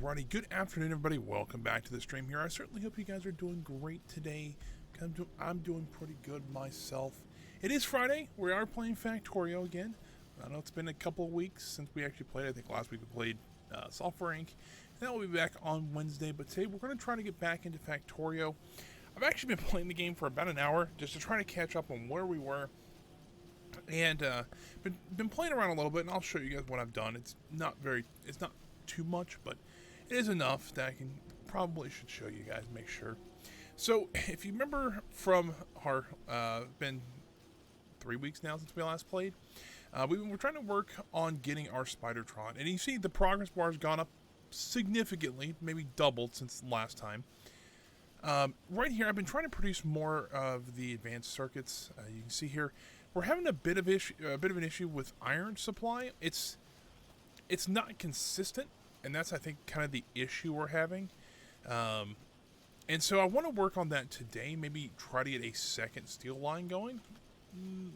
Alrighty, good afternoon everybody, welcome back to the stream here. I certainly hope you guys are doing great today. I'm doing pretty good myself. It is Friday, we are playing Factorio again. I know it's been a couple of weeks since we actually played. I think last week we played Software Inc. And then we'll be back on Wednesday, but today we're going to try to get back into Factorio. I've actually been playing the game for about an hour just to try to catch up on where we were. And been playing around a little bit, and I'll show you guys what I've done. It's not too much, but it is enough that I probably should show you guys, make sure. So if you remember from our been 3 weeks now since we last played, we were trying to work on getting our Spidertron, and you see the progress bar has gone up significantly, maybe doubled since last time. Right here, I've been trying to produce more of the advanced circuits. You can see here we're having a bit of an issue with iron supply. It's not consistent, and that's, I think, kind of the issue we're having. And so I want to work on that today. Maybe try to get a second steel line going,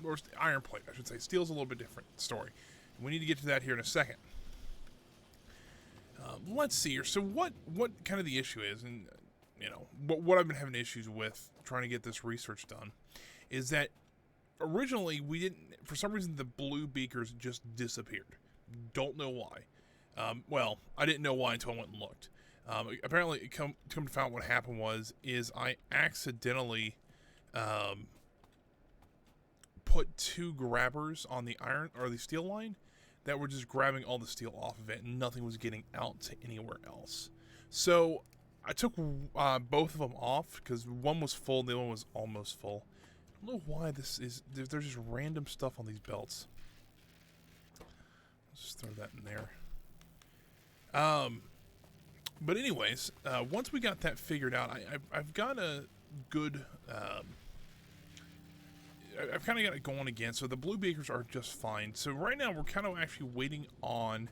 or iron plate, I should say. Steel's a little bit different story. We need to get to that here in a second. Let's see here. So what kind of the issue is, and you know what I've been having issues with trying to get this research done, is that originally we didn't, for some reason, the blue beakers just disappeared. Don't know why. Well, I didn't know why until I went and looked. Apparently, come to find out what happened is I accidentally put two grabbers on the iron or the steel line that were just grabbing all the steel off of it, and nothing was getting out to anywhere else. So I took both of them off because one was full, the other one was almost full. I don't know why this is. There's just random stuff on these belts. Let's just throw that in there. But anyways, once we got that figured out, I've got a good, I've kind of got it going again. So the blue beakers are just fine. So right now we're kind of actually waiting on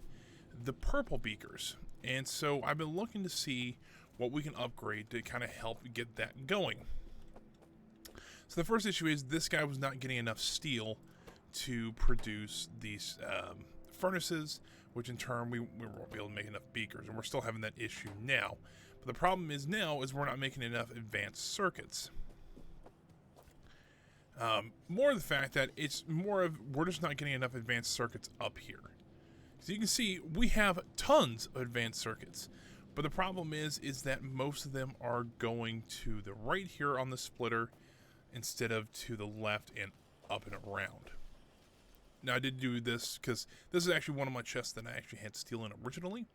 the purple beakers. And so I've been looking to see what we can upgrade to kind of help get that going. So the first issue is this guy was not getting enough steel to produce these furnaces, which in turn we won't be able to make enough beakers, and we're still having that issue now. But the problem is now is we're not making enough advanced circuits. More of the fact that it's more of we're just not getting enough advanced circuits up here. So you can see we have tons of advanced circuits, but the problem is that most of them are going to the right here on the splitter instead of to the left and up and around. Now, I did do this because this is actually one of my chests that I actually had steel in originally,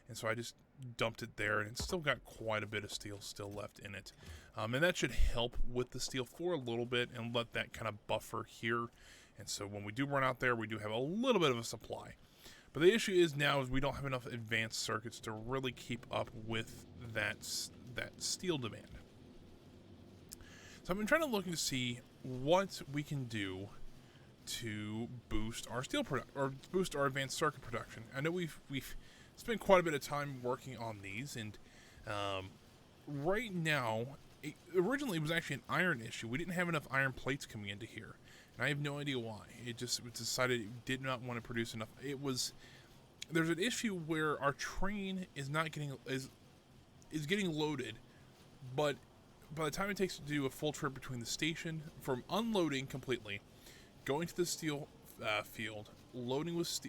and so I just dumped it there, and it's still got quite a bit of steel still left in it. And that should help with the steel for a little bit and let that kind of buffer here. And so when we do run out there, we do have a little bit of a supply. But the issue is now is we don't have enough advanced circuits to really keep up with that steel demand. So I've been trying to look to see what we can do to boost our steel production, or boost our advanced circuit production. I know we've spent quite a bit of time working on these, and right now, originally it was actually an iron issue. We didn't have enough iron plates coming into here, and I have no idea why. It just decided it did not want to produce enough. There's an issue where our train is not getting is getting loaded, but by the time it takes to do a full trip between the station from unloading completely, going to the steel field, loading with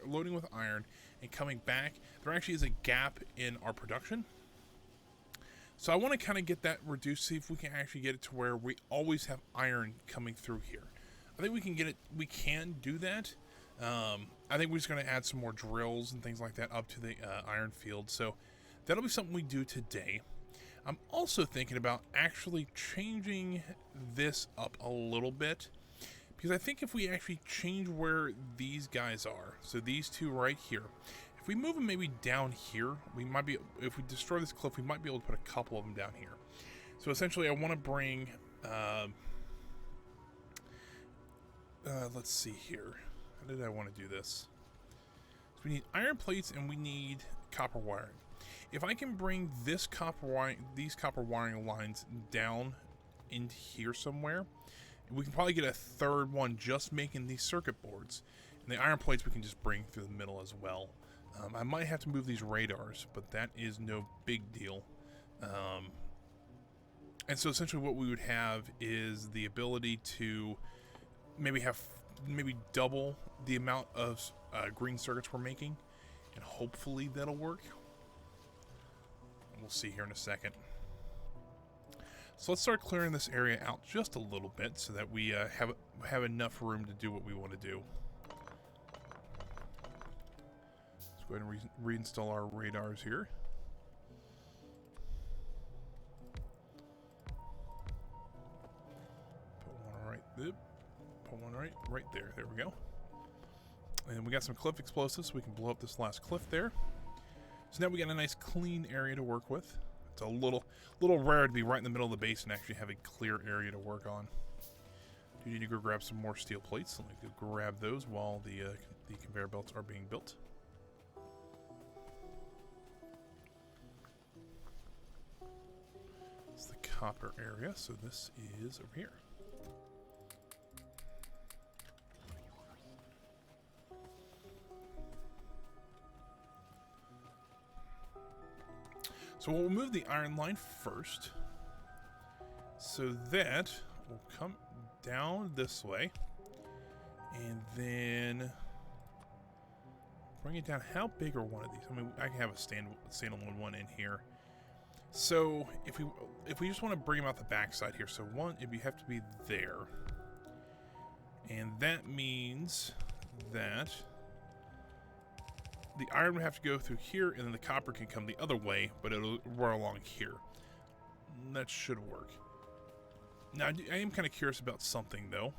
loading with iron, and coming back, there actually is a gap in our production. So I want to kind of get that reduced, see if we can actually get it to where we always have iron coming through here. I think we can get it. We can do that. I think we're just going to add some more drills and things like that up to the iron field. So that'll be something we do today. I'm also thinking about actually changing this up a little bit, because I think if we actually change where these guys are, so these two right here, if we move them maybe down here, we might be, if we destroy this cliff, we might be able to put a couple of them down here. So essentially I want to bring, let's see here, how did I want to do this? So we need iron plates and we need copper wiring. If I can bring these copper wiring lines down into here somewhere, we can probably get a third one just making these circuit boards. And the iron plates we can just bring through the middle as well. I might have to move these radars, but that is no big deal. And so essentially what we would have is the ability to maybe double the amount of green circuits we're making, and hopefully that'll work. We'll see here in a second. So let's start clearing this area out just a little bit so that we have enough room to do what we want to do. Let's go ahead and reinstall our radars here. Put one right there. There we go. And we got some cliff explosives, so we can blow up this last cliff there. So now we got a nice clean area to work with. It's a little rare to be right in the middle of the base and actually have a clear area to work on. Do need to go grab some more steel plates. So let me go grab those while the conveyor belts are being built. It's the copper area, so this is over here. So we'll move the iron line first, so that will come down this way, and then bring it down. How big are one of these? I mean, I can have a standalone one in here. So if we just want to bring them out the backside here, so one, you have to be there, and that means that the iron would have to go through here, and then the copper can come the other way, but it'll run along here. That should work. Now, I am kind of curious about something, though.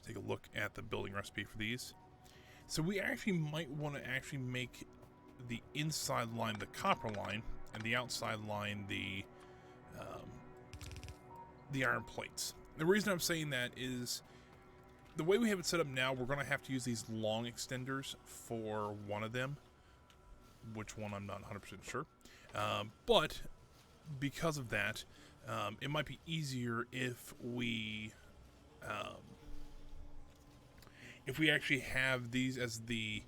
Take a look at the building recipe for these. So we actually might want to actually make the inside line the copper line, and the outside line the iron plates. The reason I'm saying that is, the way we have it set up now, we're going to have to use these long extenders for one of them. Which one, I'm not 100% sure. But because of that, it might be easier if we actually have these as the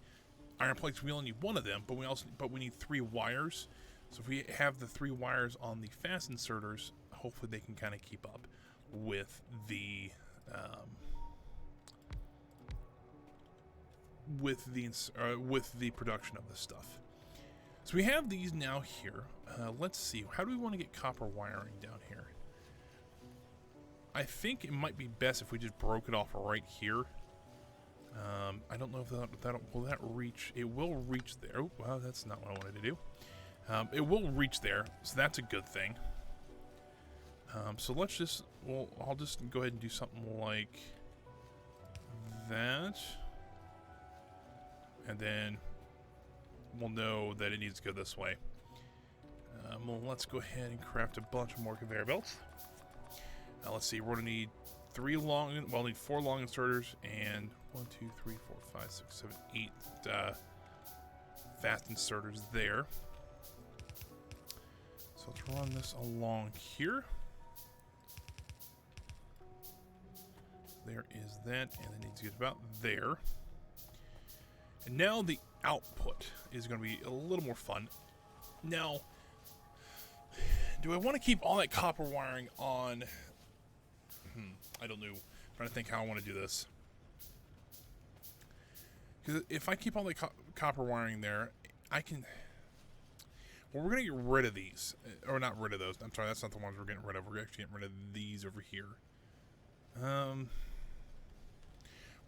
iron plates. We only need one of them, but we need 3 wires. So if we have the 3 wires on the fast inserters, hopefully they can kind of keep up with the with the production of this stuff. So we have these now here. Let's see, how do we want to get copper wiring down here? I think it might be best if we just broke it off right here. I don't know if will that reach. It will reach there. Oh, wow, that's not what I wanted to do. It will reach there, so that's a good thing. So let's just, I'll just go ahead and do something like that. And then we'll know that it needs to go this way. Well, let's go ahead and craft a bunch more conveyor belts. Let's see, we're going to need 4 long inserters and 1, 2, 3, 4, 5, 6, 7, 8 fast inserters there. So let's run this along here. There is that, and it needs to get about there. And now the output is going to be a little more fun. Now, do I want to keep all that copper wiring on? I don't know. I'm trying to think how I want to do this. Because if I keep all the copper wiring there, I can... Well, we're going to get rid of these. Or not rid of those. I'm sorry, that's not the ones we're getting rid of. We're actually getting rid of these over here.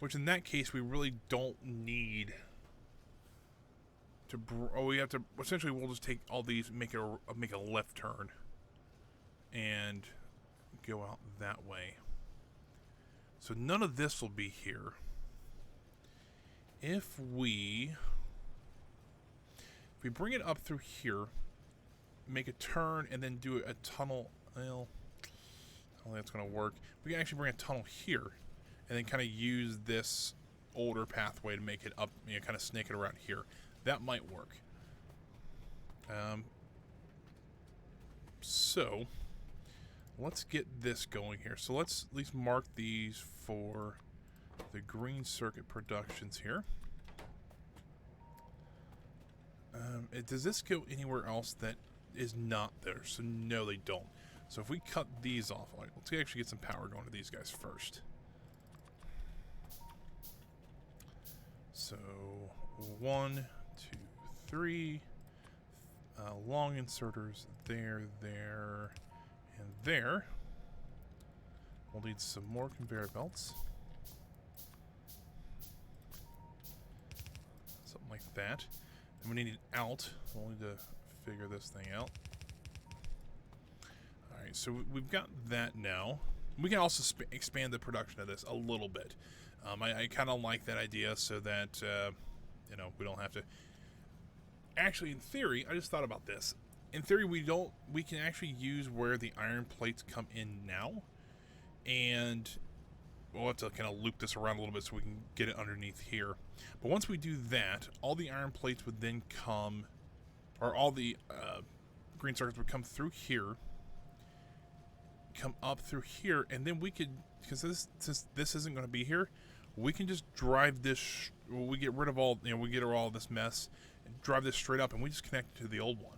Which in that case, we really don't need to... we have to... Essentially, we'll just take all these and make a left turn. And go out that way. So none of this will be here. If we bring it up through here, make a turn, and then do a tunnel, well, I don't think that's going to work. We can actually bring a tunnel here, and then kind of use this older pathway to make it up, kind of snake it around here. That might work. So, let's get this going here. So let's at least mark these for the green circuit productions here. Does this go anywhere else that is not there? So no, they don't. So if we cut these off, let's actually get some power going to these guys first. So 1, 2, 3. Long inserters there, there, and there. We'll need some more conveyor belts. Something like that. And we need an out. We'll need to figure this thing out. Alright, so we've got that now. We can also expand the production of this a little bit. I kind of like that idea so that, you know, we don't have to... Actually, in theory, I just thought about this. In theory, we can actually use where the iron plates come in now. And we'll have to kind of loop this around a little bit so we can get it underneath here. But once we do that, all the iron plates would then come, or all the green circuits would come through here, come up through here, and then we could, because since this isn't going to be here, we can just drive this, we get rid of all, you know, we get rid of all this mess, and drive this straight up, and we just connect it to the old one.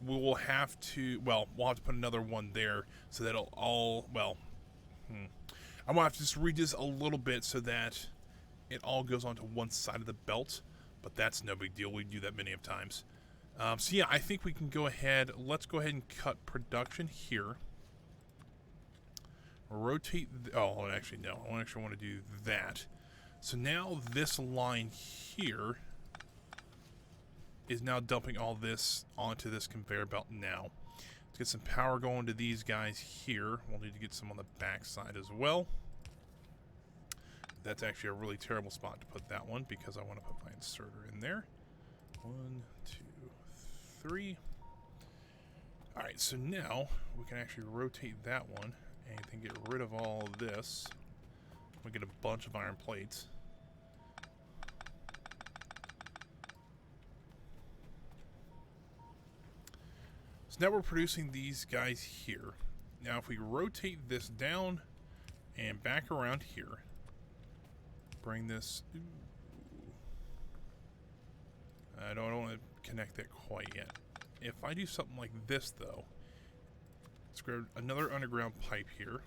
We will have to, well, we'll have to put another one there, so that it'll all, well, I'm going to have to just read this a little bit so that it all goes onto one side of the belt, but that's no big deal. We do that many of times. So yeah, I think we can go ahead, let's go ahead and cut production here. Rotate, oh, actually no, I actually want to do that. So now this line here is now dumping all this onto this conveyor belt now. Let's get some power going to these guys here. We'll need to get some on the back side as well. That's actually a really terrible spot to put that one because I want to put my inserter in there. 1, 2, 3. Alright, so now we can actually rotate that one and then get rid of all of this. We get a bunch of iron plates. So now we're producing these guys here. Now if we rotate this down and back around here, bring this... I don't want to connect that quite yet. If I do something like this, though, let's grab another underground pipe here,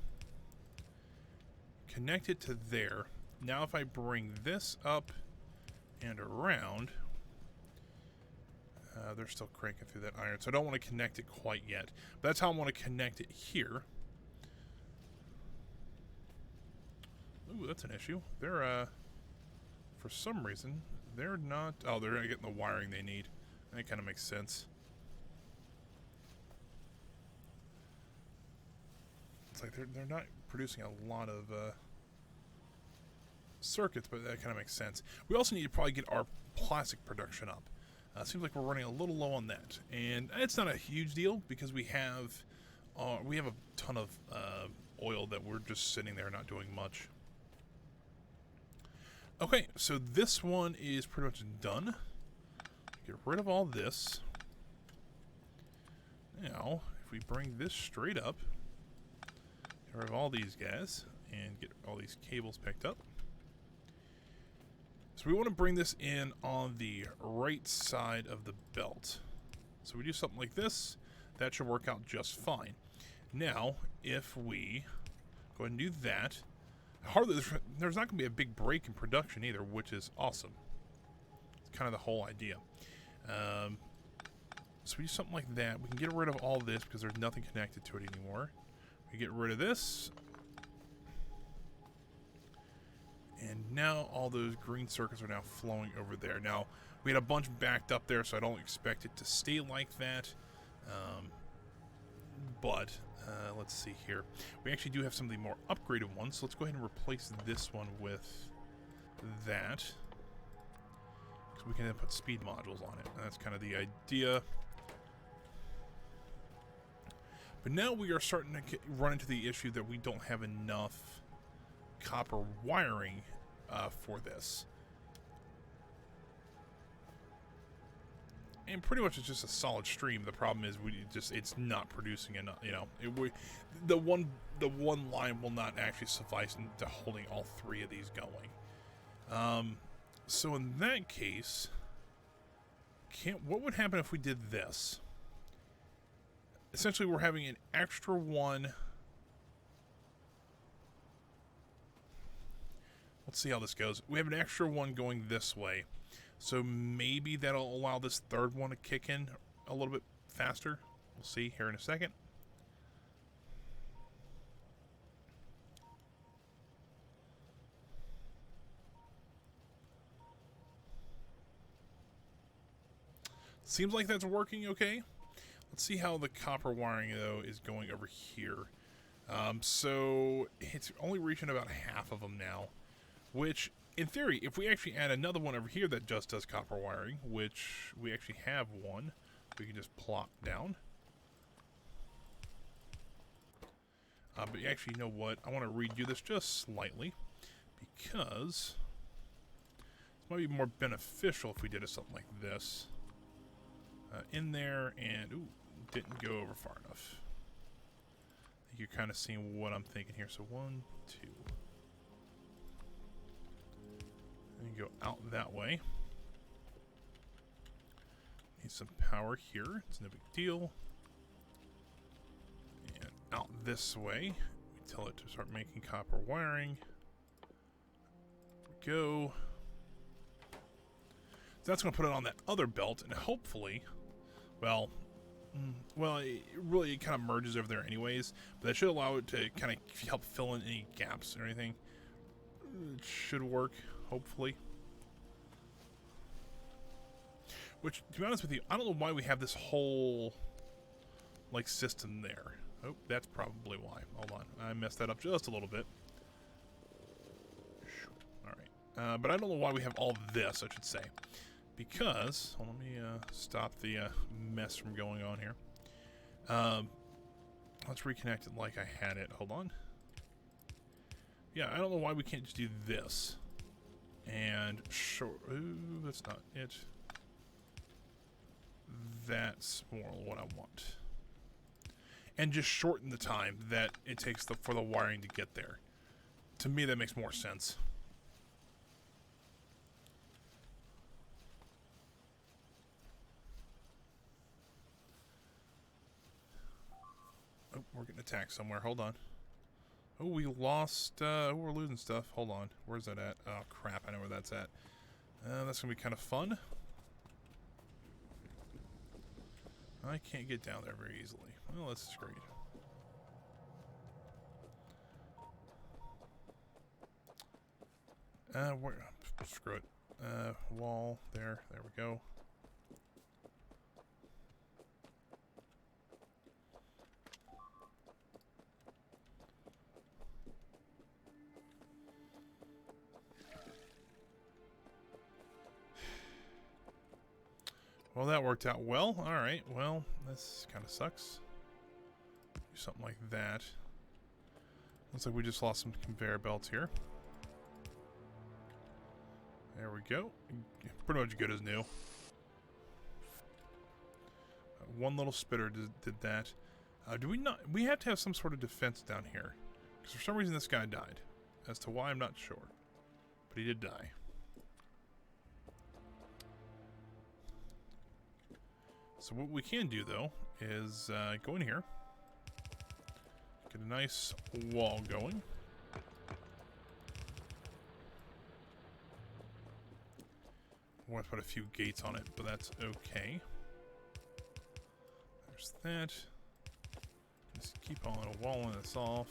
connect it to there. Now if I bring this up and around, they're still cranking through that iron, so I don't want to connect it quite yet. But that's how I want to connect it here. Ooh, that's an issue. They're, for some reason, they're not... Oh, they're not getting the wiring they need. That kind of makes sense. It's like they're not producing a lot of circuits, but that kind of makes sense. We also need to probably get our plastic production up. Seems like we're running a little low on that, and it's not a huge deal because we have a ton of oil that we're just sitting there not doing much. Okay, so this one is pretty much done. Get rid of all this. Now, if we bring this straight up, get rid of all these guys, and get all these cables picked up. So we want to bring this in on the right side of the belt. So we do something like this, that should work out just fine. Now, if we go ahead and do that, there's not going to be a big break in production either, which is awesome. It's kind of the whole idea. So we do something like that. We can get rid of all this because there's nothing connected to it anymore. We get rid of this. And now all those green circuits are now flowing over there. Now, we had a bunch backed up there, so I don't expect it to stay like that. But let's see here. We actually do have some of the more upgraded ones, so let's go ahead and replace this one with that. Because we can then put speed modules on it. And that's kind of the idea. But now we are starting to run into the issue that we don't have enough copper wiring for this. And pretty much it's just a solid stream. The problem is it's not producing enough. You know, the one line will not actually suffice into holding all three of these going. So in that case, What would happen if we did this? Essentially, we're having an extra one. Let's see how this goes. We have an extra one going this way. So maybe that'll allow this third one to kick in a little bit faster. We'll see here in a second. Seems like that's working okay. Let's see how the copper wiring, though, is going over here. So it's only reaching about half of them now, which, in theory, if we actually add another one over here that just does copper wiring, which we actually have one, we can just plop down. But actually, you know what? I want to redo this just slightly, because it might be more beneficial if we did something like this. In there, and ooh, didn't go over far enough. I think you're kind of seeing what I'm thinking here. So 1, 2. And go out that way. Need some power here. It's no big deal. And out this way. We tell it to start making copper wiring. There we go. So that's going to put it on that other belt, and hopefully, well, it really kind of merges over there anyways, but that should allow it to kind of help fill in any gaps or anything. It should work, hopefully. Which, to be honest with you, I don't know why we have this whole, like, system there. Oh, that's probably why. Hold on. I messed that up just a little bit. Alright. But I don't know why we have all this, I should say. Because, well, let me stop the mess from going on here. Let's reconnect it like I had it. Hold on. Yeah, I don't know why we can't just do this. And sure, ooh, that's not it. That's more what I want. And just shorten the time that it takes for the wiring to get there. To me, that makes more sense. Oh, we're getting attacked somewhere. Hold on. Oh, we lost. We're losing stuff. Hold on. Where's that at? Oh, crap. I know where that's at. That's going to be kind of fun. I can't get down there very easily. Well, this is great. Screw it. Wall. There we go. Well, that worked out well. Alright, well, this kind of sucks. Do something like that. Looks like we just lost some conveyor belts here. There we go. Pretty much good as new. One little spitter did that. Do we not? We have to have some sort of defense down here. Because for some reason this guy died. As to why, I'm not sure. But he did die. So what we can do, though, is go in here. Get a nice wall going. I want to put a few gates on it, but that's okay. There's that. Just keep on walling this off.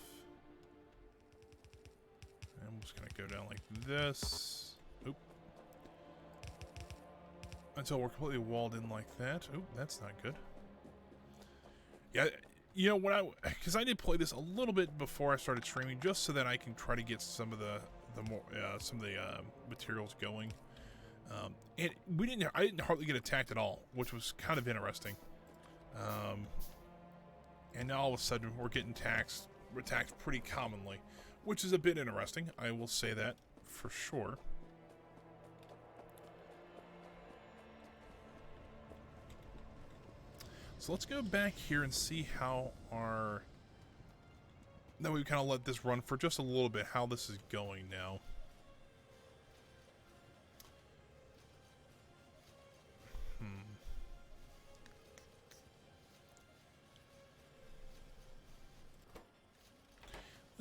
And I'm just going to go down like this. Oop. Until we're completely walled in like that. Oop, that's not good. Yeah, you know, because I did play this a little bit before I started streaming, just so that I can try to get some of the materials going. And I didn't hardly get attacked at all, which was kind of interesting. And now all of a sudden we're getting attacked pretty commonly, which is a bit interesting. I will say that for sure. So let's go back here and see how now we kind of let this run for just a little bit, how this is going now.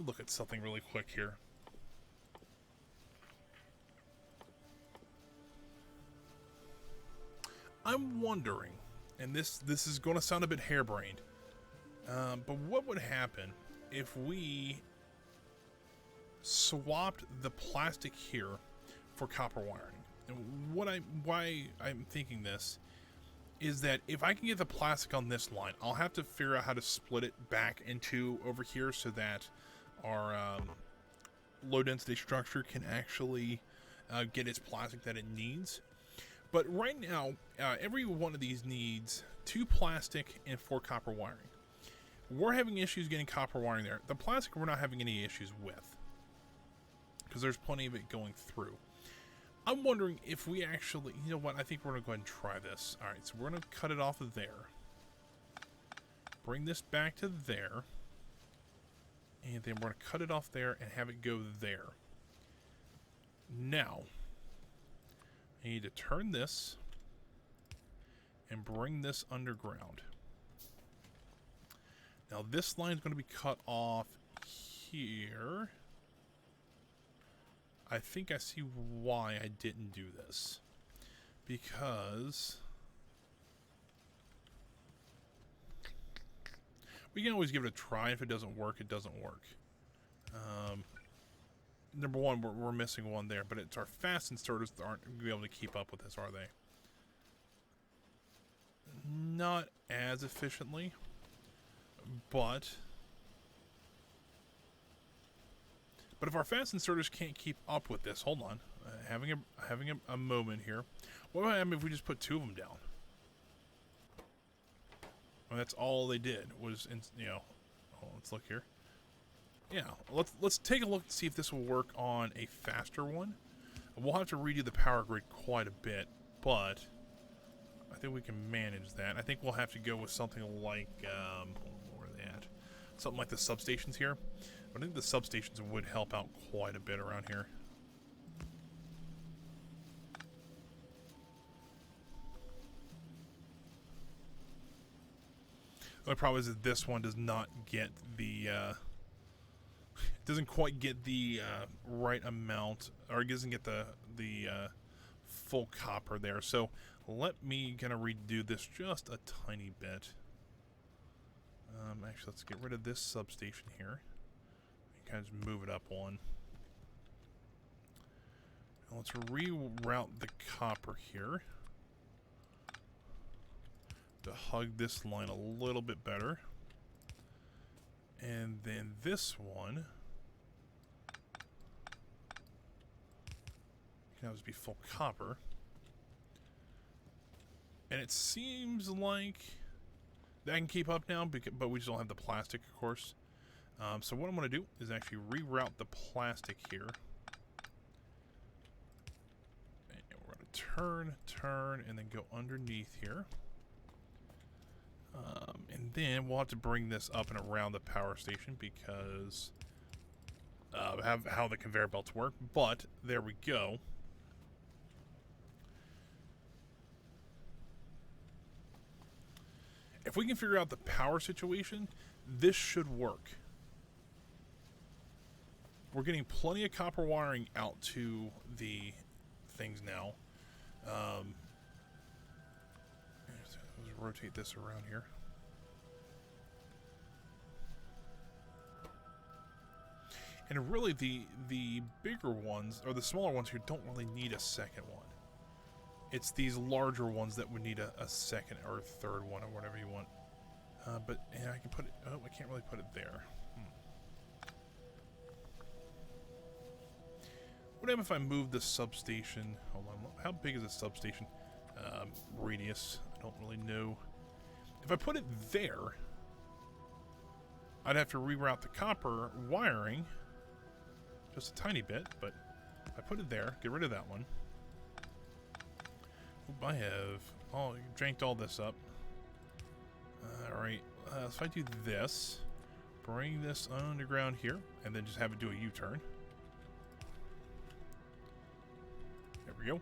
look at something really quick here. I'm wondering, and this is going to sound a bit harebrained, but what would happen if we swapped the plastic here for copper wiring? And why I'm thinking this is that if I can get the plastic on this line, I'll have to figure out how to split it back into over here so that our low density structure can actually get its plastic that it needs. But right now, every one of these needs 2 plastic and 4 copper wiring. We're having issues getting copper wiring there. The plastic we're not having any issues with, because there's plenty of it going through. I'm wondering if we actually, you know what, I think we're going to go ahead and try this. Alright, so we're going to cut it off of there. Bring this back to there. And then we're going to cut it off there and have it go there. Now, I need to turn this and bring this underground. Now this line is going to be cut off here. I think I see why I didn't do this. Because we can always give it a try. If it doesn't work, it doesn't work. Number one, we're missing one there, but it's our fast inserters that aren't going to be able to keep up with this, are they? Not as efficiently, but if our fast inserters can't keep up with this, hold on, having a moment here. What would happen if we just put 2 of them down? Well, that's all they did was, you know. Oh, let's look here. Yeah, let's take a look and see if this will work on a faster one. We'll have to redo the power grid quite a bit, but I think we can manage that. I think we'll have to go with something like where are they at? Something like the substations here. I think the substations would help out quite a bit around here. The only problem is that this one does not get the doesn't quite get the right amount, or it doesn't get the full copper there. So let me kind of redo this just a tiny bit. Actually, let's get rid of this substation here. Kind of just move it up one. Now let's reroute the copper here to hug this line a little bit better. And then this one can always be full copper. And it seems like that can keep up now, but we just don't have the plastic, of course. So what I'm going to do is actually reroute the plastic here. And we're going to turn, and then go underneath here. And then we'll have to bring this up and around the power station because of how the conveyor belts work. But there we go. If we can figure out the power situation, this should work. We're getting plenty of copper wiring out to the things now. Let's rotate this around here. And really, the bigger ones, or the smaller ones here, don't really need a second one. It's these larger ones that would need a second or a third one, or whatever you want. But yeah, I can put it. Oh, I can't really put it there. What happens if I move the substation? Hold on. How big is the substation radius? I don't really know. If I put it there, I'd have to reroute the copper wiring just a tiny bit. But if I put it there, get rid of that one. Oop, I have dranked all this up. Alright, so if I do this, bring this underground here, and then just have it do a U-turn. There we go.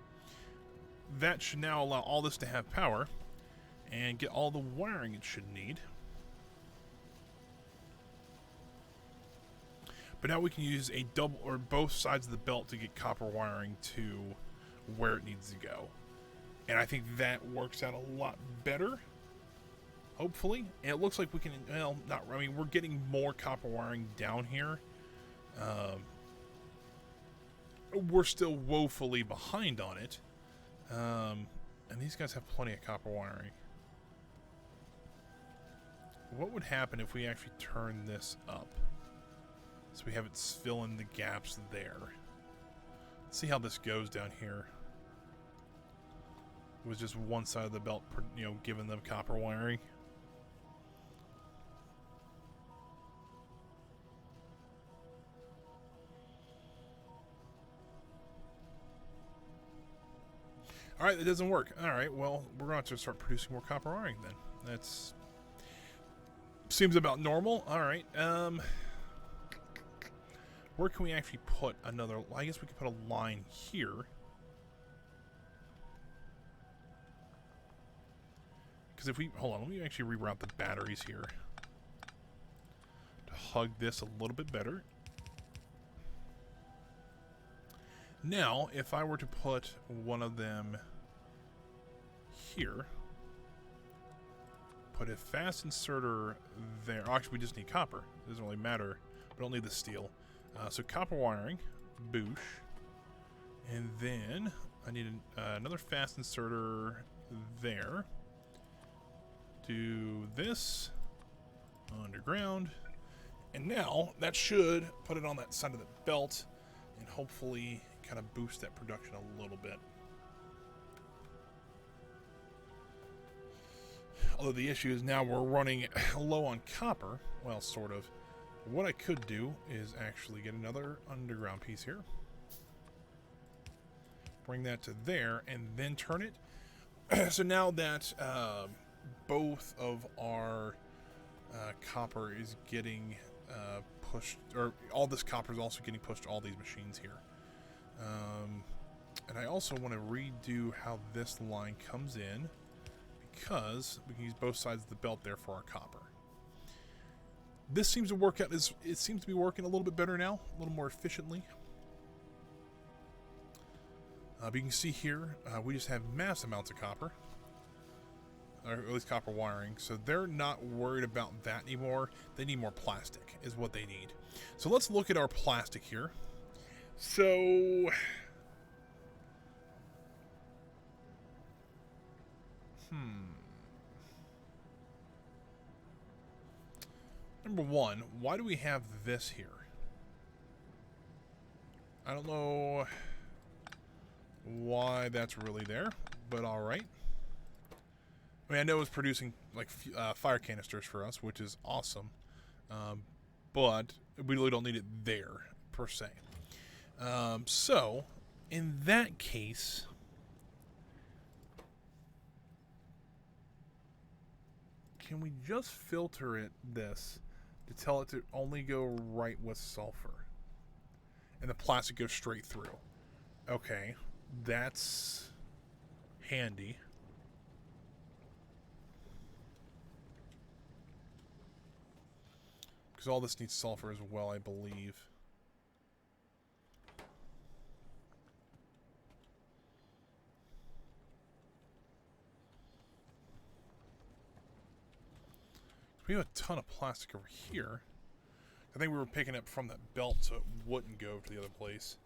That should now allow all this to have power and get all the wiring it should need. But now we can use a double or both sides of the belt to get copper wiring to where it needs to go. And I think that works out a lot better, hopefully. And it looks like we can, well, not, I mean, we're getting more copper wiring down here. We're still woefully behind on it. And these guys have plenty of copper wiring. What would happen if we actually turn this up? So we have it fill in the gaps there. Let's see how this goes down here. With just one side of the belt, you know, giving them copper wiring. Alright, that doesn't work. Alright, well, we're going to have to start producing more copper wiring then. That's... seems about normal. Alright, where can we actually put another... I guess we could put a line here. Because if we... hold on, let me actually reroute the batteries here. To hug this a little bit better. Now, if I were to put one of them here, put a fast inserter there. Oh, actually, we just need copper. It doesn't really matter. We don't need the steel. So copper wiring, boosh. And then I need another fast inserter there. Do this underground. And now that should put it on that side of the belt and hopefully kind of boost that production a little bit. Although the issue is now we're running low on copper. Well, sort of. What I could do is actually get another underground piece here. Bring that to there and then turn it. So now that both of our copper is getting pushed, or all this copper is also getting pushed to all these machines here. And I also want to redo how this line comes in, because we can use both sides of the belt there for our copper. This seems to work out, it seems to be working a little bit better now, a little more efficiently. But you can see here, we just have mass amounts of copper. Or at least copper wiring. So they're not worried about that anymore. They need more plastic, is what they need. So let's look at our plastic here. So... Number one, why do we have this here? I don't know why that's really there, but alright. I mean, I know it's producing like fire canisters for us, which is awesome, but we really don't need it there, per se. So, in that case... can we just filter this to tell it to only go right with sulfur? And the plastic goes straight through. Okay, that's handy. Because all this needs sulfur as well, I believe. We have a ton of plastic over here. I think we were picking up from that belt so it wouldn't go to the other place.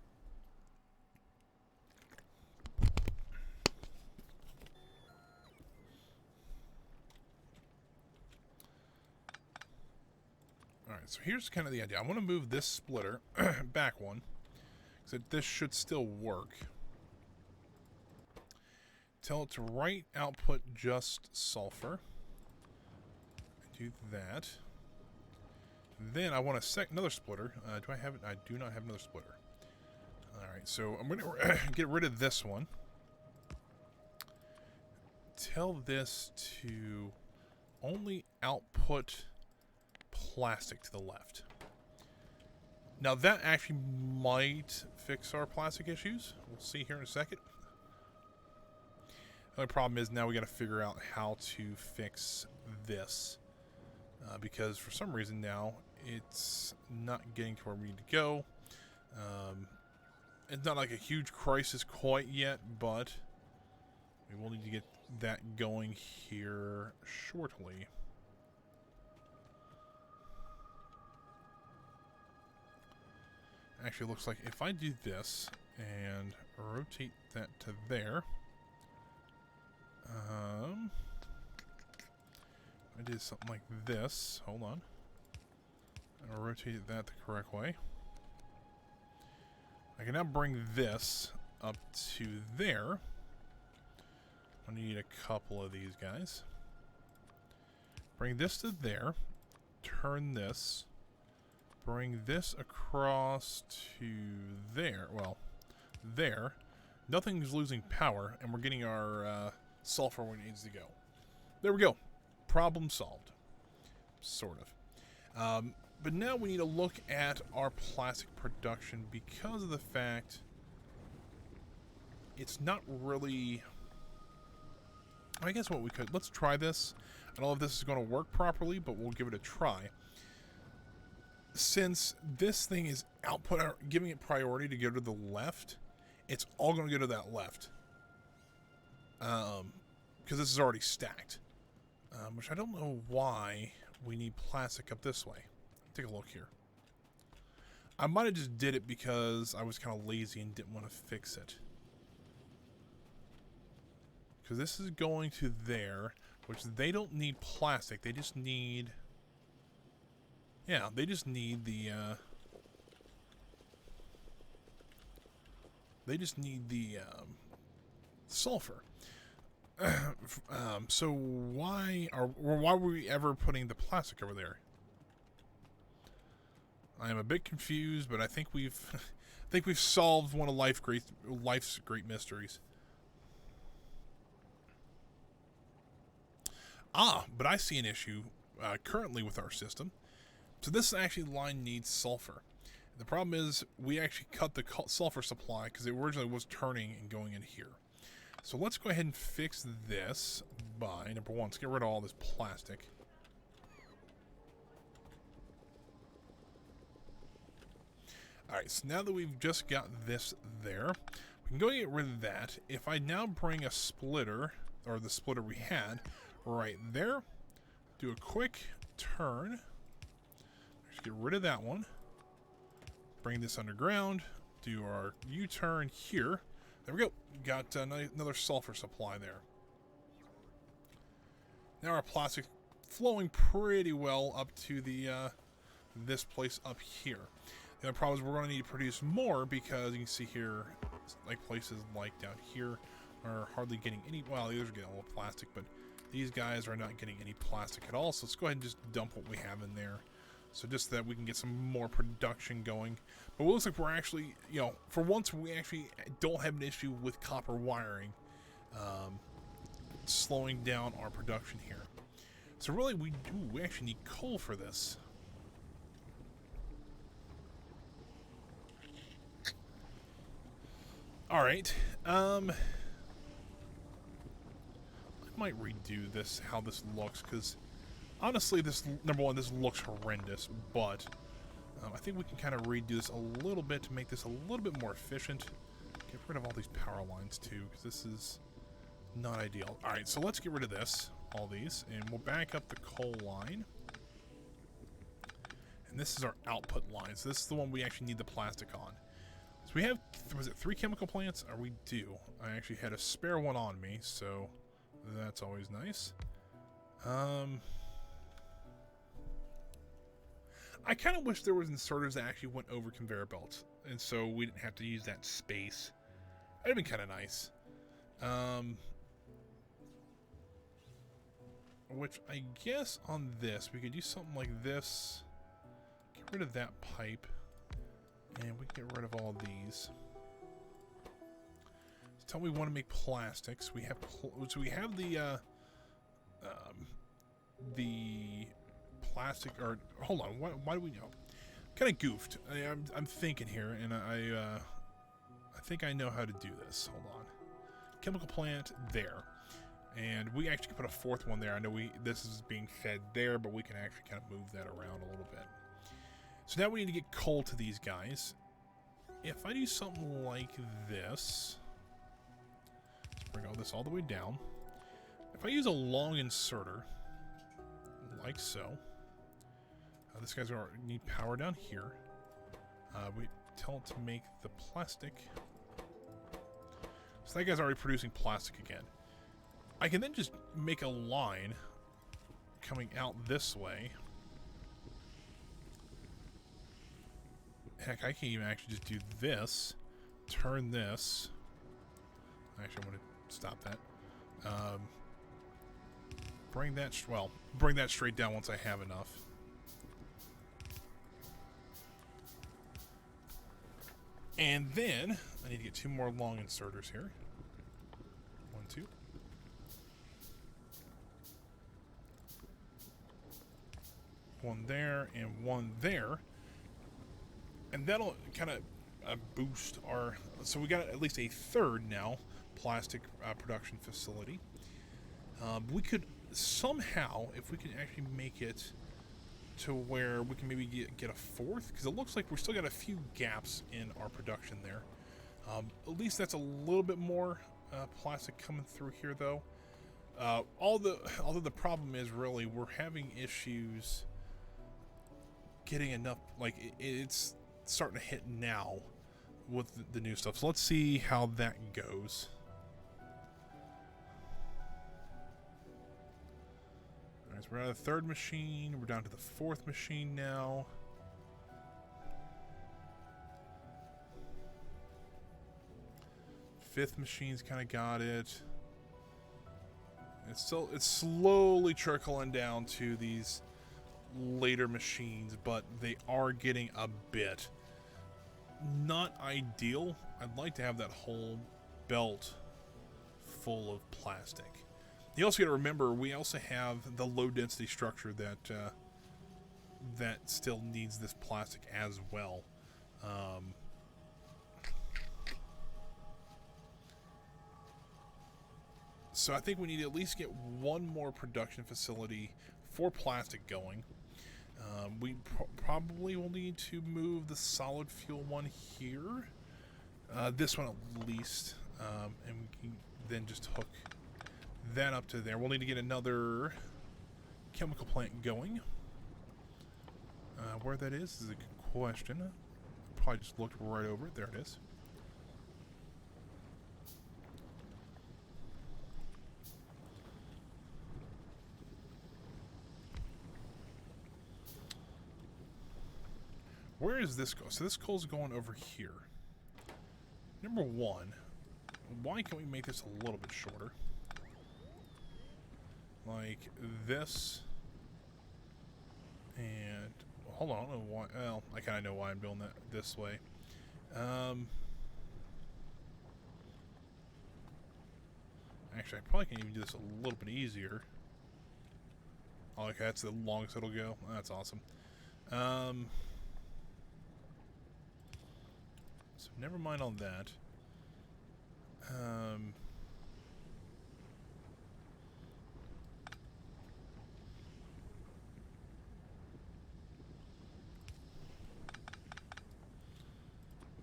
Alright, so here's kind of the idea. I want to move this splitter back one, so this should still work. Tell it to write output just sulfur. Do that. Then I want another splitter. Do I have it? I do not have another splitter. Alright, so I'm going to get rid of this one. Tell this to only output plastic to the left. Now that actually might fix our plastic issues. We'll see here in a second. The only problem is now we got to figure out how to fix this. Because for some reason now it's not getting to where we need to go. It's not like a huge crisis quite yet, but we will need to get that going here shortly. Actually, looks like if I do this and rotate that to there, I did something like this. Hold on. I rotated that the correct way. I can now bring this up to there. I need a couple of these guys. Bring this to there. Turn this. Bring this across to there. Well, there. Nothing's losing power, and we're getting our sulfur where it needs to go. There we go. Problem solved. Sort of. But now we need to look at our plastic production because of the fact it's not really... I guess what we could... Let's try this. I don't know if this is going to work properly, but we'll give it a try. Since this thing is output, giving it priority to go to the left, it's all going to go to that left. Because this is already stacked. Which I don't know why we need plastic up this way. Take a look here. I might have just did it because I was kind of lazy and didn't want to fix it. Because this is going to there, which they don't need plastic. They just need... Yeah, they just need the... They just need the sulfur. So why were we ever putting the plastic over there? I am a bit confused, but I think we've solved one of life's great mysteries. But I see an issue currently with our system. So this actually line needs sulfur. The problem is we actually cut the sulfur supply because it originally was turning and going in here. So let's go ahead and fix this by, number one, let's get rid of all this plastic. Alright, so now that we've just got this there, we can go get rid of that. If I now bring a splitter, or the splitter we had, right there, do a quick turn, just get rid of that one, bring this underground, do our U-turn here. There we go. Got another sulfur supply there. Now our plastic flowing pretty well up to the this place up here. The other problem is we're going to need to produce more because you can see here, like places like down here are hardly getting any. Well, these are getting a little plastic, but these guys are not getting any plastic at all. So let's go ahead and just dump what we have in there. So just that we can get some more production going. But it looks like we're actually, you know, for once we actually don't have an issue with copper wiring slowing down our production here. So really we actually need coal for this. Alright. I might redo this, how this looks, because honestly, this, number one, this looks horrendous, but I think we can kind of redo this a little bit to make this a little bit more efficient. Get rid of all these power lines, too, because this is not ideal. Alright, so let's get rid of this, all these, and we'll back up the coal line. And this is our output line, so this is the one we actually need the plastic on. So we have, was it 3 chemical plants? Or we do. I actually had a spare one on me, so that's always nice. I kind of wish there was inserters that actually went over conveyor belts, and so we didn't have to use that space. That'd be kind of nice. Which I guess on this, we could do something like this. Get rid of that pipe, and we can get rid of all these. So tell me we want to make plastics. We have so we have the plastic, or hold on, why do we know? Kind of goofed. I'm thinking here, and I think I know how to do this. Hold on, chemical plant there, and we actually can put a 4th one there. I know this is being fed there, but we can actually kind of move that around a little bit. So now we need to get coal to these guys. If I do something like this, let's bring all this all the way down. If I use a long inserter, like so, this guy's going to need power down here. We tell it to make the plastic. So that guy's already producing plastic again. I can then just make a line coming out this way. Heck, I can even actually just do this, turn this. Actually, I'm going to stop that. Bring that straight down once I have enough. And then I need to get 2 more long inserters here. 1, 2. One there and one there. And that'll kind of boost our... So we got at least a third now plastic production facility. We could somehow, if we can actually make it to where we can maybe get a fourth, because it looks like we still got a few gaps in our production there. At least that's a little bit more plastic coming through here, though. Although the problem is really we're having issues getting enough. Like it's starting to hit now with the new stuff. So let's see how that goes. Alright, so we're out of the 3rd machine. We're down to the 4th machine now. Fifth machine's kind of got it. It's slowly trickling down to these later machines, but they are getting a bit. Not ideal. I'd like to have that whole belt full of plastic. You also got to remember, we also have the low density structure that still needs this plastic as well. So I think we need to at least get one more production facility for plastic going. We probably will need to move the solid fuel one here. This one at least. And we can then just hook that up to there. We'll need to get another chemical plant going. Where that is a good question. Probably just looked right over it. There it is. Where is this go? So this coal's going over here. Number one, why can't we make this a little bit shorter? Like this. And hold on, I don't know why. Well, I kind of know why I'm doing that this way. Actually, I probably can even do this a little bit easier. Oh, okay, that's the longest it'll go. That's awesome. So never mind on that.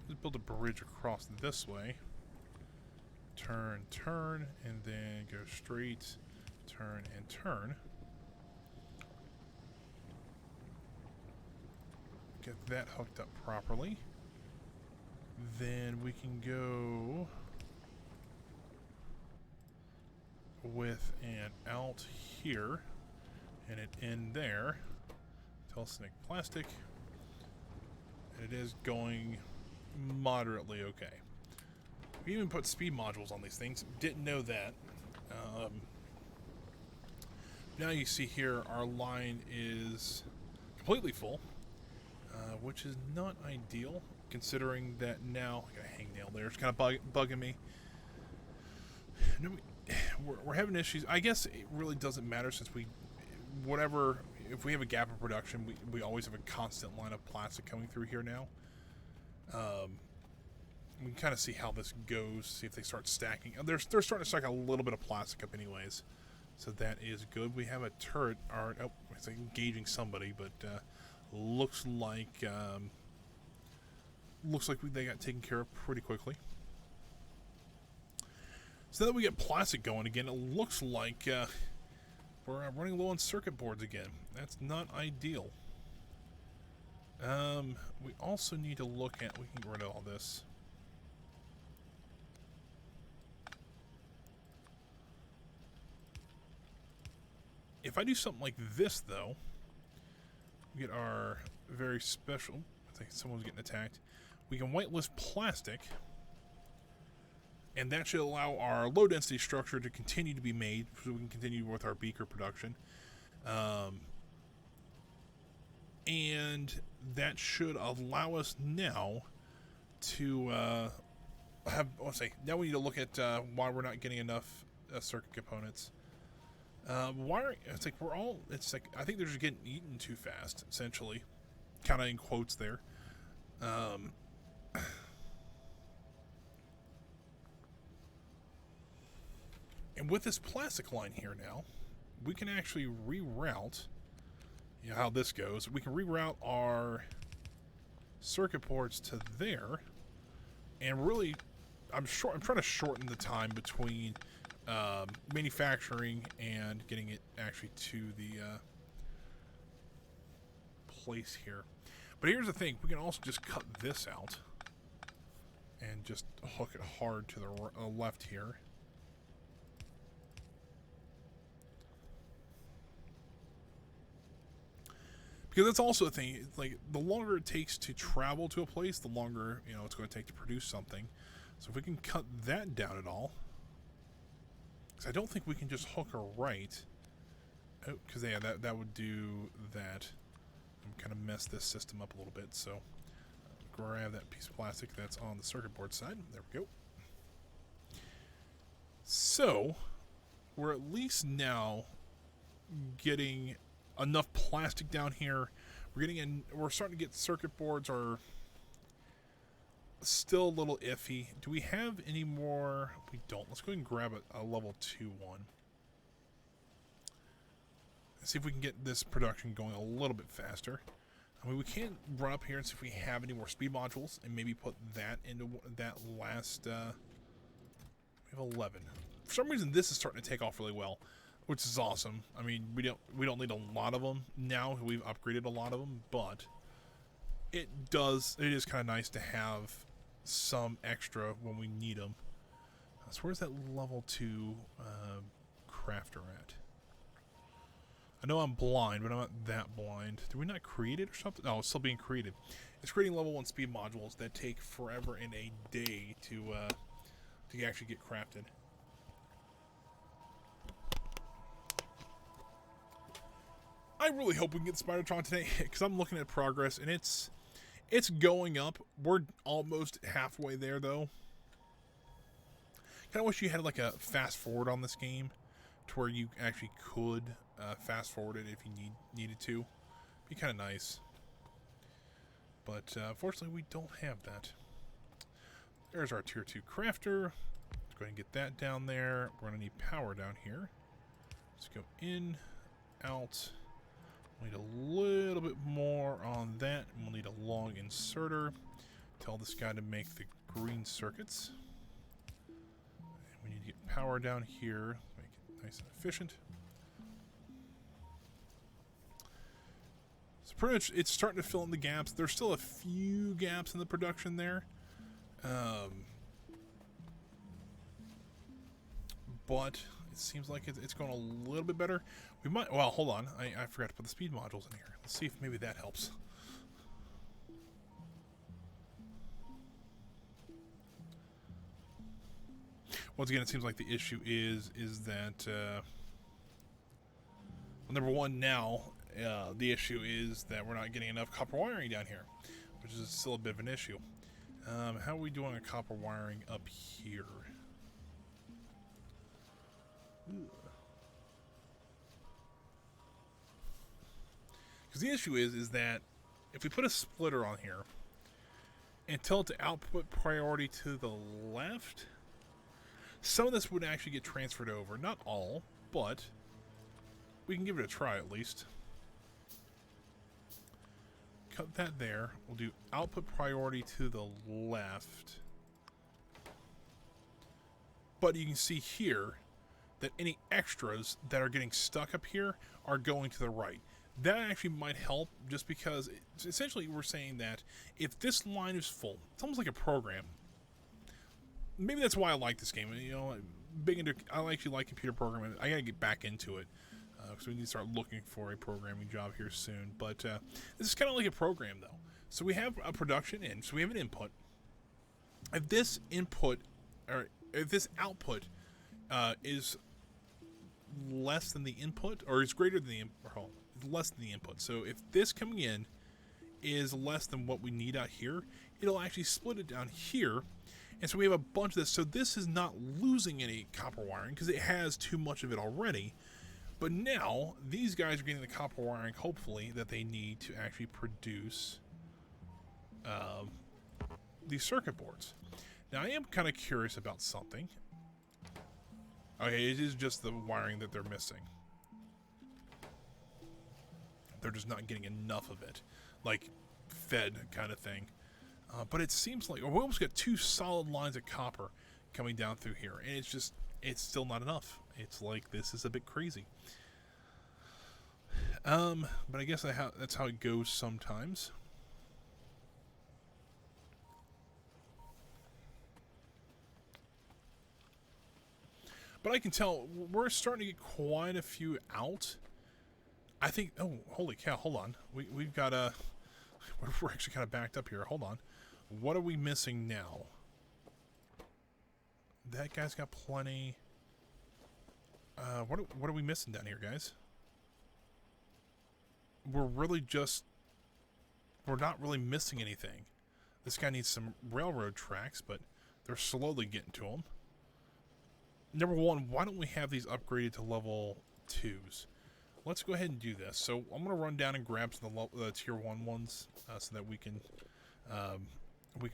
Let's build a bridge across this way. Turn, turn, and then go straight, turn, and turn. Get that hooked up properly. Then we can go with an out here and an in there. Telesonic plastic. And it is going moderately okay. We even put speed modules on these things. Didn't know that. Now you see here our line is completely full, which is not ideal. Considering that now, I got a hangnail there, it's kind of bugging me. No, we're having issues. I guess it really doesn't matter since if we have a gap in production, we always have a constant line of plastic coming through here now. We can kind of see how this goes, see if they start stacking. They're starting to stack a little bit of plastic up anyways, so that is good. We have a turret, or it's engaging somebody, but looks like they got taken care of pretty quickly. So that we get plastic going again, it looks like we're running low on circuit boards again. That's not ideal. We also need to look at, we can get rid of all this. If I do something like this, though, we get our very special, I think someone's getting attacked. We can whitelist plastic, and that should allow our low density structure to continue to be made, so we can continue with our beaker production. And that should allow us now to have, now we need to look at why we're not getting enough circuit components. Wiring, it's like I think they're just getting eaten too fast, essentially. Kind of in quotes there. And with this plastic line here now, we can actually reroute, you know how this goes. We can reroute our circuit boards to there, and really, I'm trying to shorten the time between manufacturing and getting it actually to the place here. But here's the thing, we can also just cut this out and just hook it hard to the left here. Because that's also a thing, like, the longer it takes to travel to a place, the longer, you know, it's going to take to produce something. So if we can cut that down at all, because I don't think we can just hook her right. Oh, because yeah, that would do that. And kind of mess this system up a little bit. So grab that piece of plastic that's on the circuit board side. There we go. So we're at least now getting enough plastic down here. We're starting to get circuit boards are still a little iffy. Do we have any more? We don't. Let's go ahead and grab a level 2 one. See if we can get this production going a little bit faster. I mean, we can run up here and see if we have any more speed modules and maybe put that into that last. We have 11. For some reason, this is starting to take off really well, which is awesome. I mean, we don't need a lot of them now. We've upgraded a lot of them, but it is kind of nice to have some extra when we need them. So where's that level 2 crafter at? I know I'm blind, but I'm not that blind. Did we not create it or something? No, it's still being created. It's creating level 1 speed modules that take forever and a day to actually get crafted. I really hope we can get Spidertron today, because I'm looking at progress, and it's going up. We're almost halfway there, though. Kind of wish you had like a fast forward on this game, to where you actually could fast forward it if you needed to. Be kind of nice. But unfortunately, we don't have that. There's our tier 2 crafter. Let's go ahead and get that down there. We're going to need power down here. Let's go in, out. We'll need a little bit more on that. And we'll need a long inserter. Tell this guy to make the green circuits. And we need to get power down here. Make it nice and efficient. So pretty much it's starting to fill in the gaps. There's still a few gaps in the production there. But it seems like it's going a little bit better. We might, well, hold on. I forgot to put the speed modules in here. Let's see if maybe that helps. Once again, it seems like the issue is that, well, number one now, the issue is that we're not getting enough copper wiring down here, which is still a bit of an issue. How are we doing a copper wiring up here? Because the issue is that if we put a splitter on here and tell it to output priority to the left, some of this would actually get transferred over. Not all, but we can give it a try at least. cut that there. We'll do output priority to the left. But you can see here that any extras that are getting stuck up here are going to the right. That actually might help, just because essentially we're saying that if this line is full, it's almost like a program. Maybe that's why I like this game. You know, I actually like computer programming. I gotta get back into it, because we need to start looking for a programming job here soon. But this is kind of like a program, though. So we have a production in, so we have an input. If this input, or if this output is less than the input, or is greater than the input, less than the input. So if this coming in is less than what we need out here, it'll actually split it down here. And so we have a bunch of this. So this is not losing any copper wiring because it has too much of it already. But now these guys are getting the copper wiring, hopefully, that they need to actually produce these circuit boards. Now I am kind of curious about something. Okay, it is just the wiring that they're missing. They're just not getting enough of it, like fed kind of thing. But it seems like, we almost got 2 solid lines of copper coming down through here, and it's still not enough. It's like, this is a bit crazy. But I guess that's how it goes sometimes. But I can tell we're starting to get quite a few out. I think, oh, holy cow, hold on. We've got we're actually kind of backed up here. Hold on. What are we missing now? That guy's got plenty. What are we missing down here, guys? We're not really missing anything. This guy needs some railroad tracks, but they're slowly getting to him. Number one, why don't we have these upgraded to level 2s? Let's go ahead and do this. So I'm going to run down and grab some of the tier 1 ones so that we can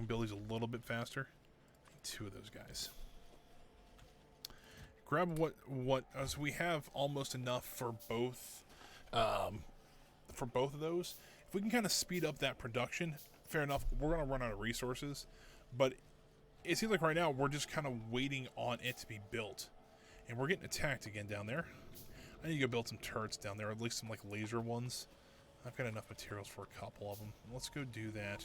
build these a little bit faster. 2 of those guys. Grab so we have almost enough for both of those. If we can kind of speed up that production, fair enough. We're going to run out of resources, but it seems like right now we're just kind of waiting on it to be built, and we're getting attacked again down there. I need to go build some turrets down there, at least some like laser ones. I've got enough materials for a couple of them. Let's go do that.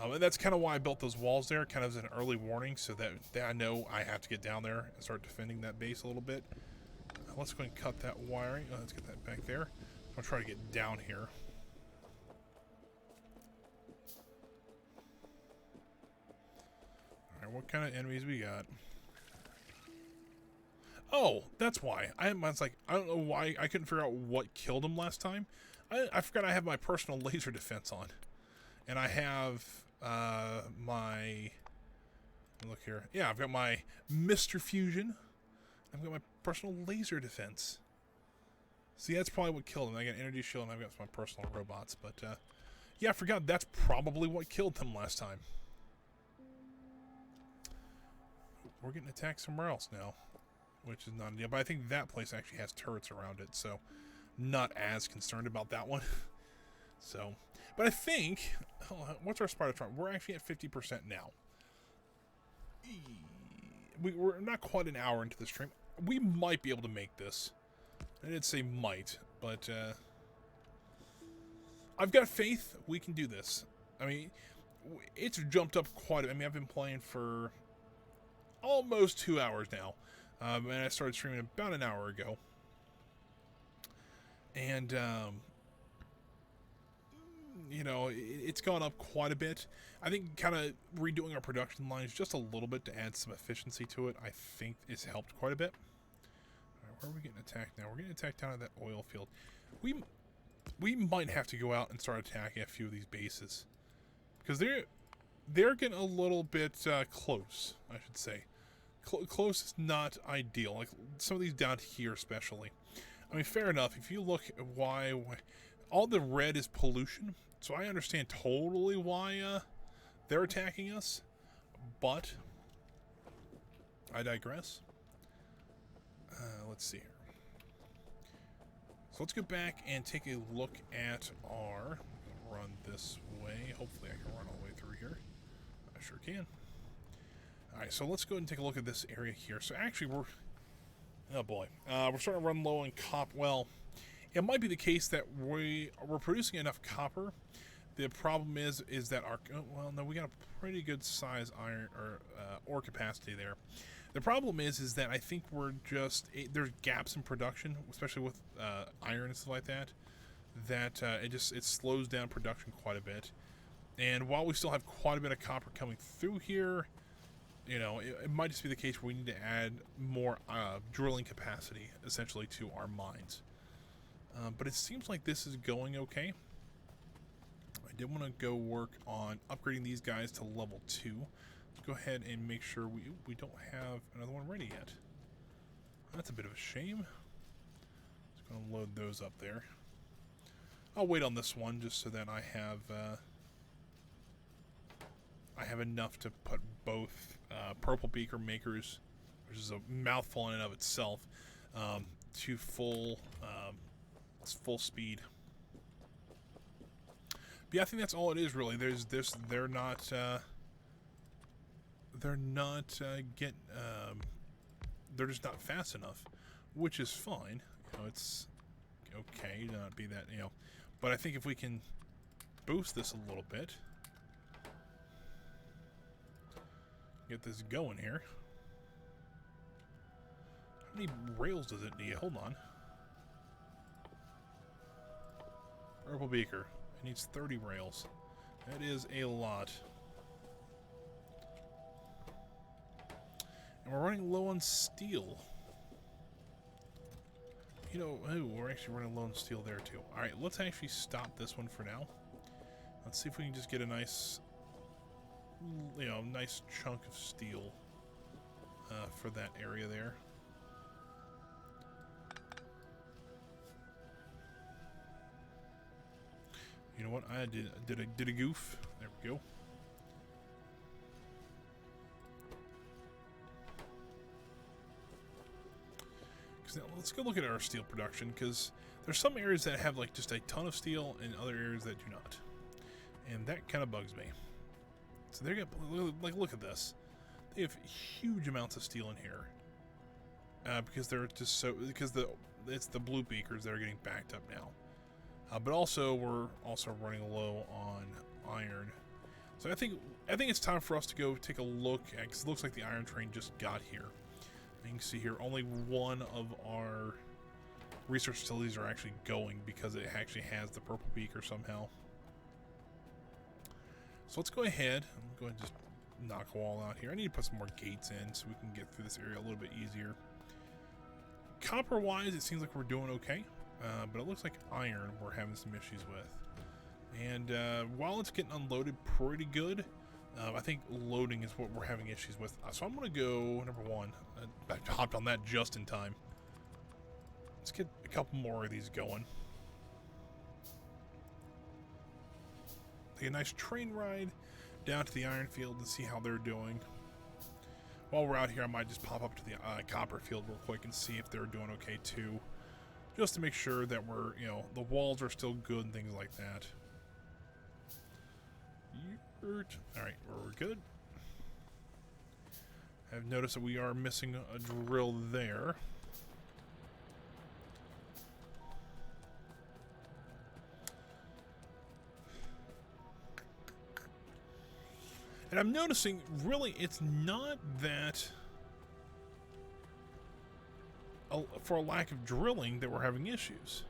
And that's kind of why I built those walls there, kind of as an early warning, so that I know I have to get down there and start defending that base a little bit. Let's go and cut that wiring. Let's get that back there. I'm going to try to get down here. Alright, what kind of enemies we got? Oh, that's why. I was like, I don't know why. I couldn't figure out what killed him last time. I forgot I have my personal laser defense on. And I have my... Look here. Yeah, I've got my Mr. Fusion. I've got my personal laser defense. See, that's probably what killed him. I got an energy shield and I've got my personal robots. But, yeah, I forgot that's probably what killed him last time. We're getting attacked somewhere else now, which is not a deal. But I think that place actually has turrets around it, so not as concerned about that one. So, but I think, what's our Spidertron? We're actually at 50% now. We're not quite an hour into the stream. We might be able to make this. I did say might, but I've got faith we can do this. I mean, it's jumped up quite a bit. I mean, I've been playing for almost 2 hours now. And I started streaming about an hour ago. And, you know, it's gone up quite a bit. I think kind of redoing our production lines just a little bit to add some efficiency to it, I think it's helped quite a bit. All right, where are we getting attacked now? We're getting attacked down at that oil field. We might have to go out and start attacking a few of these bases. Because they're getting a little bit close, I should say. Close is not ideal. Like some of these down here especially. I mean, fair enough. If you look at why all the red is pollution, so I understand totally why they're attacking us, but I digress. Let's see here. So let's go back and take a look at our, run this way. Hopefully I can run all the way through here. I sure can. Alright, so let's go ahead and take a look at this area here. So actually we're... Oh boy. We're starting to run low on copper. Well, it might be the case that we're producing enough copper. The problem is that our... Oh, well, no, we got a pretty good size iron or ore capacity there. The problem is that I think we're just... there's gaps in production, especially with iron and stuff like that. That it slows down production quite a bit. And while we still have quite a bit of copper coming through here, you know, it might just be the case where we need to add more drilling capacity, essentially, to our mines. But it seems like this is going okay. I did want to go work on upgrading these guys to level 2. Let's go ahead and make sure we don't have another one ready yet. That's a bit of a shame. Just going to load those up there. I'll wait on this one just so that I have enough to put both purple beaker makers, which is a mouthful in and of itself, to full speed. But yeah, I think that's all it is really. They're not they're just not fast enough, which is fine. You know, it's okay to not be that, you know. But I think if we can boost this a little bit, get this going here. How many rails does it need? Hold on. Purple beaker. It needs 30 rails. That is a lot. And we're running low on steel. You know, ooh, we're actually running low on steel there too. Alright, let's actually stop this one for now. Let's see if we can just get a nice, you know, nice chunk of steel for that area there. You know what? I did a goof. There we go. Now let's go look at our steel production, because there's some areas that have like just a ton of steel and other areas that do not, and that kind of bugs me. So they're gonna, like, look at this. They have huge amounts of steel in here because they're just it's the blue beakers that are getting backed up now. But also we're also running low on iron. So I think it's time for us to go take a look at, because it looks like the iron train just got here. You can see here only one of our research facilities are actually going because it actually has the purple beaker somehow. So let's go ahead. I'm going to just knock a wall out here. I need to put some more gates in so we can get through this area a little bit easier. Copper-wise, it seems like we're doing okay. But it looks like iron we're having some issues with. And while it's getting unloaded pretty good, I think loading is what we're having issues with. So I'm going to go, number one, I hopped on that just in time. Let's get a couple more of these going. Take a nice train ride down to the iron field and see how they're doing. While we're out here, I might just pop up to the copper field real quick and see if they're doing okay too. Just to make sure that we're, you know, the walls are still good and things like that. Alright, we're good. I've noticed that we are missing a drill there. And I'm noticing, really, it's not that for a lack of drilling that we're having issues.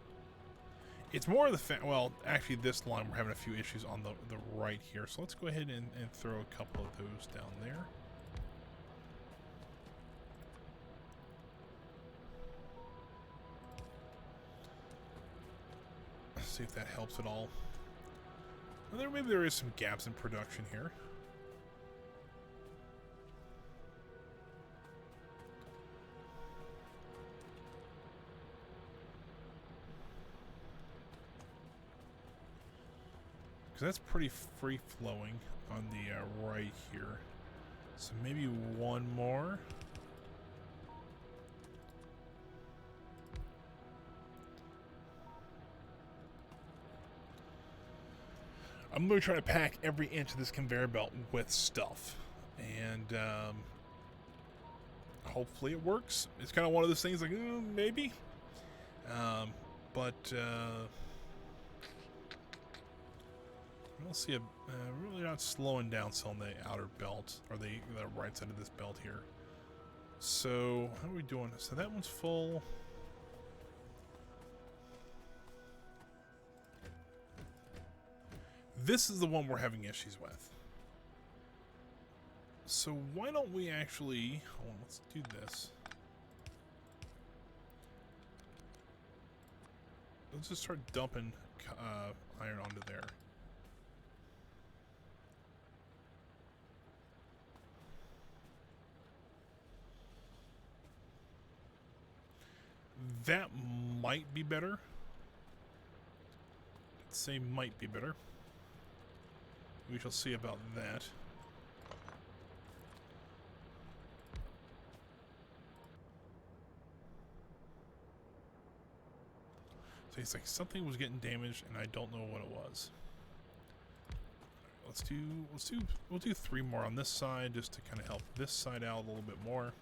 It's more of the fact, well, actually this line we're having a few issues on the right here. So let's go ahead and throw a couple of those down there. Let's see if that helps at all. Well, maybe there is some gaps in production here. That's pretty free-flowing on the right here. So maybe one more. I'm going to try to pack every inch of this conveyor belt with stuff. And hopefully it works. It's kind of one of those things like, maybe. But we'll see. Really not slowing down still on the outer belt, or the right side of this belt here. So, how are we doing? So that one's full. This is the one we're having issues with. So why don't we actually... Hold on, let's do this. Let's just start dumping iron onto there. That might be better. Let's say might be better. We shall see about that. So it's like something was getting damaged and I don't know what it was. We'll do 3 more on this side just to kind of help this side out a little bit more.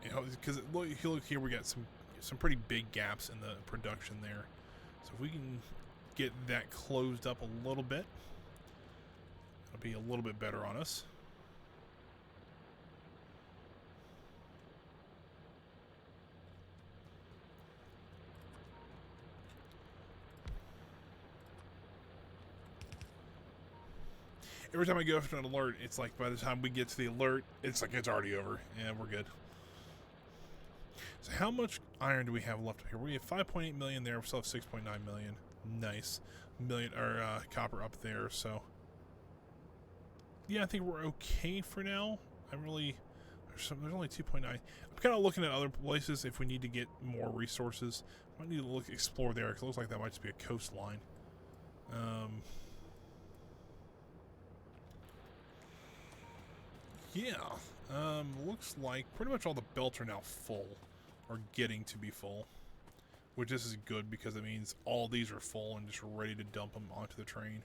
You know, because look here, we got some pretty big gaps in the production there. So if we can get that closed up a little bit, it'll be a little bit better on us. Every time I go after an alert, it's like by the time we get to the alert, it's like it's already over. Yeah, we're good. So how much iron do we have left here? We have 5.8 million there. We still have 6.9 million. Nice. Copper up there. So yeah, I think we're okay for now. There's only 2.9. I'm kind of looking at other places if we need to get more resources. I might need to explore there because it looks like that might just be a coastline. Yeah, looks like pretty much all the belts are now full, or getting to be full, which this is good because it means all these are full and just ready to dump them onto the train.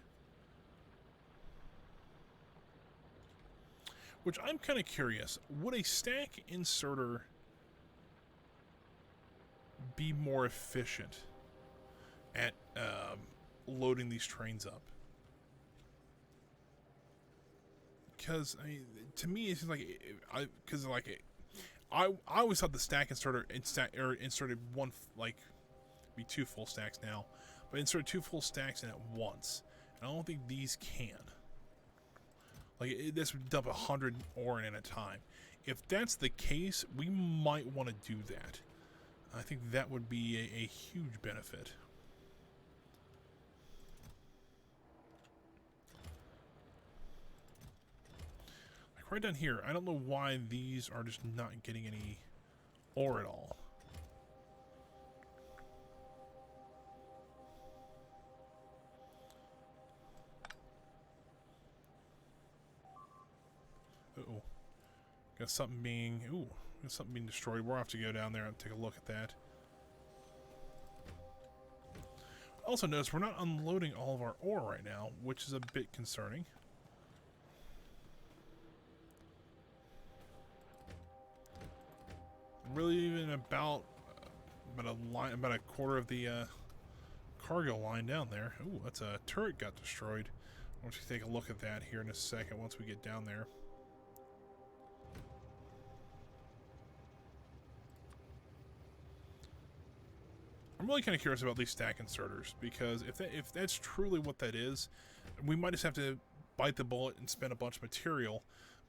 Which I'm kind of curious, would a stack inserter be more efficient at loading these trains up? Because I mean, to me, it's like I always thought the stack inserter inserted one be 2 full stacks now, but inserted 2 full stacks in at once. And I don't think these can. This would dump 100 ore in at a time. If that's the case, we might want to do that. I think that would be a huge benefit. Right down here, I don't know why these are just not getting any ore at all. Uh-oh. Got something being destroyed. We'll have to go down there and take a look at that. Also notice we're not unloading all of our ore right now, which is a bit concerning. Really even about a quarter of the cargo line down there. Ooh, that's a turret got destroyed. Why don't you take a look at that here in a second once we get down there. I'm really kind of curious about these stack inserters, because if that's truly what that is, we might just have to bite the bullet and spend a bunch of material.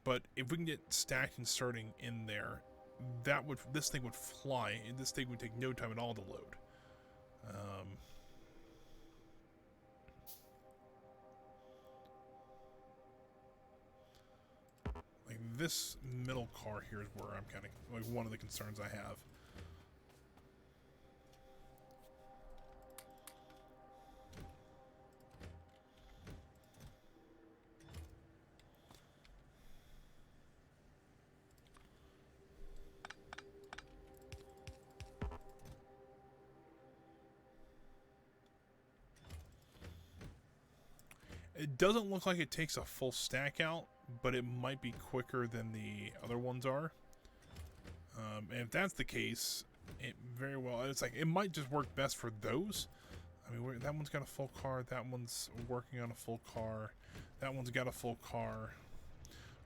But if we can get stacked inserting in there, this thing would fly, and this thing would take no time at all to load. Like this middle car here is where I'm kind of like one of the concerns I have. It doesn't look like it takes a full stack out, but it might be quicker than the other ones are. And if that's the case, it very well, it's like, it might just work best for those. I mean, that one's got a full car, that one's working on a full car, that one's got a full car.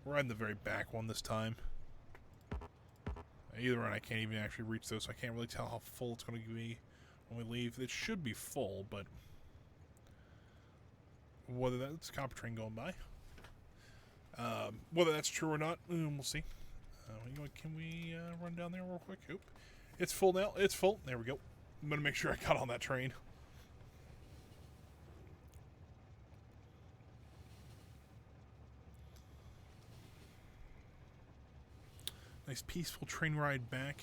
We're in the very back one this time. Either one, I can't even actually reach those, so I can't really tell how full it's going to be when we leave. It should be full, but whether that's a copper train going by, whether that's true or not, we'll see. Can we run down there real quick? Oop. It's full now. It's full. There we go. I'm going to make sure I got on that train. Nice peaceful train ride back.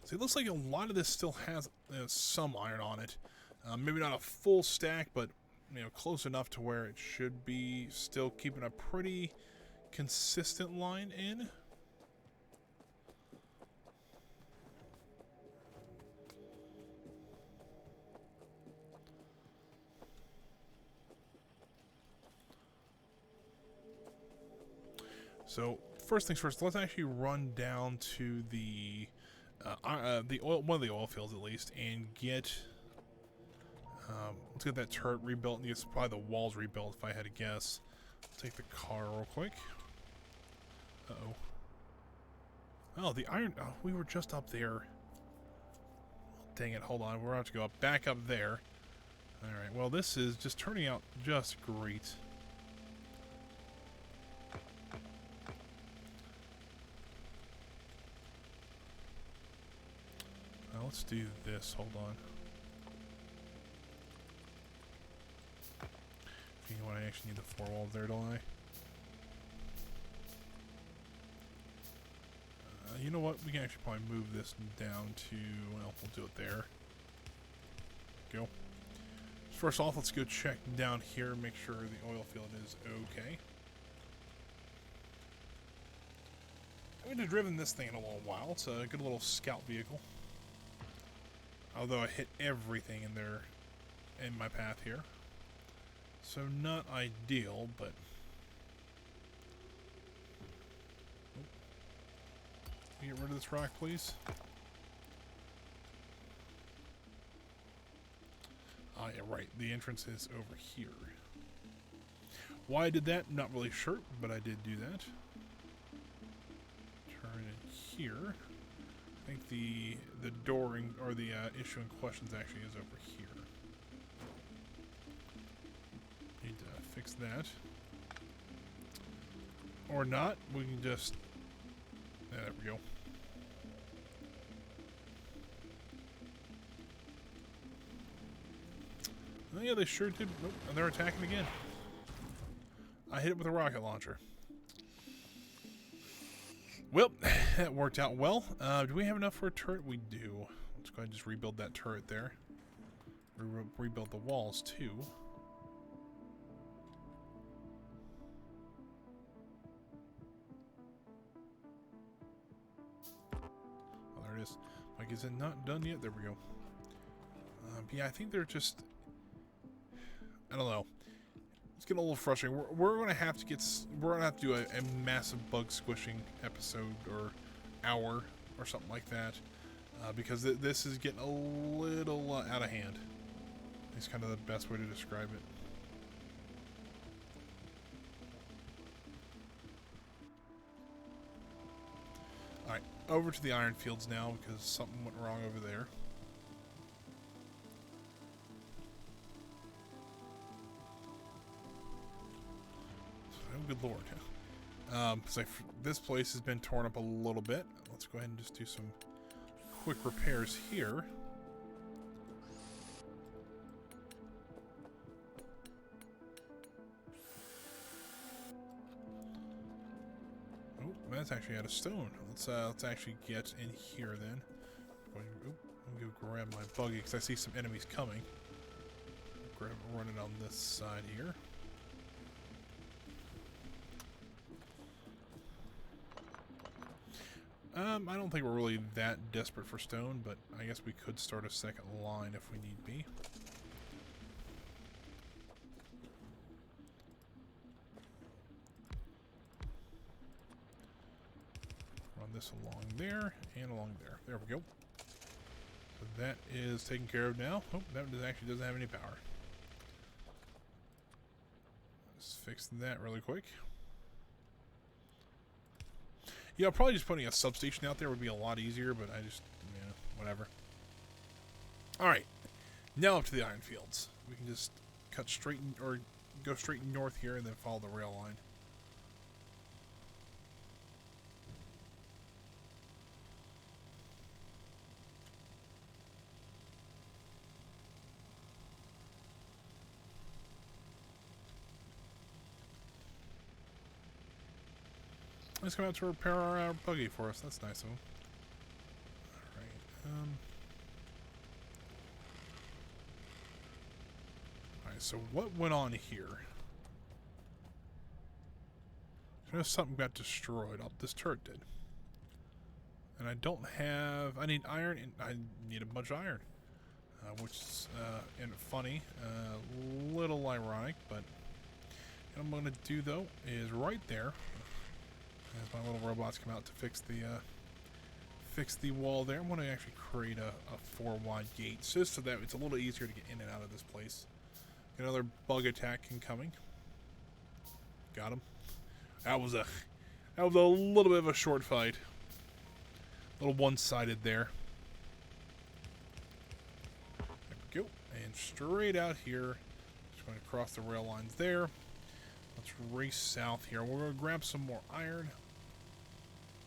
So it looks like a lot of this still has some iron on it. Maybe not a full stack, but close enough to where it should be still keeping a pretty consistent line in. So first things first, let's actually run down to the one of the oil fields at least, and get let's get that turret rebuilt. It's probably the walls rebuilt if I had to guess. I'll take the car real quick. Oh, the iron. Oh, we were just up there. Dang it! Hold on, we're going to have to go back up there. All right. Well, this is just turning out just great. Now let's do this. Hold on. You know what? I actually need the 4 walls there, don't I? You know what? We can actually probably move this down to. Well, we'll do it there. Go. First off, let's go check down here and make sure the oil field is okay. I haven't driven this thing in a little while. It's a good little scout vehicle. Although I hit everything in there in my path here. So not ideal, but get rid of this rock, please. Ah, yeah, right. The entrance is over here. Why I did that, not really sure, but I did do that. Turn it here. I think the dooring or the issuing questions actually is over here. Need to fix that, or not. We can just there we go. Oh yeah, they sure did. Nope, and they're attacking again. I hit it with a rocket launcher. Well, that worked out well. Do we have enough for a turret? We do. Let's go ahead and just rebuild that turret there. Rebuild the walls, too. Oh, there it is. Like, is it not done yet? There we go. Yeah, I think they're just... I don't know. It's getting a little frustrating. We're going to have to get... We're going to have to do a massive bug squishing episode or hour or something like that. Because this is getting a little out of hand. It's kind of the best way to describe it. Alright, over to the iron fields now because something went wrong over there. Oh, good lord. Like this place has been torn up a little bit. Let's go ahead and just do some quick repairs here. Oh, that's actually out of stone. Let's actually get in here then. I'm gonna go grab my buggy because I see some enemies coming. Run it on this side here. I don't think we're really that desperate for stone, but I guess we could start a second line if we need be. Run this along there and along there. There we go. So that is taken care of now. Oh, that actually doesn't have any power. Let's fix that really quick. Yeah, probably just putting a substation out there would be a lot easier, but I just, whatever. Alright, now up to the iron fields. We can just cut straight, or go straight north here and then follow the rail line. Let's come out to repair our buggy for us. That's nice of them. Alright, Alright, so what went on here? I know something got destroyed. Oh, this turret did. And I don't have... I need iron, and I need a bunch of iron. Which is funny. A little ironic, but... What I'm going to do, though, is right there... As my little robots come out to fix the wall there, I'm going to actually create a 4-wide gate, just so that it's a little easier to get in and out of this place. Another bug attack incoming. Got him. That was a little bit of a short fight. A little one-sided there. There we go. And straight out here, just going to cross the rail lines there. Let's race south here. We're going to grab some more iron.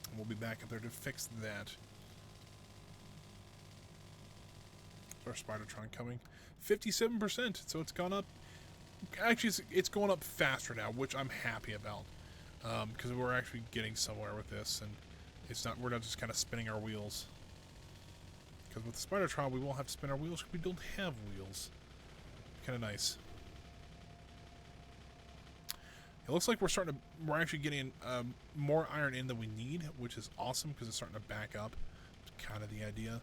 And we'll be back up there to fix that. Our Spidertron coming. 57%, so it's gone up. Actually, it's going up faster now, which I'm happy about. Because we're actually getting somewhere with this, and we're not just kind of spinning our wheels. Because with the Spidertron, we won't have to spin our wheels because we don't have wheels. Kind of nice. It looks like we're actually getting more iron in than we need, which is awesome because it's starting to back up. It's kind of the idea.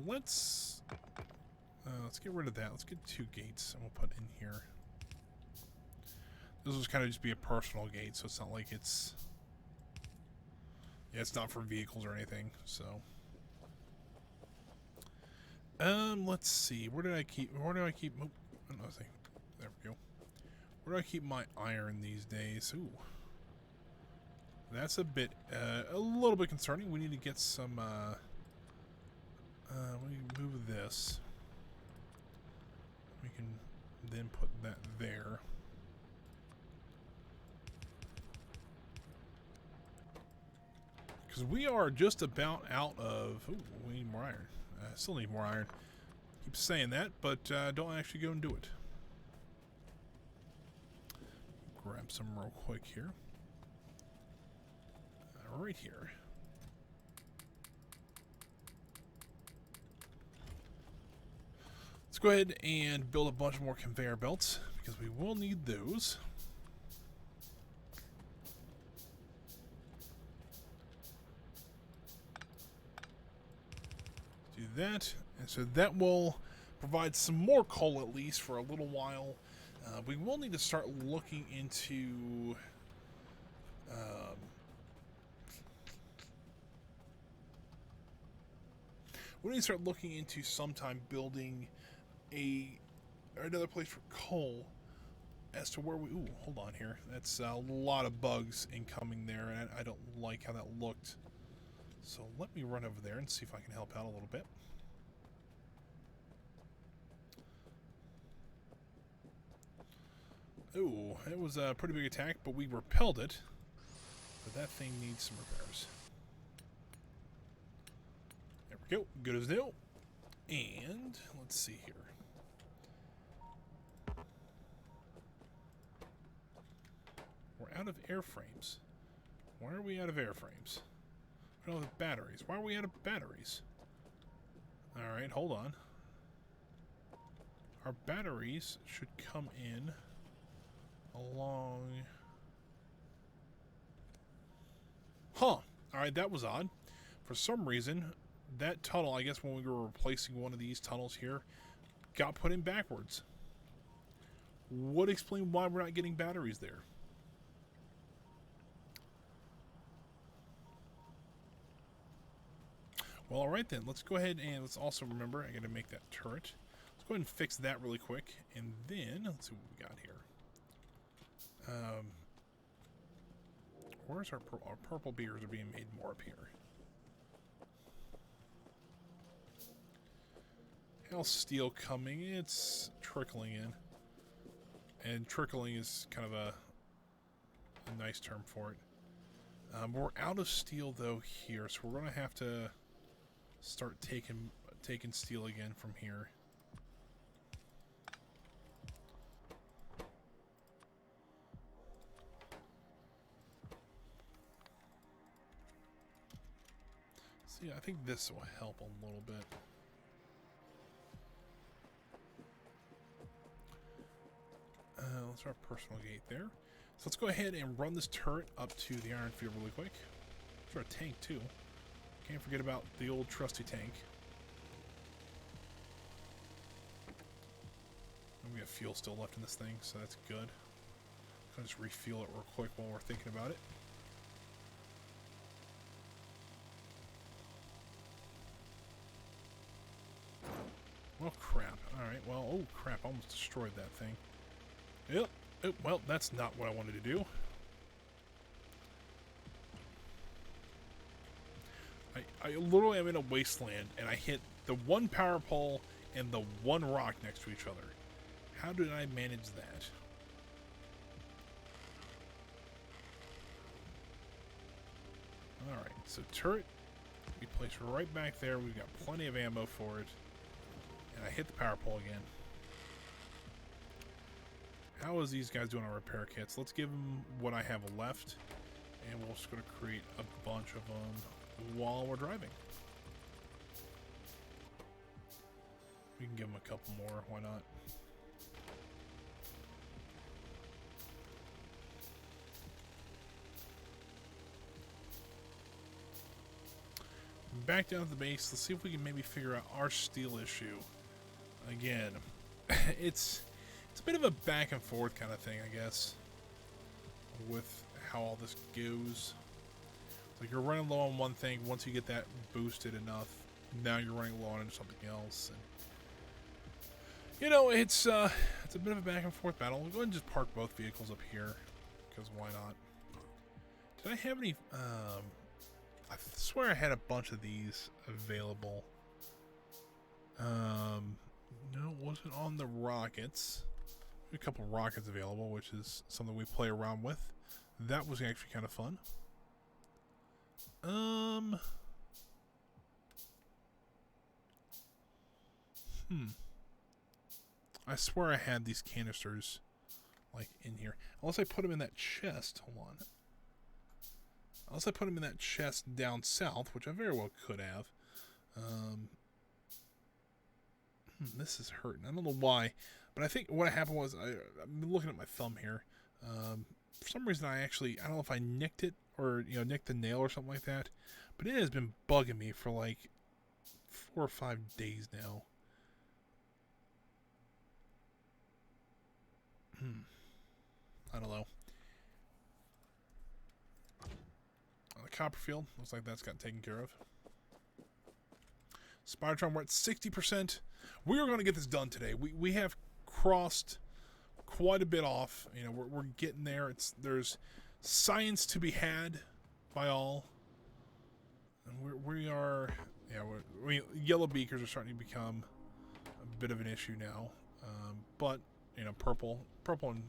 Let's get rid of that. Let's get 2 gates, and we'll put in here. This will just kind of just be a personal gate, so it's not like it's... Yeah, it's not for vehicles or anything, so... Let's see. Where do I keep... Oh, another thing. There we go. Where do I keep my iron these days? Ooh. That's a little bit concerning. We need to get some, we move this. We can then put that there. Because we are just about out of... Ooh, we need more iron. Still need more iron. Keep saying that, but don't actually go and do it. Grab some real quick here. Right here. Let's go ahead and build a bunch more conveyor belts because we will need those. Do that, and so that will provide some more coal at least for a little while. We will need to start looking into we need to start looking into sometime building another place for coal as to where we... Ooh, hold on here. That's a lot of bugs incoming there, and I don't like how that looked. So let me run over there and see if I can help out a little bit. Ooh, it was a pretty big attack, but we repelled it. But that thing needs some repairs. There we go. Good as new. And let's see here. We're out of airframes. Why are we out of airframes? We don't have batteries. Why are we out of batteries? Alright, hold on. Our batteries should come in along... Huh. Alright, that was odd. For some reason, that tunnel, I guess when we were replacing one of these tunnels here, got put in backwards. Would explain why we're not getting batteries there. Well, alright then. Let's go ahead and let's also remember, I gotta make that turret. Let's go ahead and fix that really quick. And then, let's see what we got here. Where's our purple beers are being made more up here. How's steel coming? It's trickling in. And trickling is kind of a nice term for it. We're out of steel though here, so we're gonna have to start taking steel again from here. See, I think this will help a little bit. Let's our personal gate there. So let's go ahead and run this turret up to the iron field really quick. Let's our tank too. Can't forget about the old trusty tank. And we have fuel still left in this thing, so that's good. I'll just refuel it real quick while we're thinking about it. Well, crap. Alright, well, oh crap, I almost destroyed that thing. Yep. Oh, well, that's not what I wanted to do. I literally am in a wasteland, and I hit the one power pole and the one rock next to each other. How did I manage that? Alright, so turret we place right back there. We've got plenty of ammo for it. And I hit the power pole again. How is these guys doing on repair kits? Let's give them what I have left. And we're just going to create a bunch of them while we're driving. We can give them a couple more. Why not? Back down to the base. Let's see if we can maybe figure out our steel issue. Again, it's a bit of a back and forth kind of thing, I guess, with how all this goes. Like you're running low on one thing. Once you get that boosted enough, now you're running low on something else. And you know, it's a bit of a back and forth battle. We'll go ahead and just park both vehicles up here, because why not? Did I have any? I swear I had a bunch of these available. No, it wasn't on the rockets. A couple of rockets available, which is something we play around with. That was actually kind of fun. I swear I had these canisters, like, in here. Unless I put them in that chest. Hold on. Unless I put them in that chest down south, which I very well could have. This is hurting. I don't know why, but I think what happened was I'm looking at my thumb here. For some reason, I don't know if I nicked it or nicked the nail or something like that, but it has been bugging me for like 4 or 5 days now. I don't know. The Copperfield looks like that's gotten taken care of. Spidertron, we're at 60%. We are going to get this done today. We have crossed quite a bit off. You know, we're getting there. There's science to be had by all. And we are, yeah. Yellow beakers are starting to become a bit of an issue now. But purple and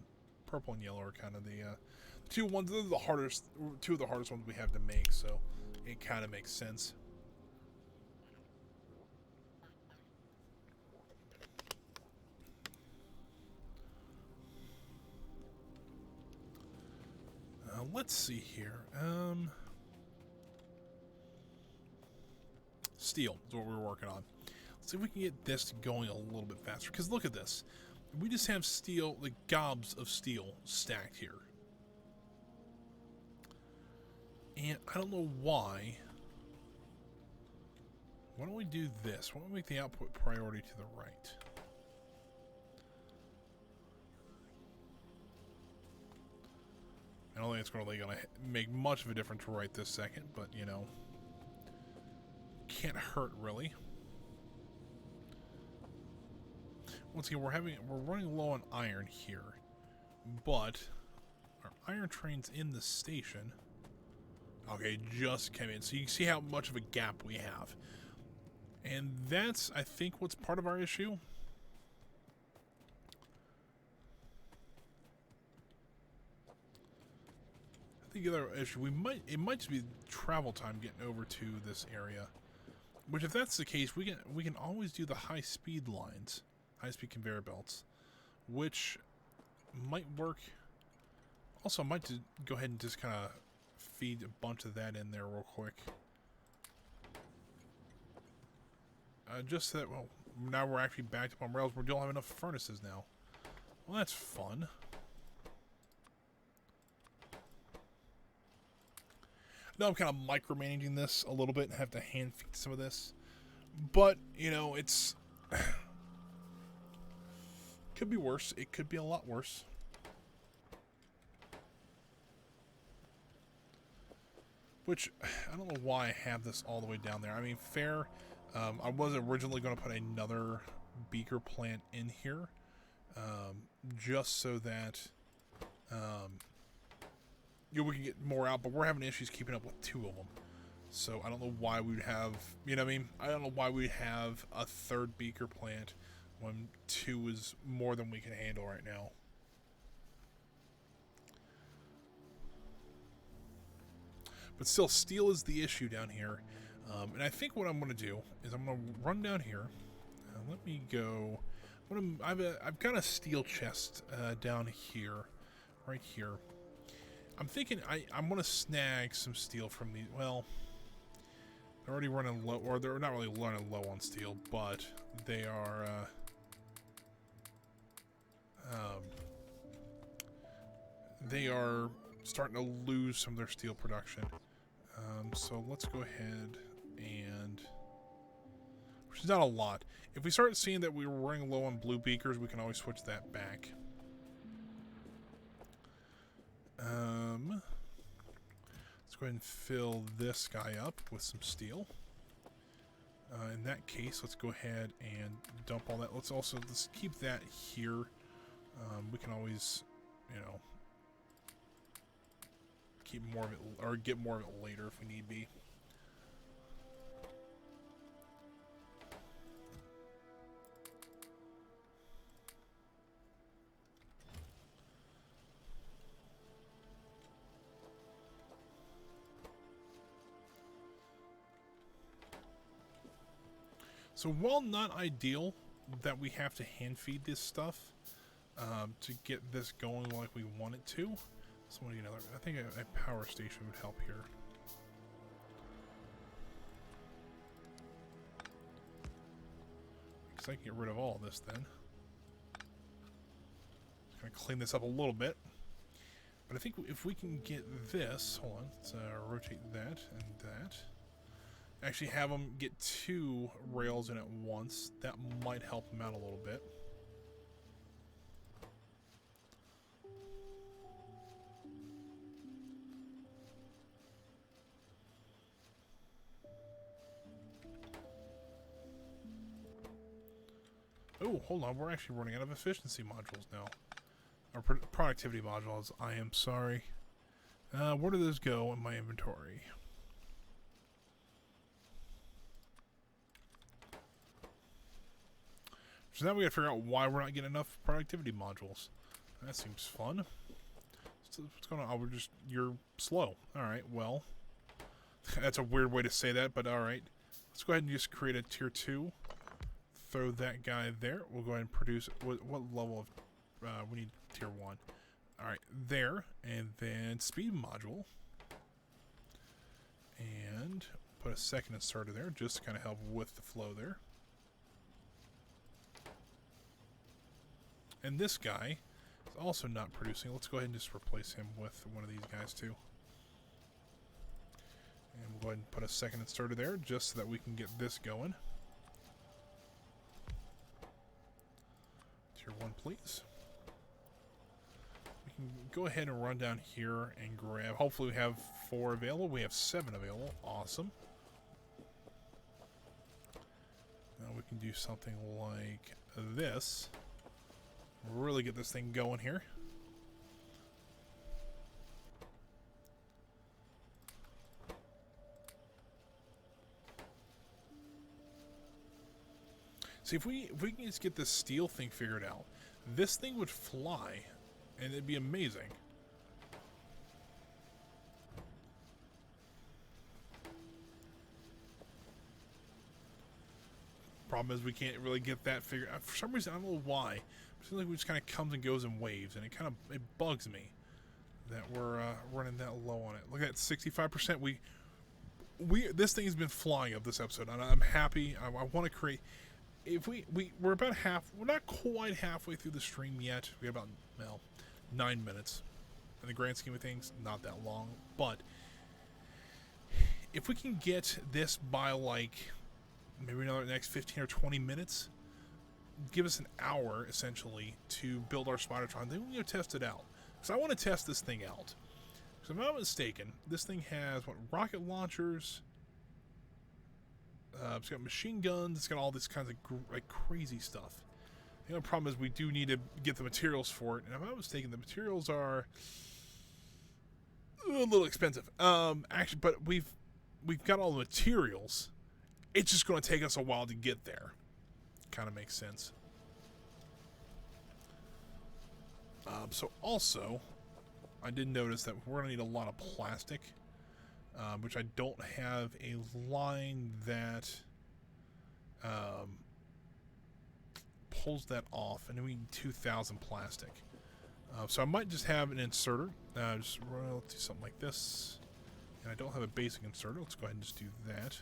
yellow are kind of the two ones. Those are two of the hardest ones we have to make. So it kind of makes sense. Let's see here. Steel is what we're working on. Let's see if we can get this going a little bit faster. Because look at this. We just have steel, like gobs of steel stacked here. And I don't know why. Why don't we do this? Why don't we make the output priority to the right? I don't think it's really going to make much of a difference right this second, but, you know, can't hurt, really. Once again, we're running low on iron here, but our iron train's in the station. Okay, just came in. So you can see how much of a gap we have. And that's, I think, what's part of our issue. I think the other issue, it might just be travel time getting over to this area. Which, if that's the case, we can always do the high-speed lines, high-speed conveyor belts, which might work. Also, I might just go ahead and just kind of feed a bunch of that in there real quick. Just so that, well, now we're actually backed up on rails. We don't have enough furnaces now. Well, that's fun. Now I'm kind of micromanaging this a little bit and have to hand feed some of this. But, you know, it's... could be worse. It could be a lot worse. Which, I don't know why I have this all the way down there. I mean, fair. I was originally going to put another beaker plant in here. Just so that... you know, we can get more out, but we're having issues keeping up with 2 of them. So I don't know why we would have, you know what I mean? I don't know why we'd have a 3rd beaker plant when 2 is more than we can handle right now. But still, steel is the issue down here. And I think what I'm going to do is I'm going to run down here. Let me go. I've got a steel chest down here, right here. I'm thinking I'm going to snag some steel from these. Well, they're already running low, or they're not really running low on steel, but they are starting to lose some of their steel production. So let's go ahead and, which is not a lot. If we start seeing that we were running low on blue beakers, we can always switch that back. Let's go ahead and fill this guy up with some steel. In that case, let's go ahead and dump all that. Let's keep that here. We can always, you know, keep more of it, or get more of it later if we need be. So while not ideal that we have to hand feed this stuff to get this going like we want it to, so what do you know? I think a power station would help here. Because I can get rid of all this then. Just gonna clean this up a little bit. But I think if we can get this, hold on, let's rotate that and that. Actually have them get 2 rails in at once. That might help them out a little bit. Oh, hold on. We're actually running out of efficiency modules now. Or productivity modules. I am sorry. Where do those go in my inventory? So now we gotta figure out why we're not getting enough productivity modules. That seems fun. So what's going on? Oh, you're slow. Alright, well. That's a weird way to say that, but alright. Let's go ahead and just create a tier 2. Throw that guy there. We'll go ahead and produce, what level of, we need tier 1. Alright, there. And then speed module. And put a second inserter there, just to kind of help with the flow there. And this guy is also not producing. Let's go ahead and just replace him with one of these guys too. And we'll go ahead and put a second inserter there just so that we can get this going. Tier 1, please. We can go ahead and run down here and grab. Hopefully we have 4 available. We have 7 available. Awesome. Now we can do something like this. Really get this thing going here. See, if we can just get this steel thing figured out, this thing would fly, and it'd be amazing. Problem is we can't really get that figured out. For some reason, I don't know why. It seems like it just kind of comes and goes in waves, and it bugs me that we're running that low on it. Look at that, 65%. This thing has been flying up this episode, and I'm happy. I want to create. If we're about we're not quite halfway through the stream yet. We have about 9 minutes. In the grand scheme of things, not that long. But if we can get this by like maybe another next 15 or 20 minutes, give us an hour essentially to build our Spidertron. Then we'll go test it out. Because I want to test this thing out. Because if I'm not mistaken, this thing has rocket launchers. It's got machine guns. It's got all this kinds of crazy stuff. The only problem is we do need to get the materials for it. And if I'm not mistaken, the materials are a little expensive. Actually, but we've got all the materials. It's just going to take us a while to get there. Kind of makes sense. So also, I did notice that we're going to need a lot of plastic. Which I don't have a line that pulls that off, and we need 2,000 plastic. So I might just have an inserter. Let's do something like this. And I don't have a basic inserter. Let's go ahead and just do that.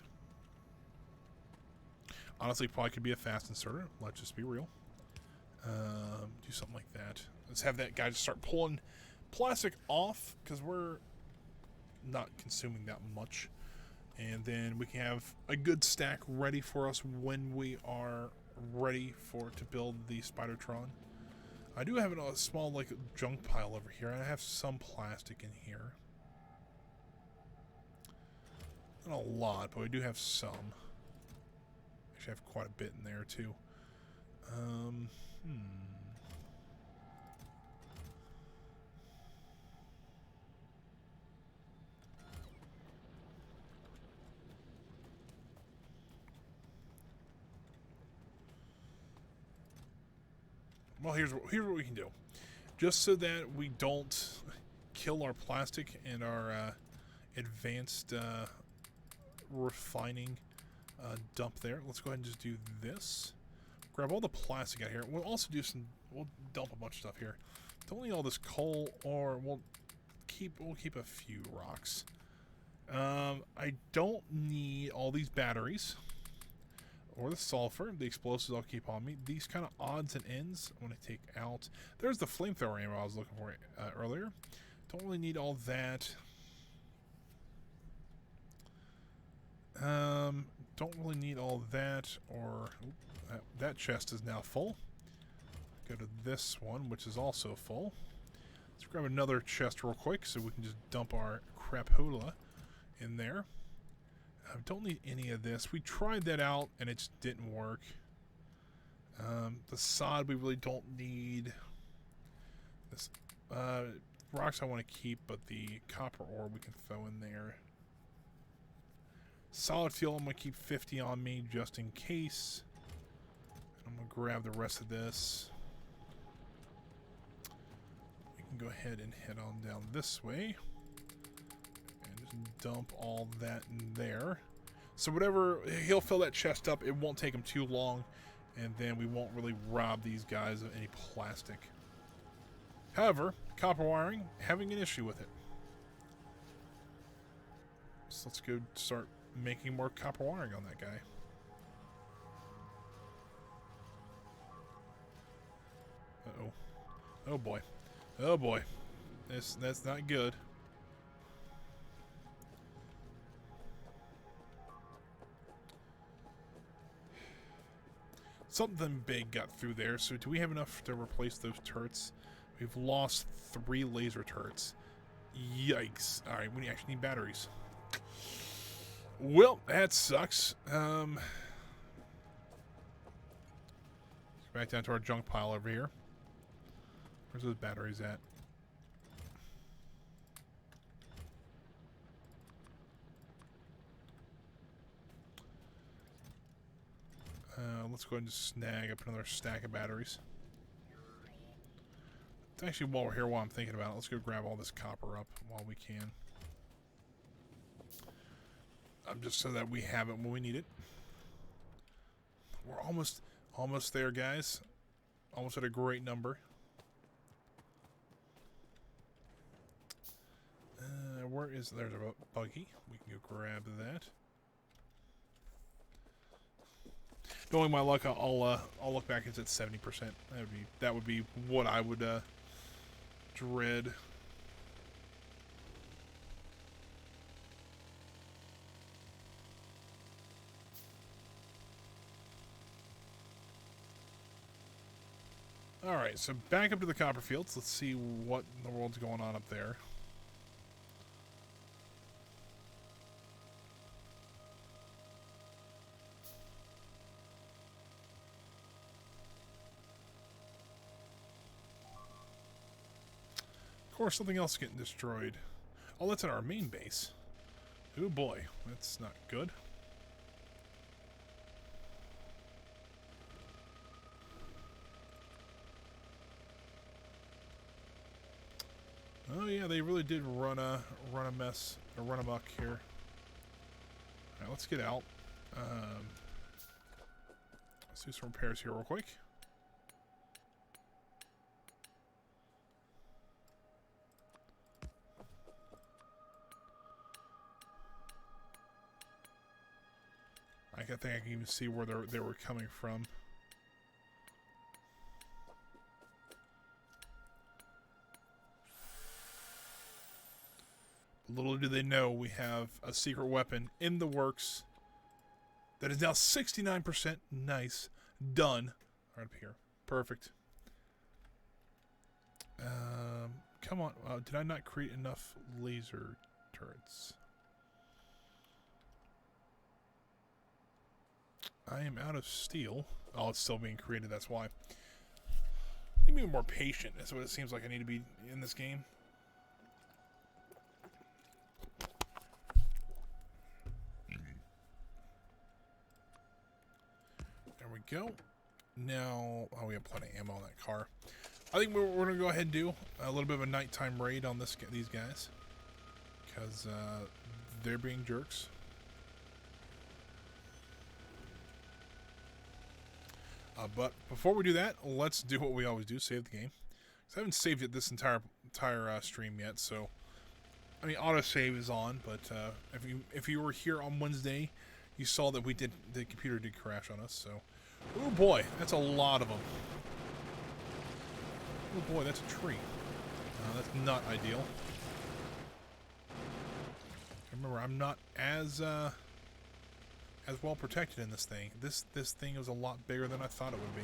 Honestly, probably could be a fast inserter. Let's just be real. Do something like that. Let's have that guy just start pulling plastic off, because we're not consuming that much, and then we can have a good stack ready for us when we are ready to build the Spidertron. I do have a small junk pile over here, and I have some plastic in here. Not a lot, but we do have some. Actually, I have quite a bit in there too. Well, here's what we can do. Just so that we don't kill our plastic and our advanced refining dump there. Let's go ahead and just do this. Grab all the plastic out here. We'll also do we'll dump a bunch of stuff here. Don't need all this coal, or we'll keep a few rocks. I don't need all these batteries. Or the sulfur. The explosives I'll keep on me. These kind of odds and ends I want to take out. There's the flamethrower ammo I was looking for earlier. Don't really need all that. Don't really need all that. Or that chest is now full. Go to this one, which is also full. Let's grab another chest real quick so we can just dump our crapola in there. I don't need any of this. We tried that out and it just didn't work. The sod we really don't need. This rocks I want to keep, but the copper ore we can throw in there. Solid fuel, I'm going to keep 50 on me just in case. I'm going to grab the rest of this. We can go ahead and head on down this way. Dump all that in there. So whatever, he'll fill that chest up. It won't take him too long, and then we won't really rob these guys of any plastic. However, copper wiring, having an issue with it. So let's go start making more copper wiring on that guy. Uh-oh. Oh boy. Oh boy. That's not good. something big got through there. So do we have enough to replace those turrets? We've lost 3 laser turrets. Yikes. Alright, we actually need batteries. Well, that sucks. Back down to our junk pile over here. Where's those batteries at? Let's go ahead and snag up another stack of batteries. Actually, while we're here, while I'm thinking about it, let's go grab all this copper up while we can. Just so that we have it when we need it. We're almost there, guys. Almost at a great number. There's a buggy. We can go grab that. Knowing my luck, I'll look back. It's at 70%. That would be what I would dread. Alright, so back up to the copper fields. Let's see what in the world's going on up there. Of course, something else is getting destroyed. Oh, that's at our main base. Oh boy, that's not good. Oh yeah, they really did run a mess, or run amok here. Alright, let's get out. Let's do some repairs here real quick. I think I can even see where they were coming from. Little do they know we have a secret weapon in the works that is now 69%. Nice. Done. Right up here. Perfect. Come on. Did I not create enough laser turrets? I am out of steel. Oh, it's still being created. That's why. I need to be more patient. That's what it seems like I need to be in this game. There we go. Now, oh, we have plenty of ammo in that car. I think we're going to go ahead and do a little bit of a nighttime raid on these guys. Because they're being jerks. But before we do that, let's do what we always do, save the game. Because I haven't saved it this entire stream yet, so... I mean, autosave is on, but if you were here on Wednesday, you saw that the computer did crash on us, so... Oh boy, that's a lot of them. Oh boy, that's a tree. That's not ideal. Remember, I'm not as well protected in this thing. This thing is a lot bigger than I thought it would be.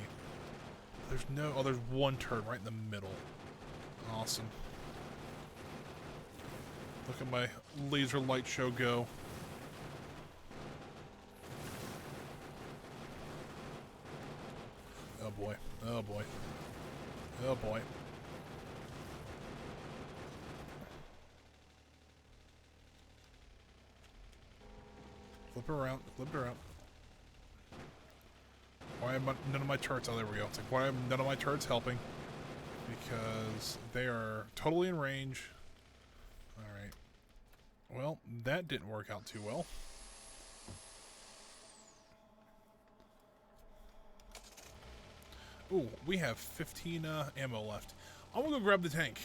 There's one turret right in the middle. Awesome. Look at my laser light show go. Oh boy. Oh boy. Oh boy. Flip her around. Flip her around. Why am none of my turrets? Oh, there we go. It's like, why am none of my turrets helping? Because they are totally in range. Alright. Well, that didn't work out too well. Ooh, we have 15 ammo left. I'm gonna go grab the tank.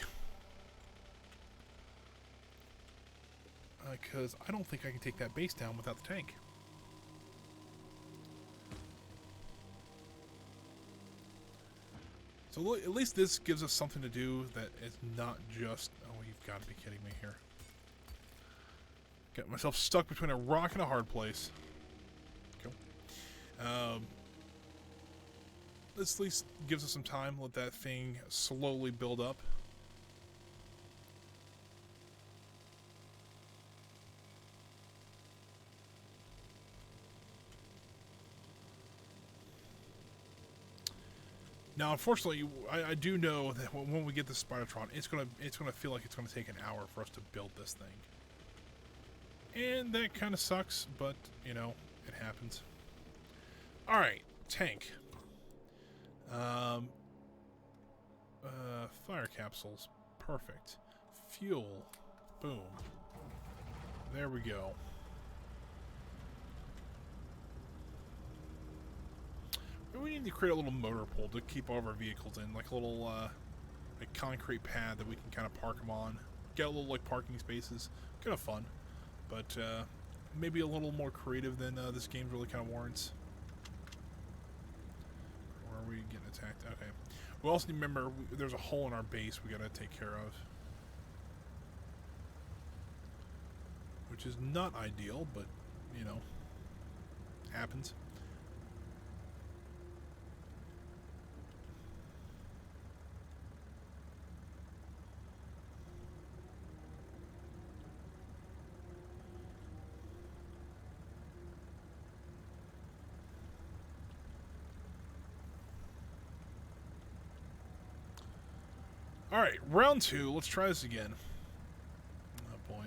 Because I don't think I can take that base down without the tank. So at least this gives us something to do that is not just... Oh, you've got to be kidding me here. Got myself stuck between a rock and a hard place. Cool. this at least gives us some time. Let that thing slowly build up. Now, unfortunately, I do know that when we get the Spidertron, it's gonna feel like it's gonna take an hour for us to build this thing, and that kind of sucks. But you know, it happens. All right, tank. Fire capsules, perfect. Fuel, boom. There we go. We need to create a little motor pool to keep all of our vehicles in, like a little like concrete pad that we can kind of park them on. Get a little like parking spaces. Kind of fun, but maybe a little more creative than this game really kind of warrants. Where are we getting attacked? Okay. We also need to remember there's a hole in our base we got to take care of, which is not ideal, but you know, happens. Alright, round 2. Let's try this again. Oh boy.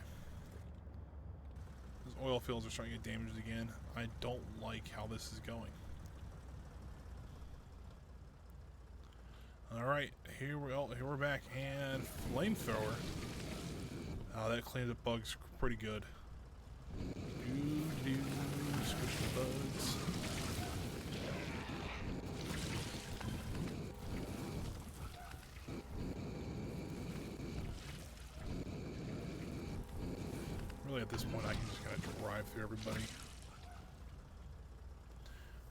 Those oil fields are starting to get damaged again. I don't like how this is going. Alright, here we're back. And flamethrower. Oh, that cleans up bugs pretty good. Squish the bugs. Really, at this point, I can just kind of drive through everybody.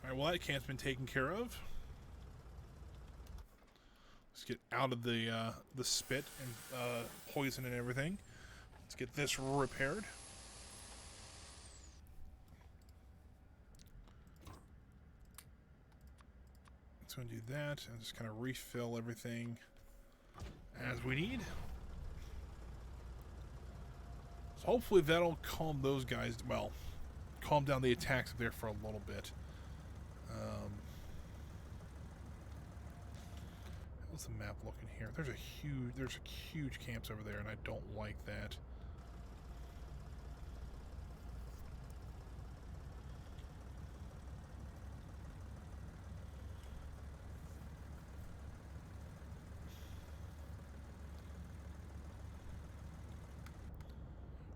Alright, well, that camp's been taken care of. Let's get out of the spit and poison and everything. Let's get this repaired. Let's go and do that and just kind of refill everything as we need. So hopefully that'll calm those guys, well, calm down the attacks up there for a little bit. How's the map looking here? There's huge camps over there, and I don't like that.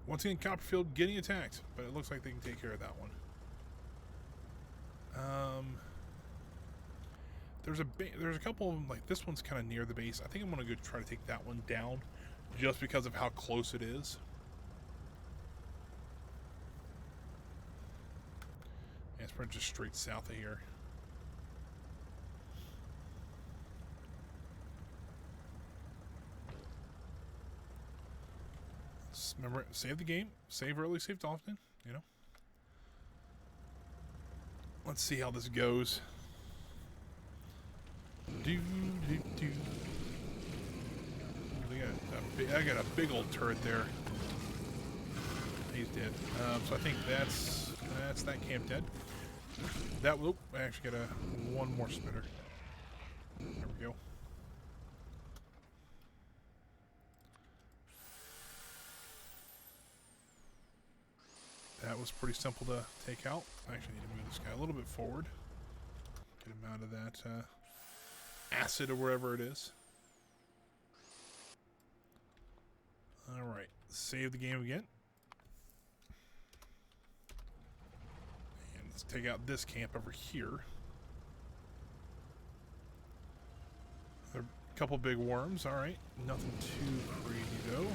Once again, Copperfield getting attacked, but it looks like they can take care of that one. There's a couple of them, like this one's kind of near the base. I think I'm going to go try to take that one down just because of how close it is. Yeah, it's probably just straight south of here. Remember, save the game. Save early, save often, you know. Let's see how this goes. I got a big old turret there. He's dead. So I think that's that camp dead. That whoop, I actually got one more spitter. There we go. That was pretty simple to take out. I actually need to move this guy a little bit forward. Get him out of that acid or wherever it is. Alright, save the game again. And let's take out this camp over here. A couple big worms, alright. Nothing too crazy though.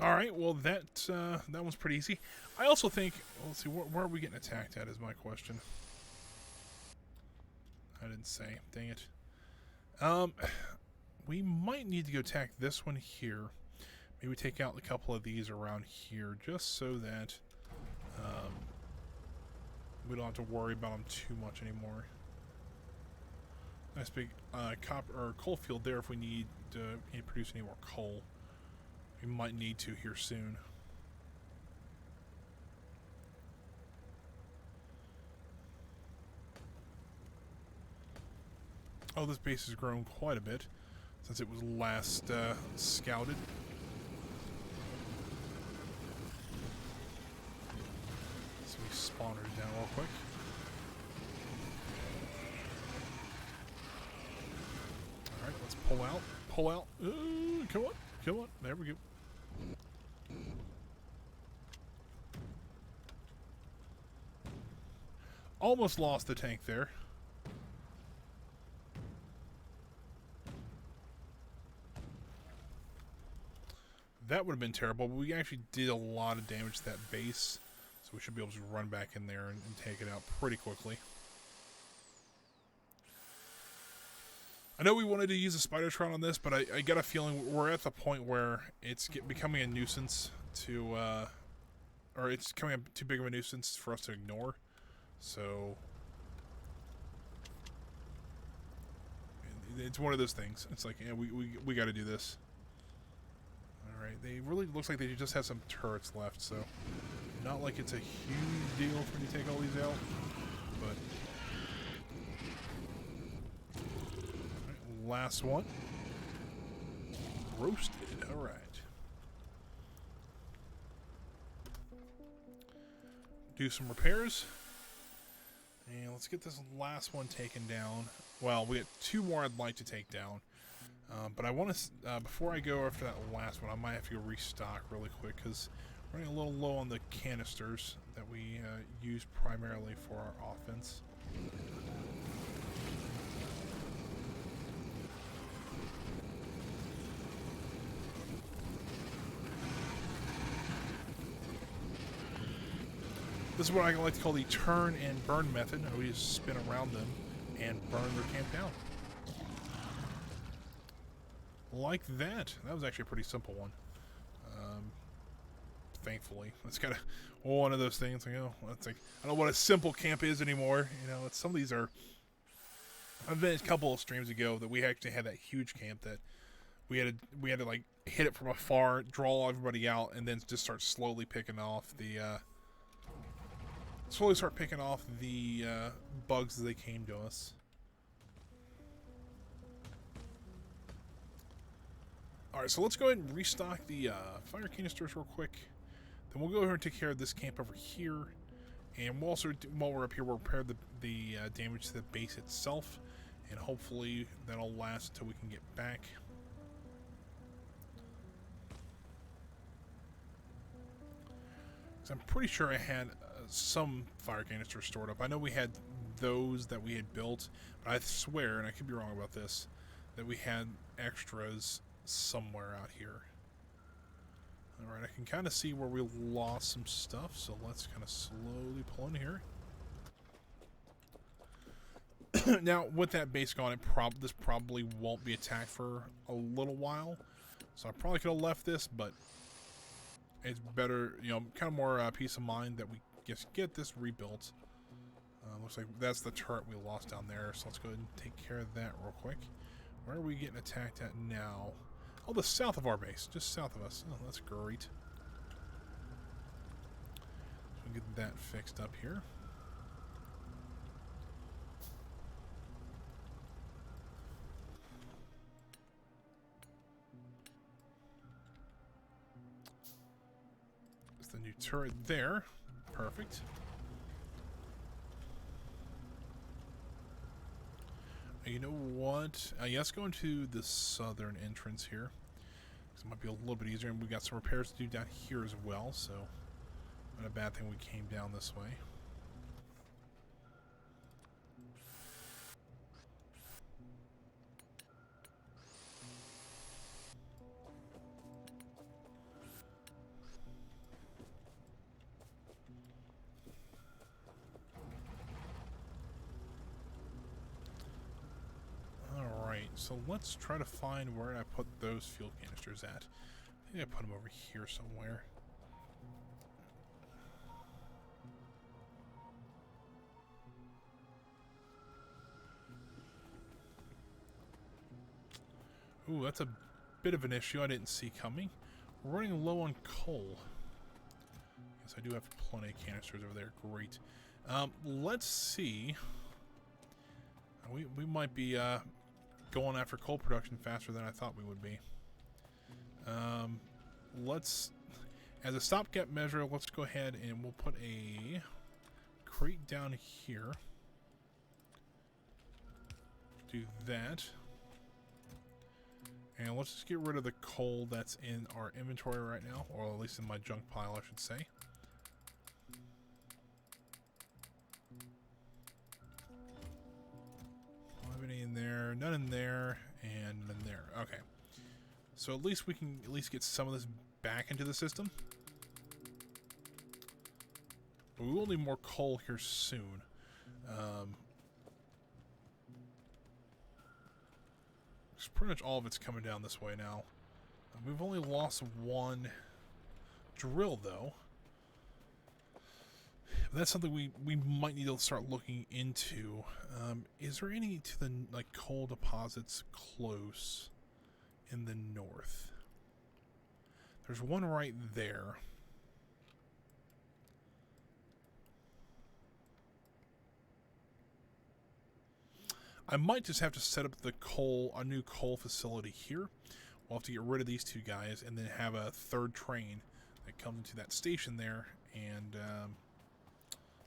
All right, well that one's pretty easy. I also think, let's see, where are we getting attacked at is my question. I didn't say. Dang it. we might need to go attack this one here. Maybe take out a couple of these around here, just so that we don't have to worry about them too much anymore. Nice big copper or coal field there if we need to produce any more coal. We might need to here soon. Oh, this base has grown quite a bit since it was last scouted. So we spawners down real quick. Alright, let's pull out. Pull out. Come on. Come on. There we go. Almost lost the tank there. That would have been terrible, but we actually did a lot of damage to that base, so we should be able to run back in there and take it out pretty quickly. I know we wanted to use a Spidertron on this, but I got a feeling we're at the point where it's becoming a nuisance to, or it's becoming too big of a nuisance for us to ignore. So it's one of those things. It's like, yeah, we got to do this. Alright, they really looks like they just have some turrets left, so not like it's a huge deal for me to take all these out, but alright, last one. Roasted, alright. Do some repairs. And let's get this last one taken down. Well, we got two more I'd like to take down. But I want to, before I go after that last one, I might have to go restock really quick because we're running a little low on the canisters that we use primarily for our offense. This is what I like to call the turn and burn method. We just spin around them and burn their camp down. Like that. That was actually a pretty simple one. Thankfully. It's kind of one of those things. Like, oh, that's like, I don't know what a simple camp is anymore. You know, some of these are. I've been a couple of streams ago that we actually had that huge camp that we had to like hit it from afar, draw everybody out, and then just start slowly picking off the bugs as they came to us. Alright, so let's go ahead and restock the fire canisters real quick. Then we'll go over and take care of this camp over here. And we'll also, while we're up here, we'll repair the damage to the base itself. And hopefully that'll last until we can get back. So I'm pretty sure I had some fire canisters stored up. I know we had those that we had built, but I swear, and I could be wrong about this, that we had extras somewhere out here. Alright, I can kind of see where we lost some stuff, so let's kind of slowly pull in here. Now, with that base gone, this probably won't be attacked for a little while, so I probably could have left this, but it's better, you know, kind of more peace of mind that we just get this rebuilt. Looks like that's the turret we lost down there, so let's go ahead and take care of that real quick. Where are we getting attacked at now? Oh, the south of our base, just south of us. Oh, that's great. So we get that fixed up here. There's the new turret there. Perfect. You know what? Let's go into the southern entrance here. It might be a little bit easier, and we got some repairs to do down here as well, so not a bad thing we came down this way. so let's try to find where I put those fuel canisters at. I think I put them over here somewhere. Ooh, that's a bit of an issue I didn't see coming. We're running low on coal. Yes, I do have plenty of canisters over there. Great. Let's see. We might be going after coal production faster than I thought we would be. Let's, as a stopgap measure, let's go ahead and we'll put a crate down here. Do that. And let's just get rid of the coal that's in our inventory right now, or at least in my junk pile, I should say. Don't have any in there, none in there, and none there. Okay. So at least we can get some of this back into the system. But we will need more coal here soon. Pretty much all of it's coming down this way now. We've only lost one drill, though. That's something we might need to start looking into. Is there any to the coal deposits close in the north? There's one right there. I might just have to set up a new coal facility here. We'll have to get rid of these two guys and then have a third train that comes into that station there and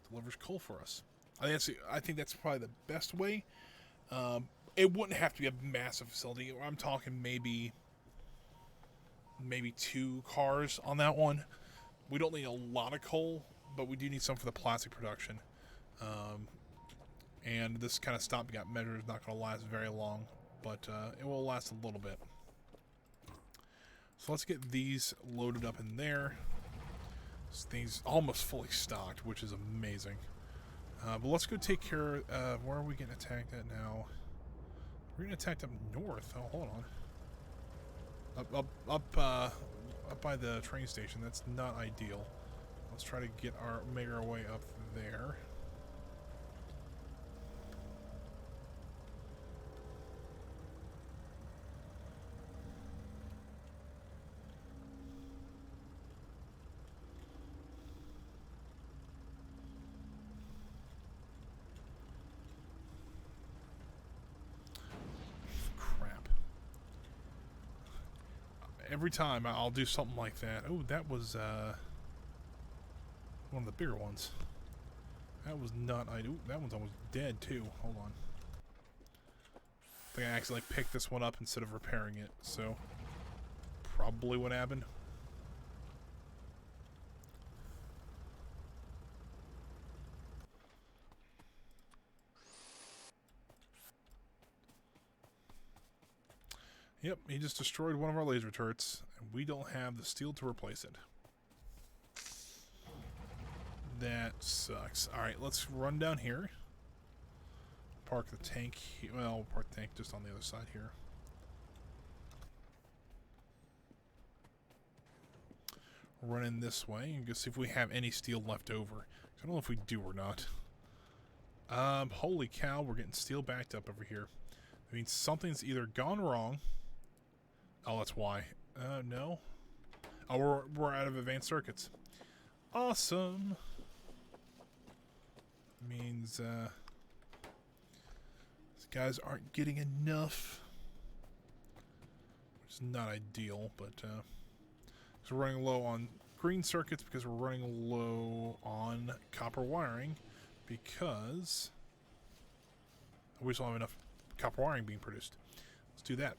delivers coal for us. I think that's probably the best way. It wouldn't have to be a massive facility. I'm talking maybe 2 cars on that one. We don't need a lot of coal, but we do need some for the plastic production. And this kind of stopgap measure is not going to last very long, but it will last a little bit. So let's get these loaded up in there. This thing's almost fully stocked, which is amazing. But let's go take care of where are we getting attacked at now? We're getting attacked up north. Oh, hold on. Up by the train station. That's not ideal. Let's try to make our way up there. Every time I'll do something like that. Oh, that was one of the bigger ones. That was not ideal. That one's almost dead too. Hold on. I think I accidentally picked this one up instead of repairing it. So probably what happened. Yep, he just destroyed one of our laser turrets, and we don't have the steel to replace it. That sucks. Alright, let's run down here. Park the tank. Well, we'll park the tank just on the other side here. Run in this way and go see if we have any steel left over. I don't know if we do or not. Holy cow, we're getting steel backed up over here. I mean, something's either gone wrong. Oh, that's why. No. Oh, we're out of advanced circuits. Awesome. Means these guys aren't getting enough, which is not ideal. But so we're running low on green circuits because we're running low on copper wiring because we still have enough copper wiring being produced. Let's do that.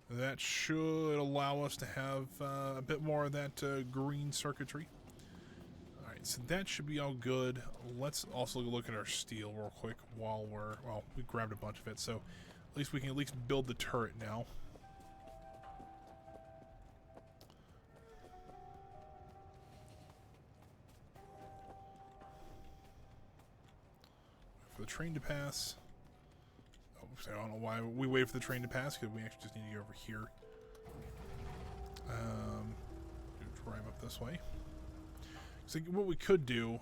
That should allow us to have a bit more of that green circuitry. Alright, so that should be all good. Let's also look at our steel real quick while we grabbed a bunch of it, so at least we can build the turret now. for the train to pass. Oh, so I don't know why we wait for the train to pass, because we actually just need to get over here. Drive up this way. So what we could do,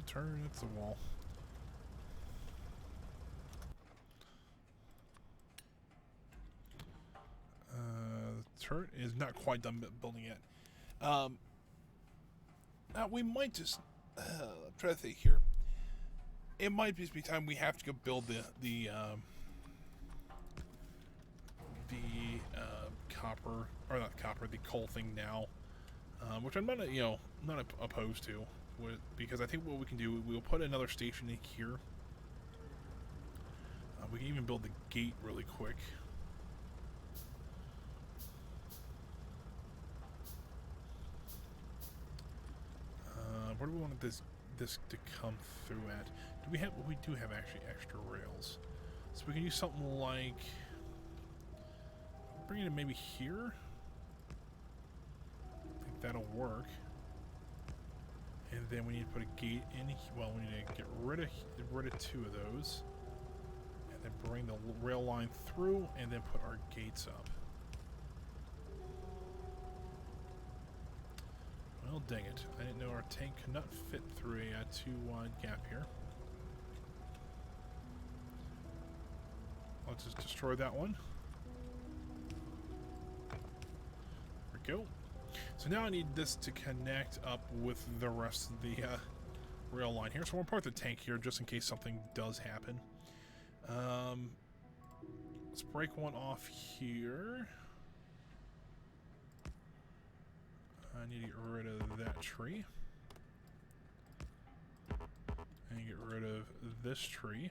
turn, it's the wall. The turret is not quite done building yet. Now we might just try to think here. It might just be time we have to go build the copper, or not copper, the coal thing now, which I'm not not opposed to, because I think what we can do, we'll put another station in here. We can even build the gate really quick. Where do we want this to come through at? We do have actually extra rails, so we can use something like bring it in maybe here. I think that'll work. And then we need to put a gate in. Well, we need to get rid of 2 of those, and then bring the rail line through, and then put our gates up. Well, dang it. I didn't know our tank could not fit through a too wide gap here. Let's just destroy that one. There we go. So now I need this to connect up with the rest of the rail line here. So we'll park the tank here just in case something does happen. Let's break one off here. I need to get rid of that tree. And get rid of this tree.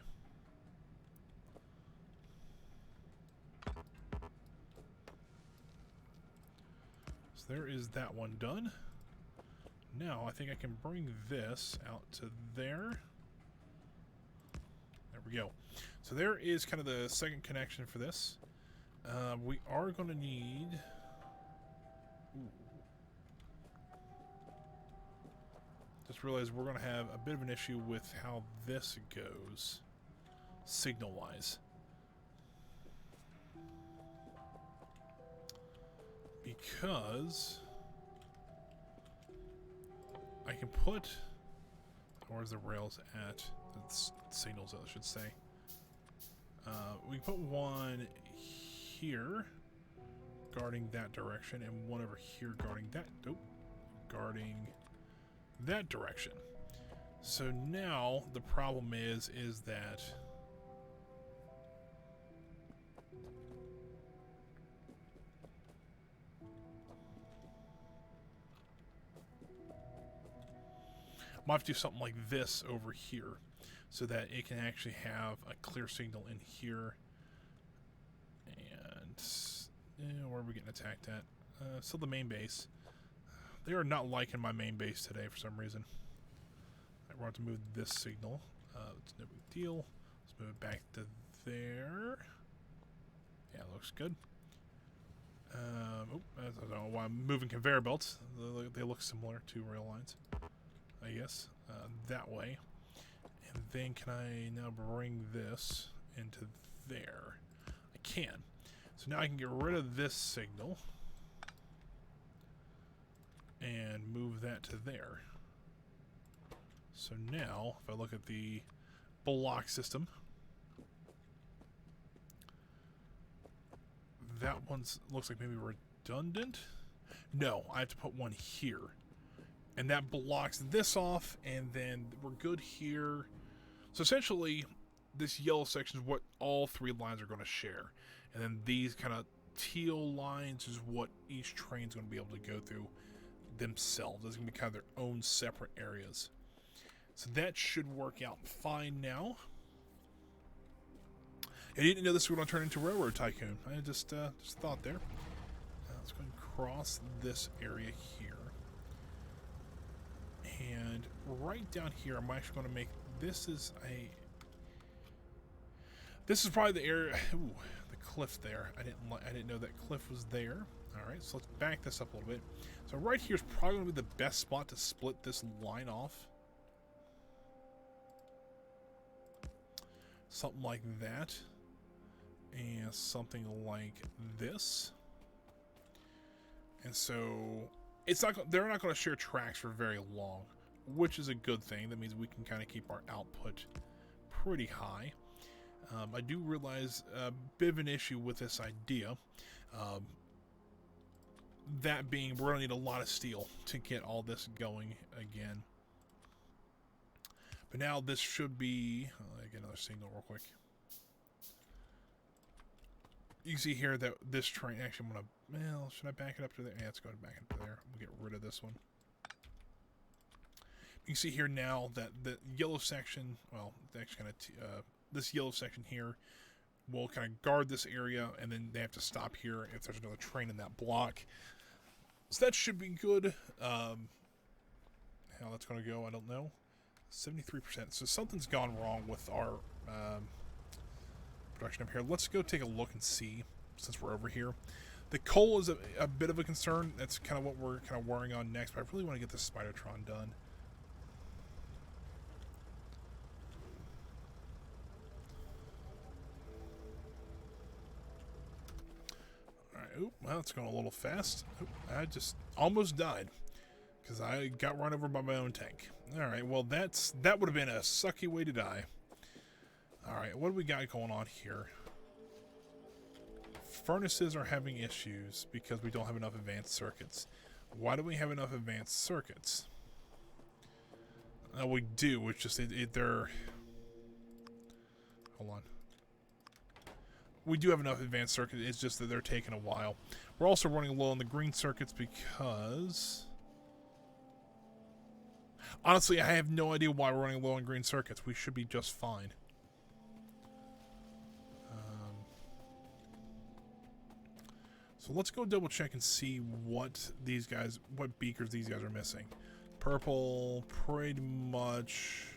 So there is that one done. Now I think I can bring this out to there. There we go. So there is kind of the second connection for this. We are going to need... Ooh. Just realized we're going to have a bit of an issue with how this goes, signal-wise. Because I can put... Where's the rails at? That's signals, I should say. We can put one here, guarding that direction, and one over here guarding that... Nope. Guarding... that direction. So now the problem is that I might have to do something like this over here so that it can actually have a clear signal in here. And where are we getting attacked at? Still the main base. They are not liking my main base today for some reason. Right, we're going to have to move this signal. It's no big deal. Let's move it back to there. Yeah, looks good. I don't know why I'm moving conveyor belts. They look similar to rail lines, I guess. That way. And then can I now bring this into there? I can. So now I can get rid of this signal and move that to there. So now, if I look at the block system, that one looks like maybe redundant. No, I have to put one here. And that blocks this off, and then we're good here. So essentially, this yellow section is what all 3 lines are going to share. And then these kind of teal lines is what each train's going to be able to go through themselves. It's going to be kind of their own separate areas. So that should work out fine now. I didn't know this was going to turn into Railroad Tycoon. I just thought there. Let's go and cross this area here. And right down here, I'm actually going to make this is probably the area. Ooh, the cliff there. I didn't know that cliff was there. Alright, so let's back this up a little bit. So right here is probably going to be the best spot to split this line off. Something like that. And something like this. And so it's not, they're not going to share tracks for very long, which is a good thing. That means we can kind of keep our output pretty high. I do realize a bit of an issue with this idea. That being, we're going to need a lot of steel to get all this going again. But now this should be... I'll get another signal real quick. You can see here that this train... Actually, I'm going to... Well, should I back it up to there? Yeah, let's go ahead and back it up to there. We'll get rid of this one. You can see here now that the yellow section... Well, that's kind of... this yellow section here will kind of guard this area, and then they have to stop here if there's another train in that block. So that should be good. How that's going to go, I don't know. 73%. So something's gone wrong with our production up here. Let's go take a look and see, since we're over here. The coal is a bit of a concern. That's kind of what we're kind of worrying on next, but I really want to get this Spidertron done. Oop, well, it's going a little fast. Oop, I just almost died because I got run over by my own tank. Alright, well, that would have been a sucky way to die. Alright, what do we got going on here? Furnaces are having issues because we don't have enough advanced circuits. Why do we have enough advanced circuits? We do, it's just they're... Hold on. We do have enough advanced circuits, it's just that they're taking a while. We're also running low on the green circuits because... Honestly, I have no idea why we're running low on green circuits. We should be just fine. So let's go double check and see what beakers these guys are missing. Purple, pretty much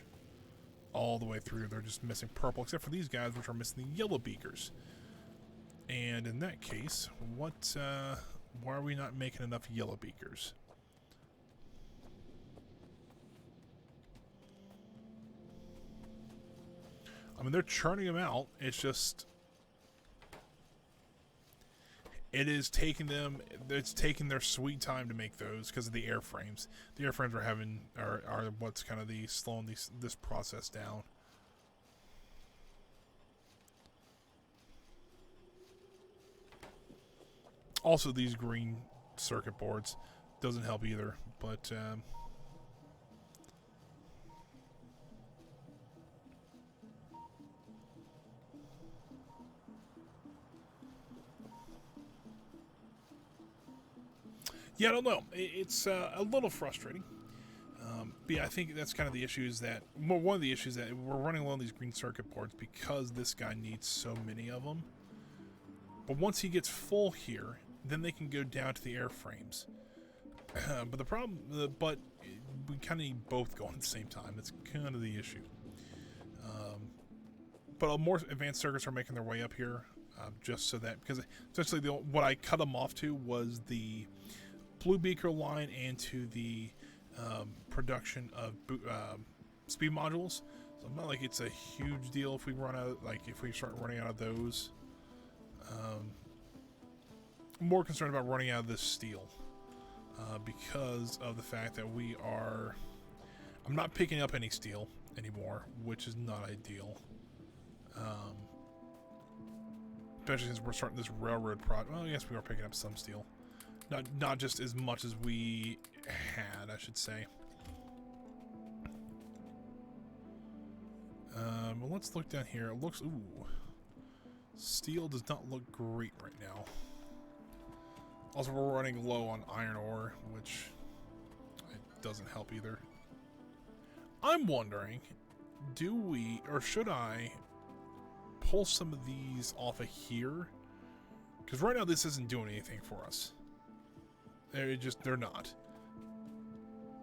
all the way through. They're just missing purple, except for these guys, which are missing the yellow beakers. And in that case, why are we not making enough yellow beakers? I mean, they're churning them out. It's just... It's taking their sweet time to make those because of the airframes. The airframes are what's kind of slowing this process down. Also, these green circuit boards doesn't help either, but yeah, I don't know. It's a little frustrating. But yeah, I think that's kind of the issue is that... Well, one of the issues that we're running low on these green circuit boards because this guy needs so many of them. But once he gets full here, then they can go down to the airframes. But the problem... But we kind of need both going at the same time. That's kind of the issue. But more advanced circuits are making their way up here. Just so that... Because essentially what I cut them off to was the... blue beaker line and to the production of speed modules. So it's not like it's a huge deal if we run out, if we start running out of those. I'm more concerned about running out of this steel because of the fact that I'm not picking up any steel anymore, which is not ideal. Especially since we're starting this railroad project. Well, yes, we are picking up some steel. Not just as much as we had, I should say. Well, let's look down here. It looks... Ooh. Steel does not look great right now. Also, we're running low on iron ore, which it doesn't help either. I'm wondering, do we, or should I, pull some of these off of here? Because right now this isn't doing anything for us. They're not.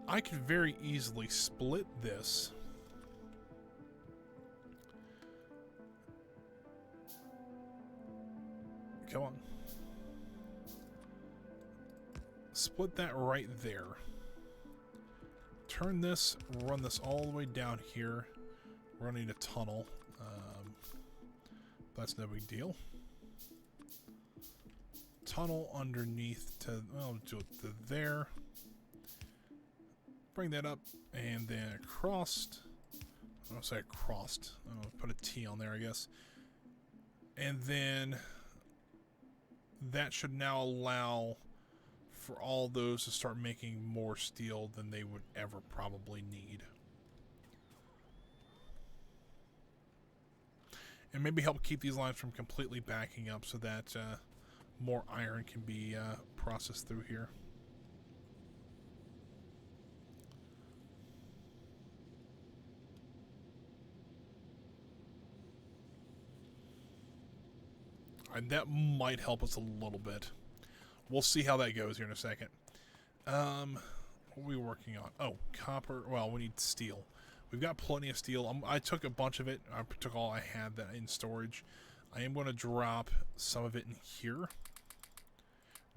I could very easily split this. Come on. split that right there. Turn this, run this all the way down here. We're gonna need a tunnel. That's no big deal. Tunnel underneath to, well, do it to there. Bring that up and then across. I don't say across. I'll put a T on there, I guess. And then that should now allow for all those to start making more steel than they would ever probably need. And maybe help keep these lines from completely backing up so that more iron can be processed through here. And that might help us a little bit. We'll see how that goes here in a second. What are we working on? Oh, copper. Well, we need steel. We've got plenty of steel. I took a bunch of it. I took all I had that in storage. I am going to drop some of it in here,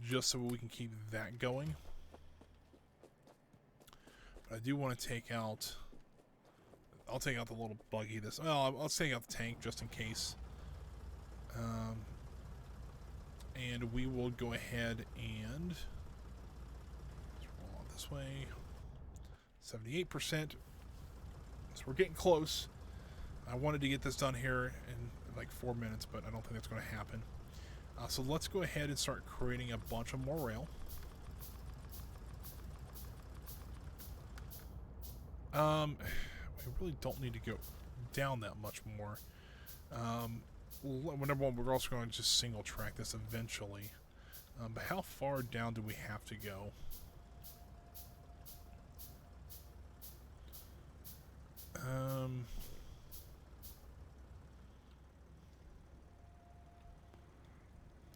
just so we can keep that going. But I do want to take out... I'll take out the little buggy. Well, I'll take out the tank just in case. And we will go ahead and roll on this way. 78%. So we're getting close. I wanted to get this done here in like 4 minutes, but I don't think that's going to happen. So let's go ahead and start creating a bunch of more rail. We really don't need to go down that much more. Number one, we're also going to just single track this eventually. But how far down do we have to go?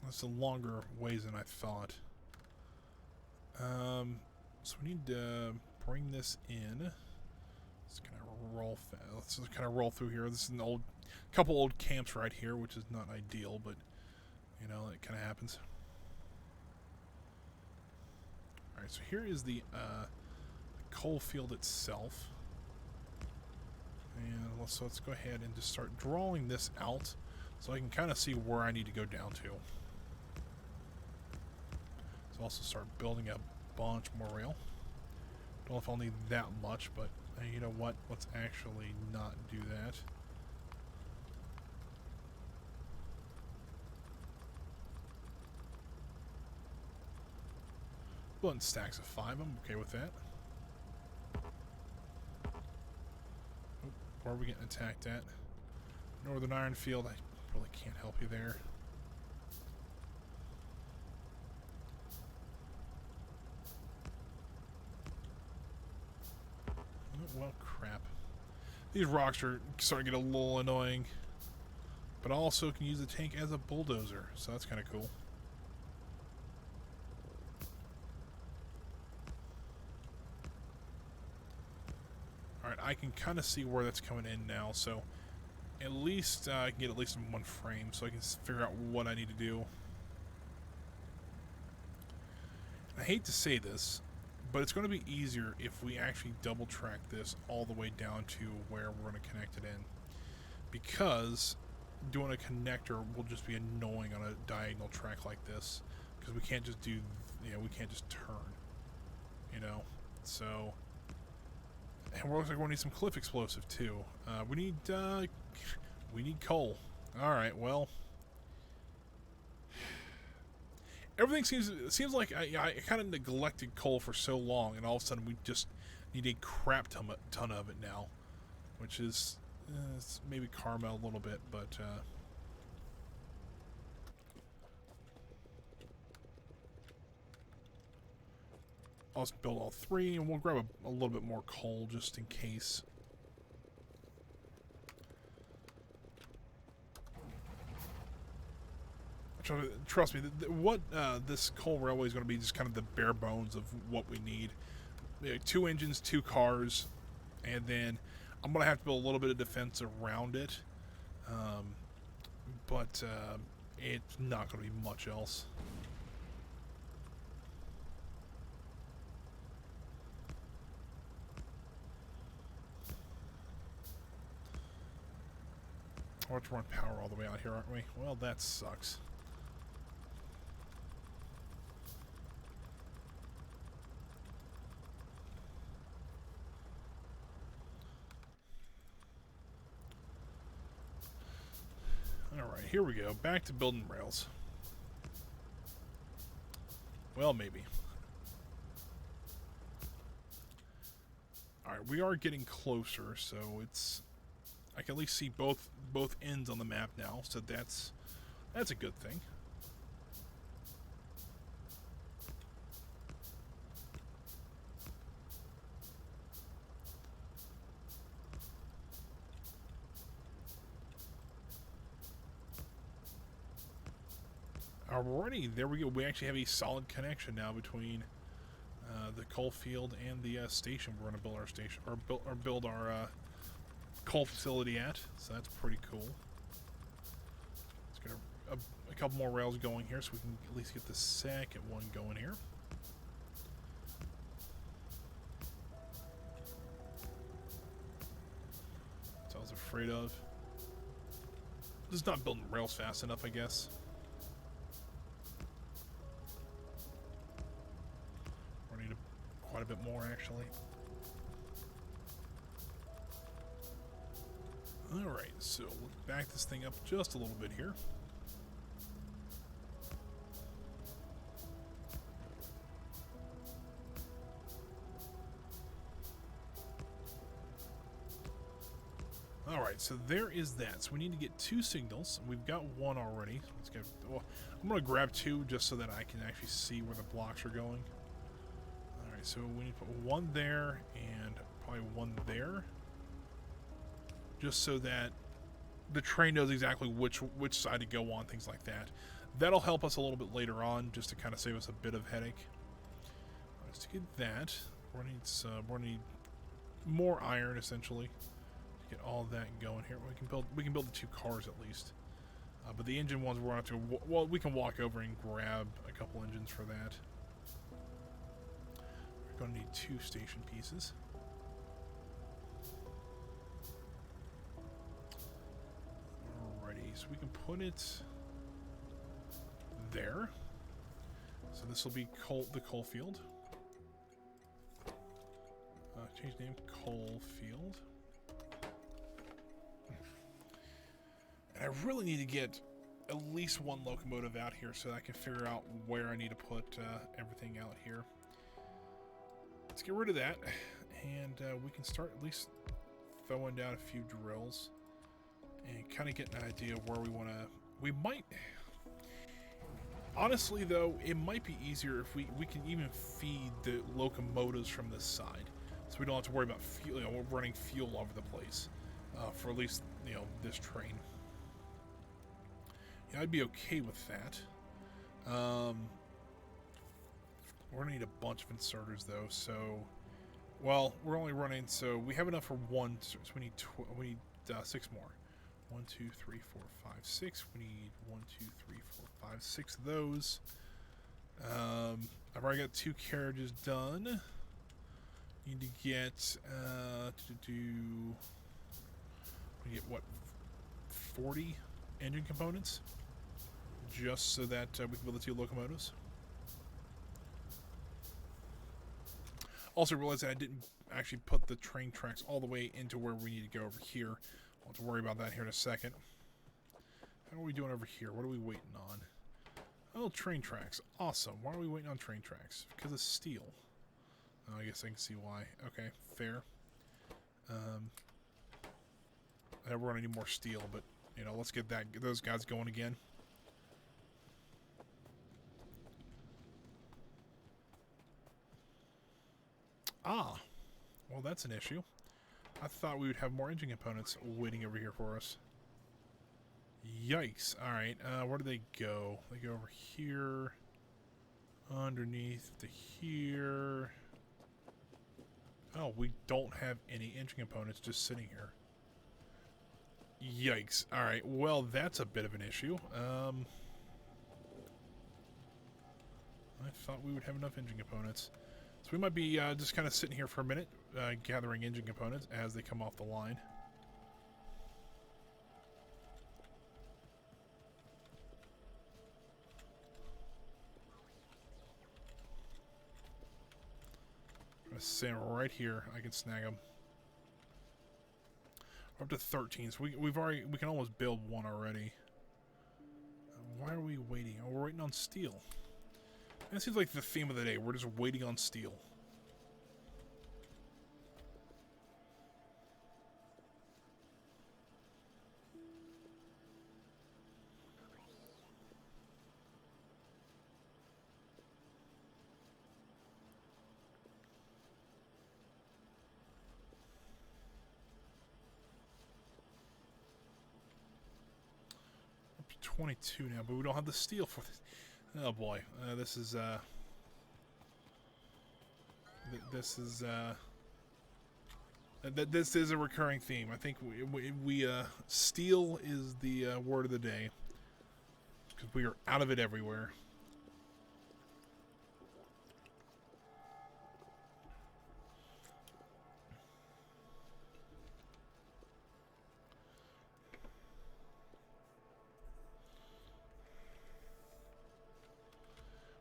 That's a longer ways than I thought. So we need to bring this in. Let's kind of roll. Let's just kind of roll through here. This is an couple old camps right here, which is not ideal, but you know it kind of happens. All right, so here is the coal field itself, and let's go ahead and just start drawing this out, so I can kind of see where I need to go down to. So also start building a bunch more rail. Don't know if I'll need that much, but you know what? Let's actually not do that. Building stacks of 5. I'm okay with that. Oh, where are we getting attacked at? Northern Iron Field. I really can't help you there. Well, crap. These rocks are starting to get a little annoying. But I also can use the tank as a bulldozer, so that's kind of cool. Alright, I can kind of see where that's coming in now, so at least I can get at least in one frame, so I can figure out what I need to do. I hate to say this, but it's going to be easier if we actually double track this all the way down to where we're going to connect it in. Because doing a connector will just be annoying on a diagonal track like this. Because we can't just do, you know, we can't just turn. You know? So, and we're also going to need some cliff explosive too. We need coal. Alright, well. Everything seems like I kind of neglected coal for so long, and all of a sudden we just need a crap ton of it now, which is maybe karma a little bit, but I'll just build all 3, and we'll grab a little bit more coal just in case. Trust me, what this coal railway is going to be just kind of the bare bones of what we need. 2 engines, 2 cars, and then I'm going to have to build a little bit of defense around it. But it's not going to be much else. We'll have to run power all the way out here, aren't we? Well, that sucks. Alright, here we go. Back to building rails. Well, maybe. Alright, we are getting closer, so it's... I can at least see both ends on the map now, so that's a good thing. Alrighty, there we go. We actually have a solid connection now between the coal field and the station. We're going to build our station, or build our coal facility at. So that's pretty cool. Let's get a couple more rails going here, so we can at least get the second one going here. That's what I was afraid of. Just not building rails fast enough, I guess. Quite a bit more, actually. Alright, so we'll back this thing up just a little bit here. Alright, so there is that. So we need to get 2 signals. We've got one already. Let's get. Well, I'm going to grab 2 just so that I can actually see where the blocks are going. Alright, so we need to put 1 there and probably 1 there. Just so that the train knows exactly which side to go on, things like that. That'll help us a little bit later on, just to kind of save us a bit of headache. Let's get that. We're gonna need more iron, essentially, to get all that going here. We can build the 2 cars at least. But the engine ones we're going to have to. Well, we can walk over and grab a couple engines for that. We're going to need 2 station pieces. So we can put it there. So this will be the coal field. Change name, coal field. And I really need to get at least 1 locomotive out here so that I can figure out where I need to put everything out here. Let's get rid of that, and we can start at least throwing down a few drills. And kind of get an idea of where we want to... We might... Honestly, though, it might be easier if we can even feed the locomotives from this side. So we don't have to worry about fuel, running fuel all over the place. For at least, this train. Yeah, I'd be okay with that. We're going to need a bunch of inserters, though, so... Well, we're only running... So we have enough for 1, so we need 6 more. 1, 2, 3, 4, 5, 6. We need 1, 2, 3, 4, 5, 6 of those. I've already got 2 carriages done. Need to get we get what, 40 engine components, just so that we can build the 2 locomotives. Also realized that I didn't actually put the train tracks all the way into where we need to go over here. I'll have to worry about that here in a second. How are we doing over here? What are we waiting on? Oh, train tracks. Awesome. Why are we waiting on train tracks? Because of steel. Oh, I guess I can see why. Okay, fair. We're going to need more steel, but, let's get those guys going again. Ah. Well, that's an issue. I thought we would have more engine components waiting over here for us. Yikes. Alright, where do they go? They go over here. Underneath to here. Oh, we don't have any engine components just sitting here. Yikes. Alright, well, that's a bit of an issue. I thought we would have enough engine components. So we might be just kind of sitting here for a minute, gathering engine components as they come off the line. I'm saying right here, I can snag them. We're up to 13, so we can almost build one already. Why are we waiting? Oh, we're waiting on steel. That seems like the theme of the day. We're just waiting on steel. Up to 22 now, but we don't have the steel for this. Oh boy, this is this is a recurring theme. I think we steel is the word of the day because we are out of it everywhere.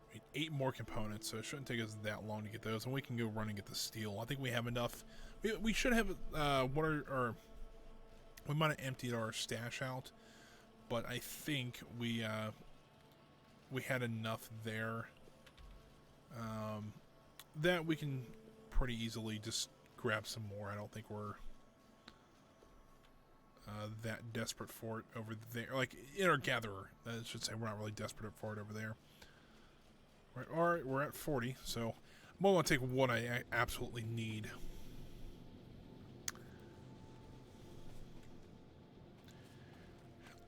We need 8 more components, so it shouldn't take us that long to get those, and we can go run and get the steel. I think we have enough. We should have we might have emptied our stash out, but I think we had enough there that we can pretty easily just grab some more. I don't think we're that desperate for it over there. Like in our gatherer, I should say, we're not really desperate for it over there. Right, all right, we're at 40, so I'm only going to take what I absolutely need.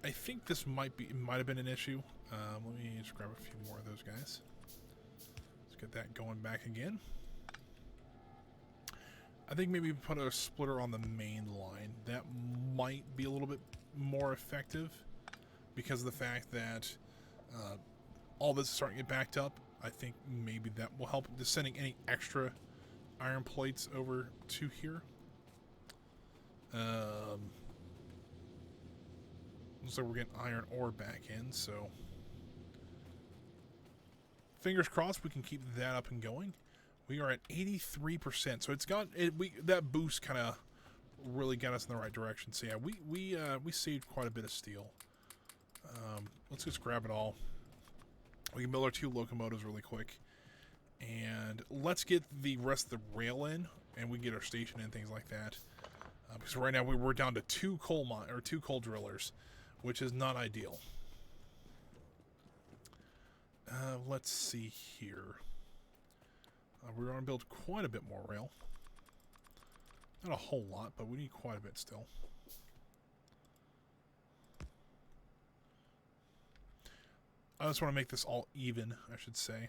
I think this might have been an issue. Let me just grab a few more of those guys. Let's get that going back again. I think maybe put a splitter on the main line. That might be a little bit more effective because of the fact that all this is starting to get backed up. I think maybe that will help. Just sending any extra iron plates over to here. Looks like we're getting iron ore back in, so fingers crossed we can keep that up and going. We are at 83%, so it's got that boost kind of really got us in the right direction. So yeah, we saved quite a bit of steel. Let's just grab it all. We can build our 2 locomotives really quick, and let's get the rest of the rail in, and we can get our station and things like that. Because right now we're down to 2 coal drillers, which is not ideal. Let's see here. We're going to build quite a bit more rail. Not a whole lot, but we need quite a bit still. I just want to make this all even, I should say.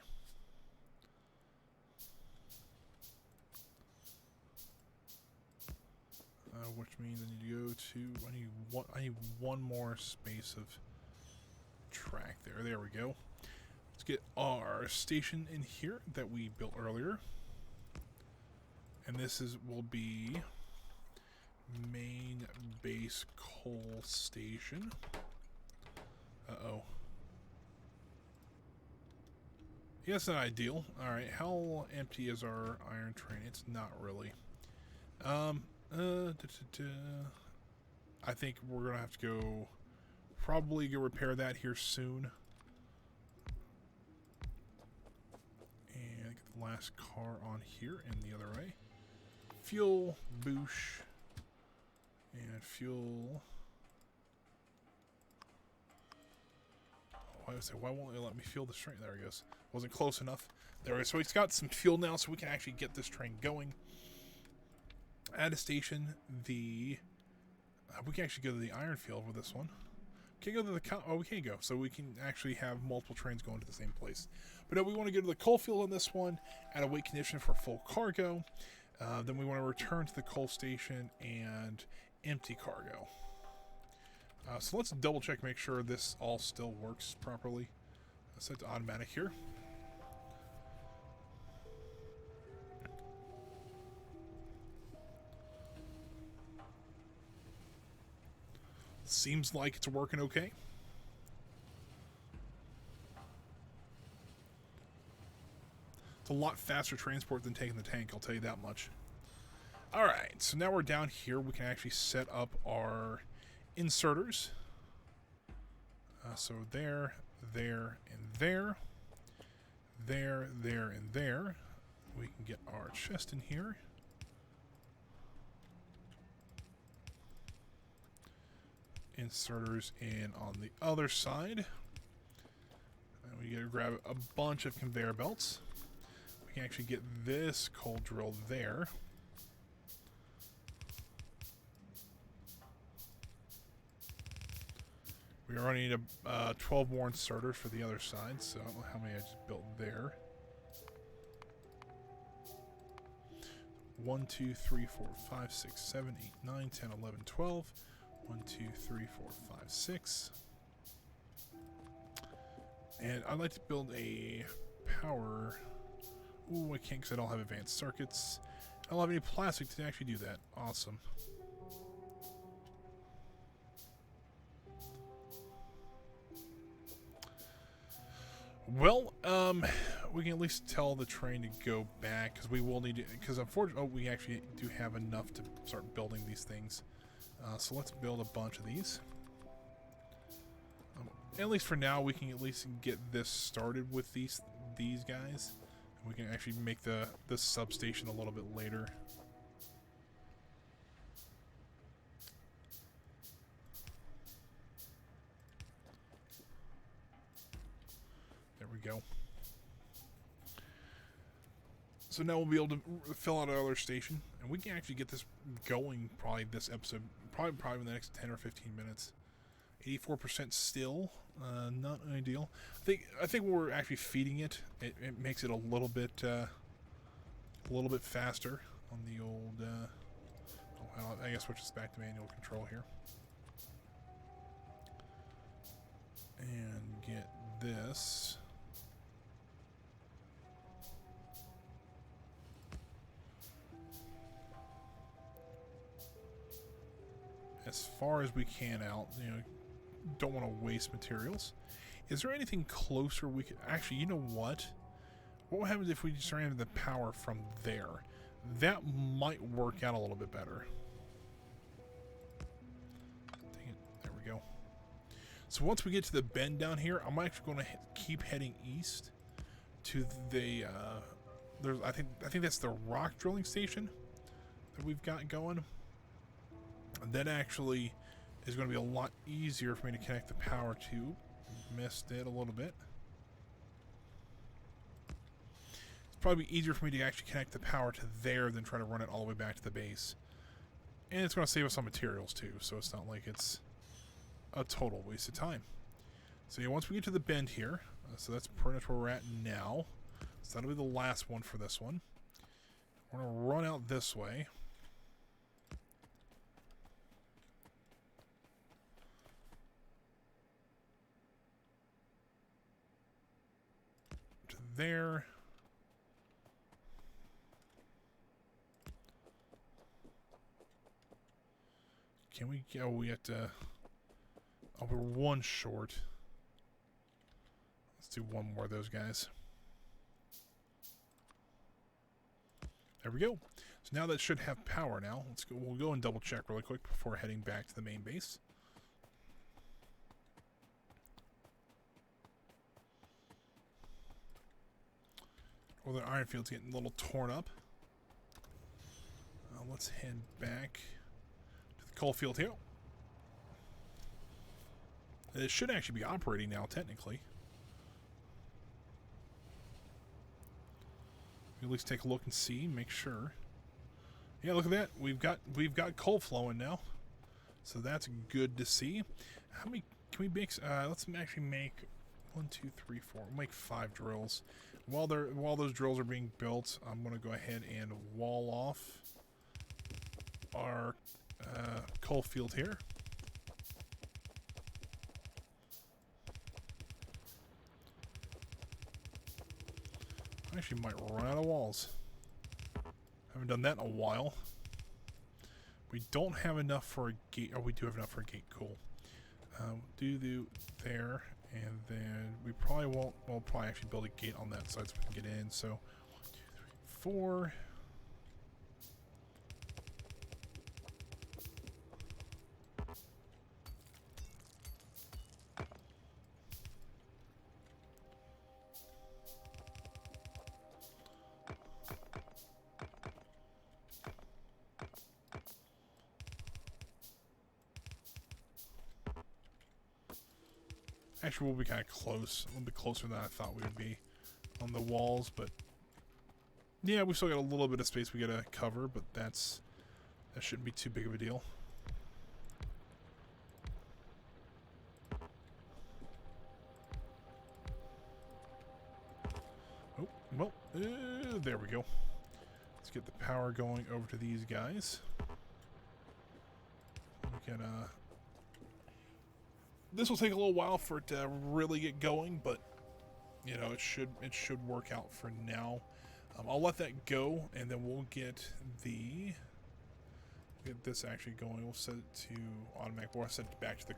Which means I need to go to... I need one more space of track there. There we go. Let's get our station in here that we built earlier. And this will be main base coal station. Uh-oh. Yeah, it's not ideal. Alright, how empty is our iron train? It's not really. I think we're going to have to go... Probably go repair that here soon. And get the last car on here and the other way. Fuel, boosh. And fuel... Why won't it let me fuel this train? There it goes. Wasn't close enough. There we go. So it's got some fuel now, so we can actually get this train going. At a station, we can actually go to the iron field with this one. Can't go to the we can't go. So we can actually have multiple trains going to the same place. But no, we want to go to the coal field on this one at a weight condition for full cargo. Then we want to return to the coal station and empty cargo. So let's double check, make sure this all still works properly. Set to automatic here. Seems like it's working okay. It's a lot faster transport than taking the tank, I'll tell you that much. Alright, so now we're down here. We can actually set up our inserters. So there, there, and there. There, there, and there. We can get our chest in here. Inserters in on the other side. And we gotta grab a bunch of conveyor belts. We can actually get this coal drill there. We already need 12 more inserters for the other side, so I don't know how many I just built there. 1, 2, 3, 4, 5, 6, 7, 8, 9, 10, 11, 12. 1, 2, 3, 4, 5, 6. And I'd like to build a power. Ooh, I can't because I don't have advanced circuits. I don't have any plastic to actually do that. Awesome. Well, we can at least tell the train to go back because we will need to. Because unfortunately, we actually do have enough to start building these things. So let's build a bunch of these. At least for now, we can at least get this started with these guys. We can actually make the substation a little bit later. There we go. So now we'll be able to fill out our other station, and we can actually get this going probably this episode, probably in the next 10 or 15 minutes. 84% still, not ideal. I think when we're actually feeding it, it makes it a little bit faster on the old. I guess switch this back to manual control here, and get this. As far as we can out, don't want to waste materials. Is there anything closer we could actually? You know what? What happens if we just ran the power from there? That might work out a little bit better. Dang it. There we go. So once we get to the bend down here, I'm actually going to keep heading east to the. I think that's the rock drilling station that we've got going. That actually is going to be a lot easier for me to connect the power to. Missed it a little bit. It's probably easier for me to actually connect the power to there than try to run it all the way back to the base. And it's going to save us some materials too, so it's not like it's a total waste of time. So yeah, once we get to the bend here, so that's pretty much where we're at now. So that'll be the last one for this one. We're going to run out this way. There. Can we go? We have to. Oh, we're one short. Let's do one more of those guys. There we go. So now that should have power now. Let's go. We'll go and double check really quick before heading back to the main base. Well, the iron field's getting a little torn up. Let's head back to the coal field here. It should actually be operating now, technically. At least take a look and see, make sure. Yeah, look at that. We've got coal flowing now, so that's good to see. How many can we make? Let's actually make 1, 2, 3, 4. We'll make 5 drills. While those drills are being built, I'm going to go ahead and wall off our coal field here. I actually might run out of walls. Haven't done that in a while. We don't have enough for a gate. Oh, we do have enough for a gate. Cool. Do there. And then we probably won't. We'll probably actually build a gate on that side so we can get in. So 4. Actually, we'll be kind of close. A little bit closer than I thought we would be on the walls, but yeah, we still got a little bit of space we gotta cover, but that shouldn't be too big of a deal. Oh, well, there we go. Let's get the power going over to these guys. We can, this will take a little while for it to really get going, but you know, it should work out for now. I'll let that go, and then we'll get this actually going. We'll set it to automatic. We'll set it back to the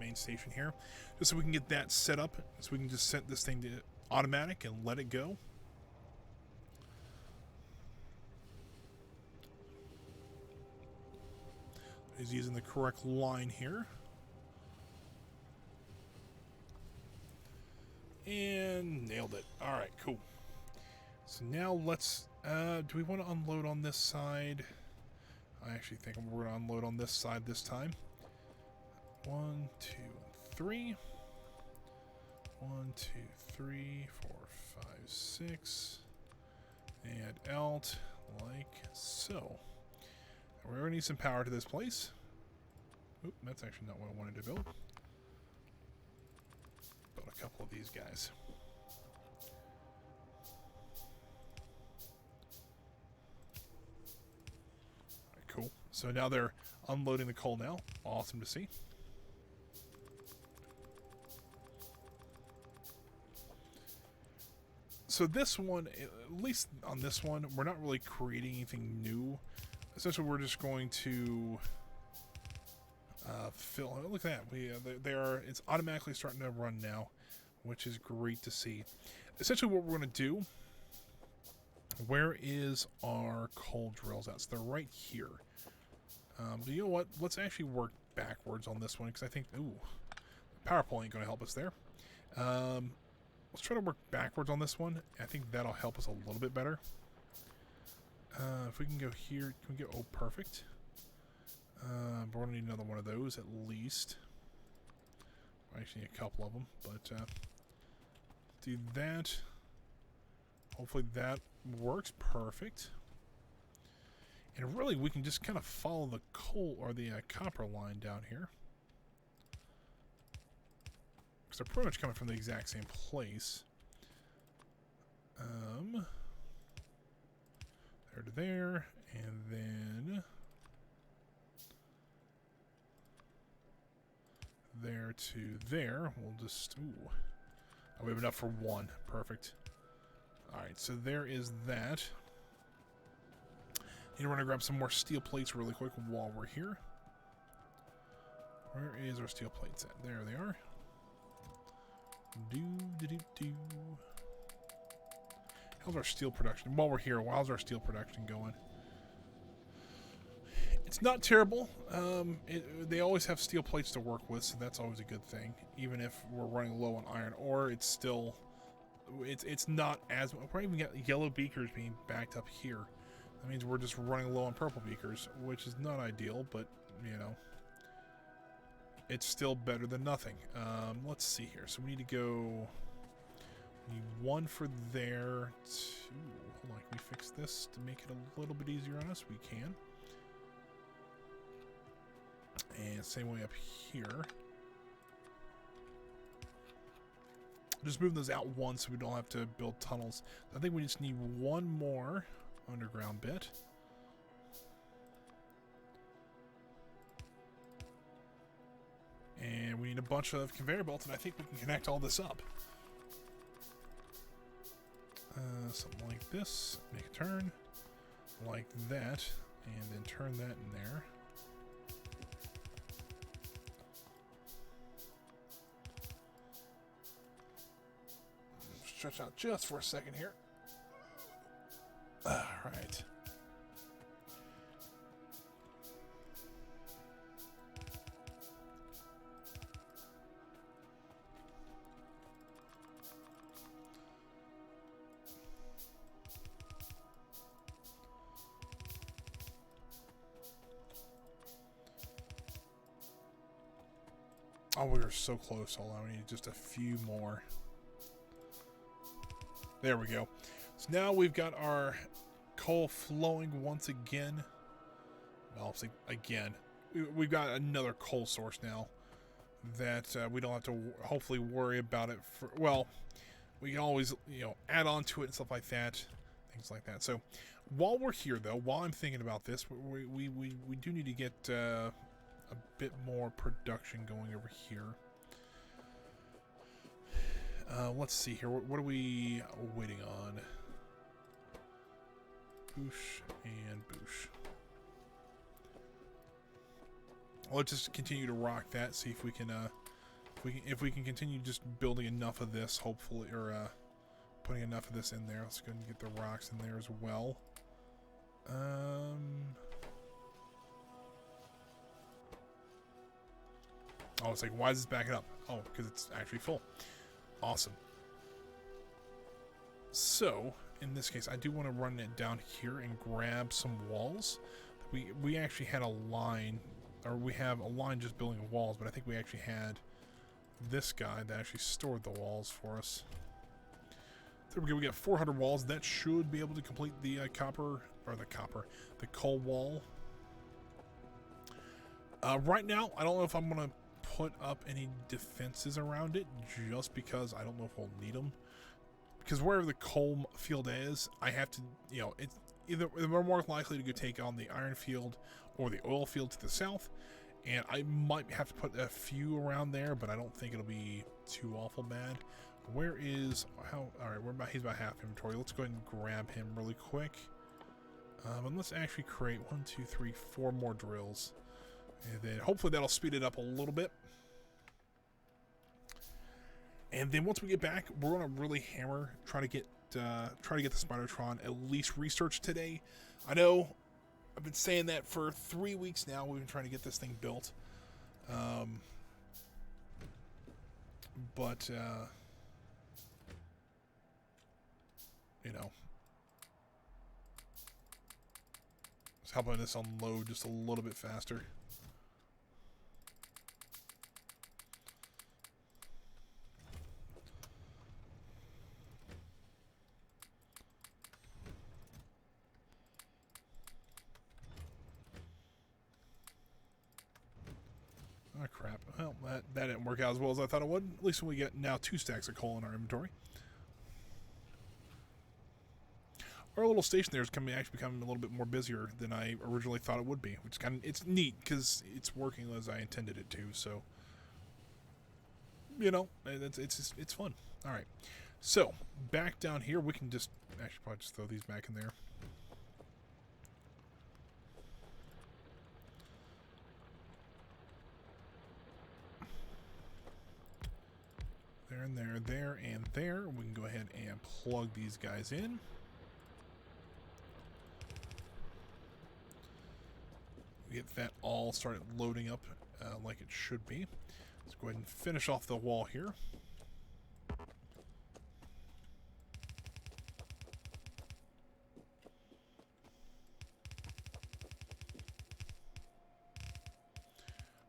main station here, just so we can get that set up, so we can just set this thing to automatic and let it go. He's using the correct line here. And nailed it. Alright, cool. So now let's... do we want to unload on this side? I actually think we're going to unload on this side this time. 1, 2, 3. 1, 2, 3, 4, 5, 6. And out like so. We're going to need some power to this place. Oop, that's actually not what I wanted to build. Build a couple of these guys. Alright, cool. So now they're unloading the coal now. Awesome to see. So this one, at least on this one, we're not really creating anything new. Essentially, we're just going to fill. Look at that. They are. It's automatically starting to run now, which is great to see. Essentially, what we're going to do. Where is our coal drills at? So they're right here. But you know what? Let's actually work backwards on this one because I think the power pole ain't going to help us there. Let's try to work backwards on this one. I think that'll help us a little bit better. If we can go here, can we go? Oh, perfect. But we're gonna need another one of those at least. I actually need a couple of them, but do that. Hopefully that works perfect. And really, we can just kind of follow the coal or the copper line down here, because they're pretty much coming from the exact same place. There to there, and then there to there. We'll just, ooh. Oh, we have enough for one. Perfect. Alright, so there is that. And we're going to grab some more steel plates really quick while we're here. Where is our steel plates at? There they are. Do. How's our steel production? While we're here, how's our steel production going? It's not terrible. They always have steel plates to work with, so that's always a good thing. Even if we're running low on iron ore, it's still... It's not as... We're even got yellow beakers being backed up here. That means we're just running low on purple beakers, which is not ideal, but, you know... It's still better than nothing. Let's see here. So we need to go... We need one for there. Two. Hold on, can we fix this to make it a little bit easier on us? We can. And same way up here. Just move those out one so we don't have to build tunnels. I think we just need one more underground bit. And we need a bunch of conveyor belts, and I think we can connect all this up. Something like this. Make a turn. Like that. And then turn that in there. Stretch out just for a second here. Oh, we were so close. Hold on, we need just a few more. There we go. So now we've got our coal flowing once again. Well, again, we've got another coal source now that we don't have to hopefully worry about it. Well, we can always, add on to it and stuff like that, things like that. So while we're here, though, while I'm thinking about this, we do need to get a bit more production going over here. Let's see here. What are we waiting on? Boosh and boosh. Let's just continue to rock that. See if we can, if we can continue just building enough of this, hopefully, or putting enough of this in there. Let's go and get the rocks in there as well. Oh, it's like, why is this backing up? Oh, because it's actually full. Awesome. So, in this case, I do want to run it down here and grab some walls. We actually had a line, or we have a line just building walls, but I think we actually had this guy that actually stored the walls for us. There we go. We got 400 walls. That should be able to complete the the coal wall. Right now, I don't know if I'm going to put up any defenses around it, just because I don't know if we'll need them. Because wherever the coal field is, I have to, it's either we're more likely to go take on the iron field or the oil field to the south, and I might have to put a few around there, but I don't think it'll be too awful bad. Where is all right? He's about half inventory. Let's go ahead and grab him really quick. And let's actually create 1, 2, 3, 4 more drills, and then hopefully that'll speed it up a little bit. And then once we get back, we're gonna really hammer, try to get the Spidertron at least researched today. I know I've been saying that for 3 weeks now. We've been trying to get this thing built, but it's helping this unload just a little bit faster. Oh, crap. Well, that didn't work out as well as I thought it would. At least we get now 2 stacks of coal in our inventory. Our little station there is actually becoming a little bit more busier than I originally thought it would be, which is it's neat because it's working as I intended it to. So, it's fun. All right. So back down here, we can just actually probably just throw these back in there. There and there, there and there. We can go ahead and plug these guys in. Get that all started loading up like it should be. Let's go ahead and finish off the wall here.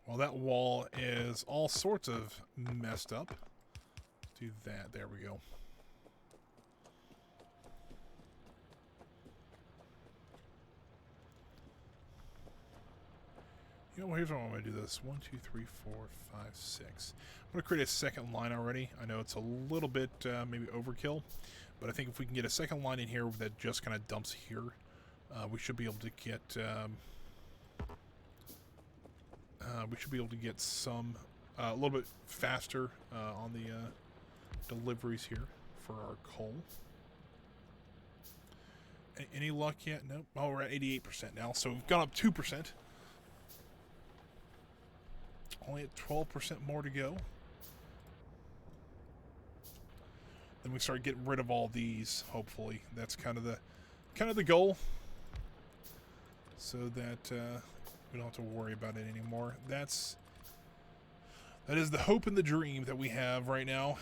Well, that wall is all sorts of messed up. Let's do that. There we go. Here's what I'm going to do this. 1, 2, 3, 4, 5, 6. I'm going to create a second line already. I know it's a little bit maybe overkill, but I think if we can get a second line in here that just kind of dumps here, we should be able to get some a little bit faster on the deliveries here for our coal. Any luck yet? Nope. Oh, we're at 88% now, so we've gone up 2%. Only at 12% more to go. Then we start getting rid of all these. Hopefully, that's kind of the goal, so that we don't have to worry about it anymore. That is the hope and the dream that we have right now.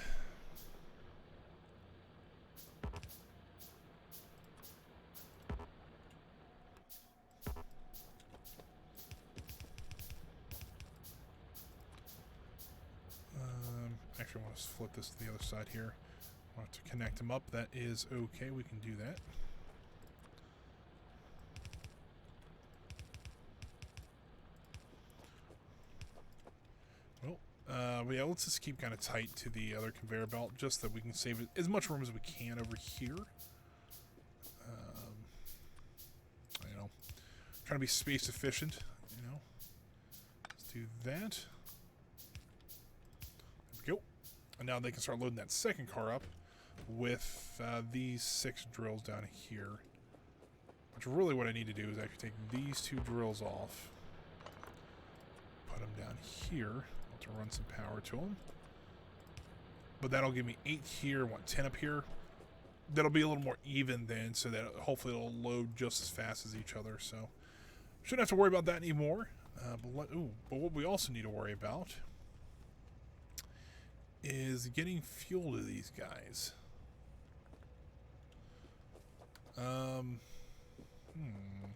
Actually, I want to flip this to the other side here. I want to connect them up. That is okay. We can do that. Well, but yeah, let's just keep kind of tight to the other conveyor belt, just that we can save as much room as we can over here. You know, trying to be space efficient. You know, let's do that. There we go. And now they can start loading that second car up with these 6 drills down here. Which really what I need to do is actually take these 2 drills off, put them down here. I'll have to run some power to them. But that'll give me 8 here, 10 up here. That'll be a little more even then, so that hopefully it'll load just as fast as each other. So shouldn't have to worry about that anymore. But what we also need to worry about is getting fuel to these guys. I'm gonna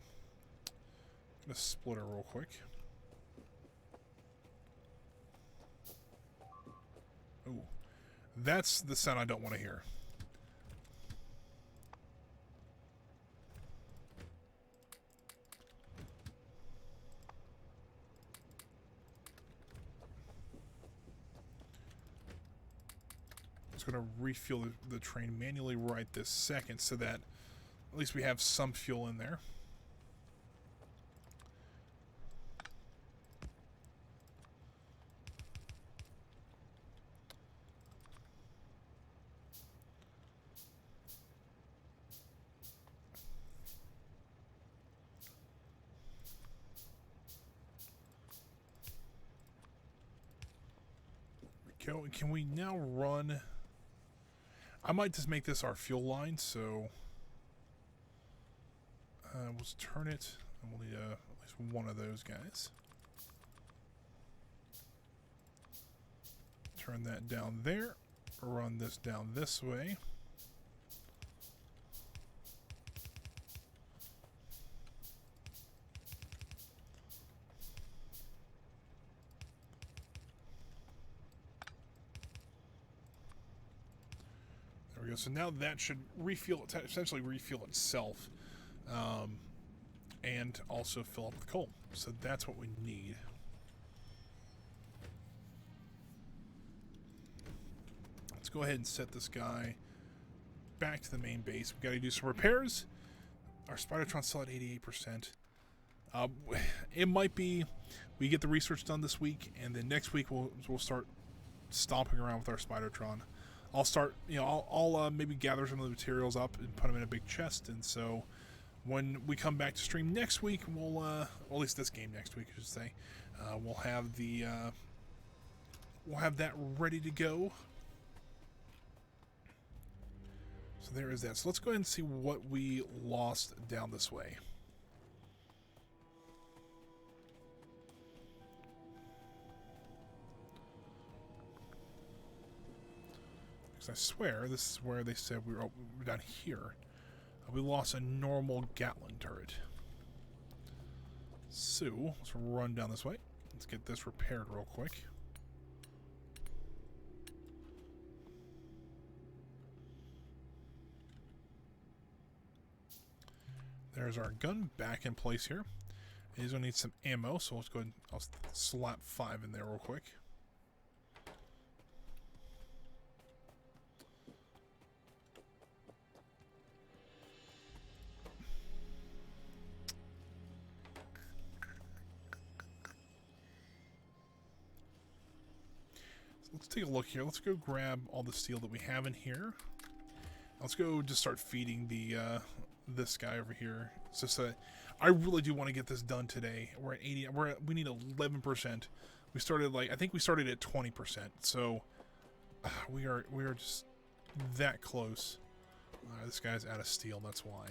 split her real quick. Ooh, that's the sound I don't want to hear. Going to refuel the train manually right this second so that at least we have some fuel in there. There we go. Can we now run? I might just make this our fuel line, so we'll just turn it, and we'll need at least one of those guys. Turn that down there, run this down this way. There we go. So now that should refuel, essentially refuel itself, and also fill up with coal. So that's what we need. Let's go ahead and set this guy back to the main base. We've got to do some repairs. Our Spidertron's still at 88%. It might be we get the research done this week, and then next week we'll start stomping around with our Spidertron. I'll start, I'll maybe gather some of the materials up and put them in a big chest, and so when we come back to stream next week, we'll, or at least this game next week, I should say, we'll have that ready to go. So there is that. So let's go ahead and see what we lost down this way. Because I swear this is where they said we were down here. We lost a normal Gatling turret. So let's run down this way. Let's get this repaired real quick. There's our gun back in place here. He's gonna need some ammo, so let's go ahead and I'll slap 5 in there real quick. So let's take a look here. Let's go grab all the steel that we have in here. Let's go just start feeding the this guy over here. It's just I really do want to get this done today. We're at 80. We need 11%. We started I think we started at 20%. So we are just that close. This guy's out of steel. That's why.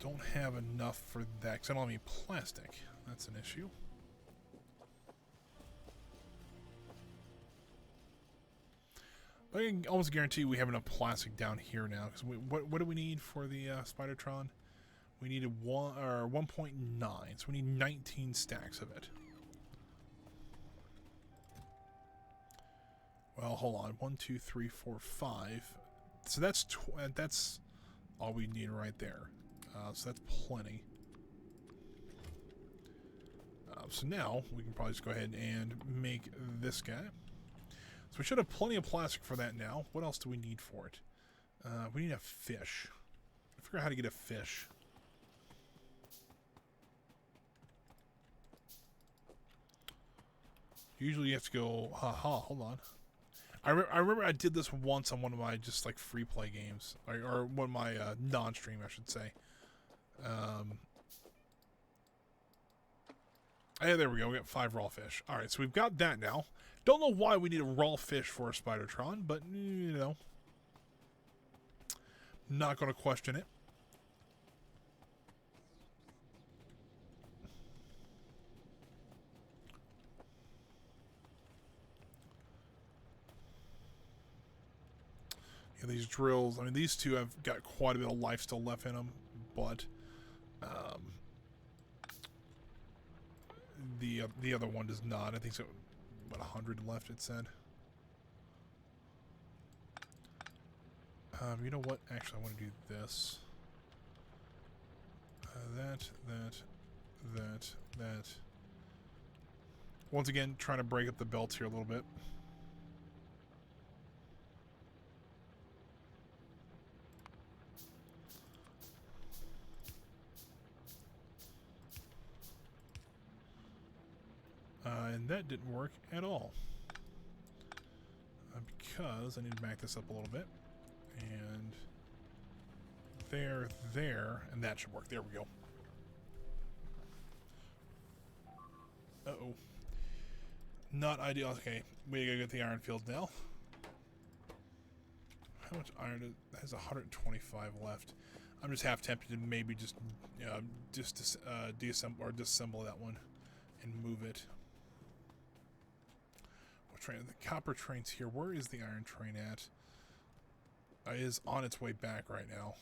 Don't have enough for that because I don't have any plastic. That's an issue. I can almost guarantee we have enough plastic down here now. Because what do we need for the Spidertron? We needed 1.9, so we need 19 stacks of it. Well, hold on. 1, 2, 3, 4, 5. So that's all we need right there. So that's plenty. So now we can probably just go ahead and make this guy. So we should have plenty of plastic for that now. What else do we need for it? We need a fish. Figure out how to get a fish. Usually you have to go, hold on. I remember I did this once on one of my just like free play games. Or one of my non-stream, I should say. Hey, there we go. We got 5 raw fish. Alright, so we've got that now. Don't know why we need a raw fish for a Spidertron, but, you know. Not going to question it. Yeah, these drills, I mean, these two have got quite a bit of life still left in them, but the other one does not. I think so. About 100 left, it said. You know what? Actually, I want to do this. That. Once again, trying to break up the belts here a little bit. And that didn't work at all. Because I need to back this up a little bit. And there, and that should work. There we go. Uh-oh. Not ideal. Okay, we gotta get the iron field now. How much iron has 125 left? I'm just half tempted to maybe just disassemble that one and move it. The copper train's here. Where is the iron train at? It is on its way back right now.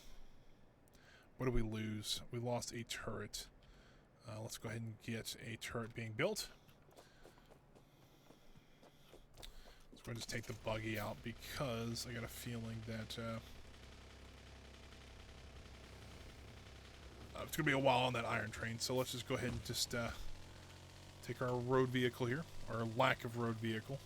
What did we lose? We lost a turret. Let's go ahead and get a turret being built. Let's go ahead and just take the buggy out because I got a feeling that it's going to be a while on that iron train. So let's just go ahead and just take our road vehicle here, or lack of road vehicle.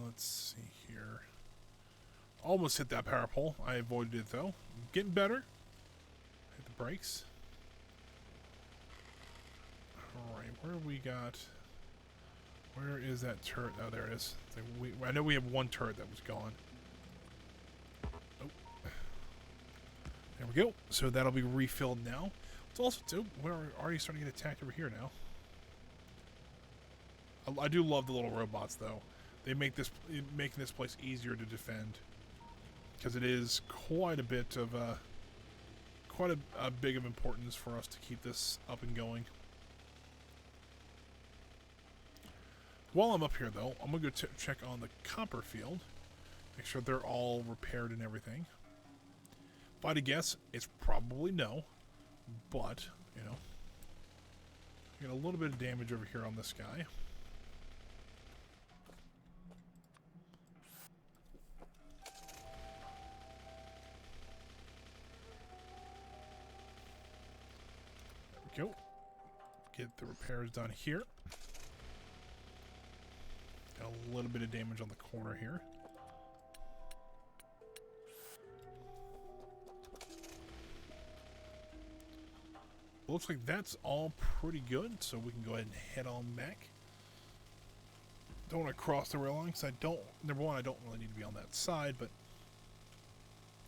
Let's see here. Almost hit that power pole. I avoided it though. Getting better. Hit the brakes. Alright, where we got... Where is that turret? Oh, there it is. I know we have one turret that was gone. Oh. There we go. So that'll be refilled now. It's also, too, we're already starting to get attacked over here now. I do love the little robots, though. They make making this place easier to defend, because it is quite a bit of quite a big of importance for us to keep this up and going. While I'm up here, though, I'm gonna go check on the copper field, make sure they're all repaired and everything. If I had to guess, it's probably no, but you know, got a little bit of damage over here on this guy. Go. Get the repairs done here. Got a little bit of damage on the corner here. Looks like that's all pretty good, so we can go ahead and head on back. Don't want to cross the rail line because number one, I don't really need to be on that side, but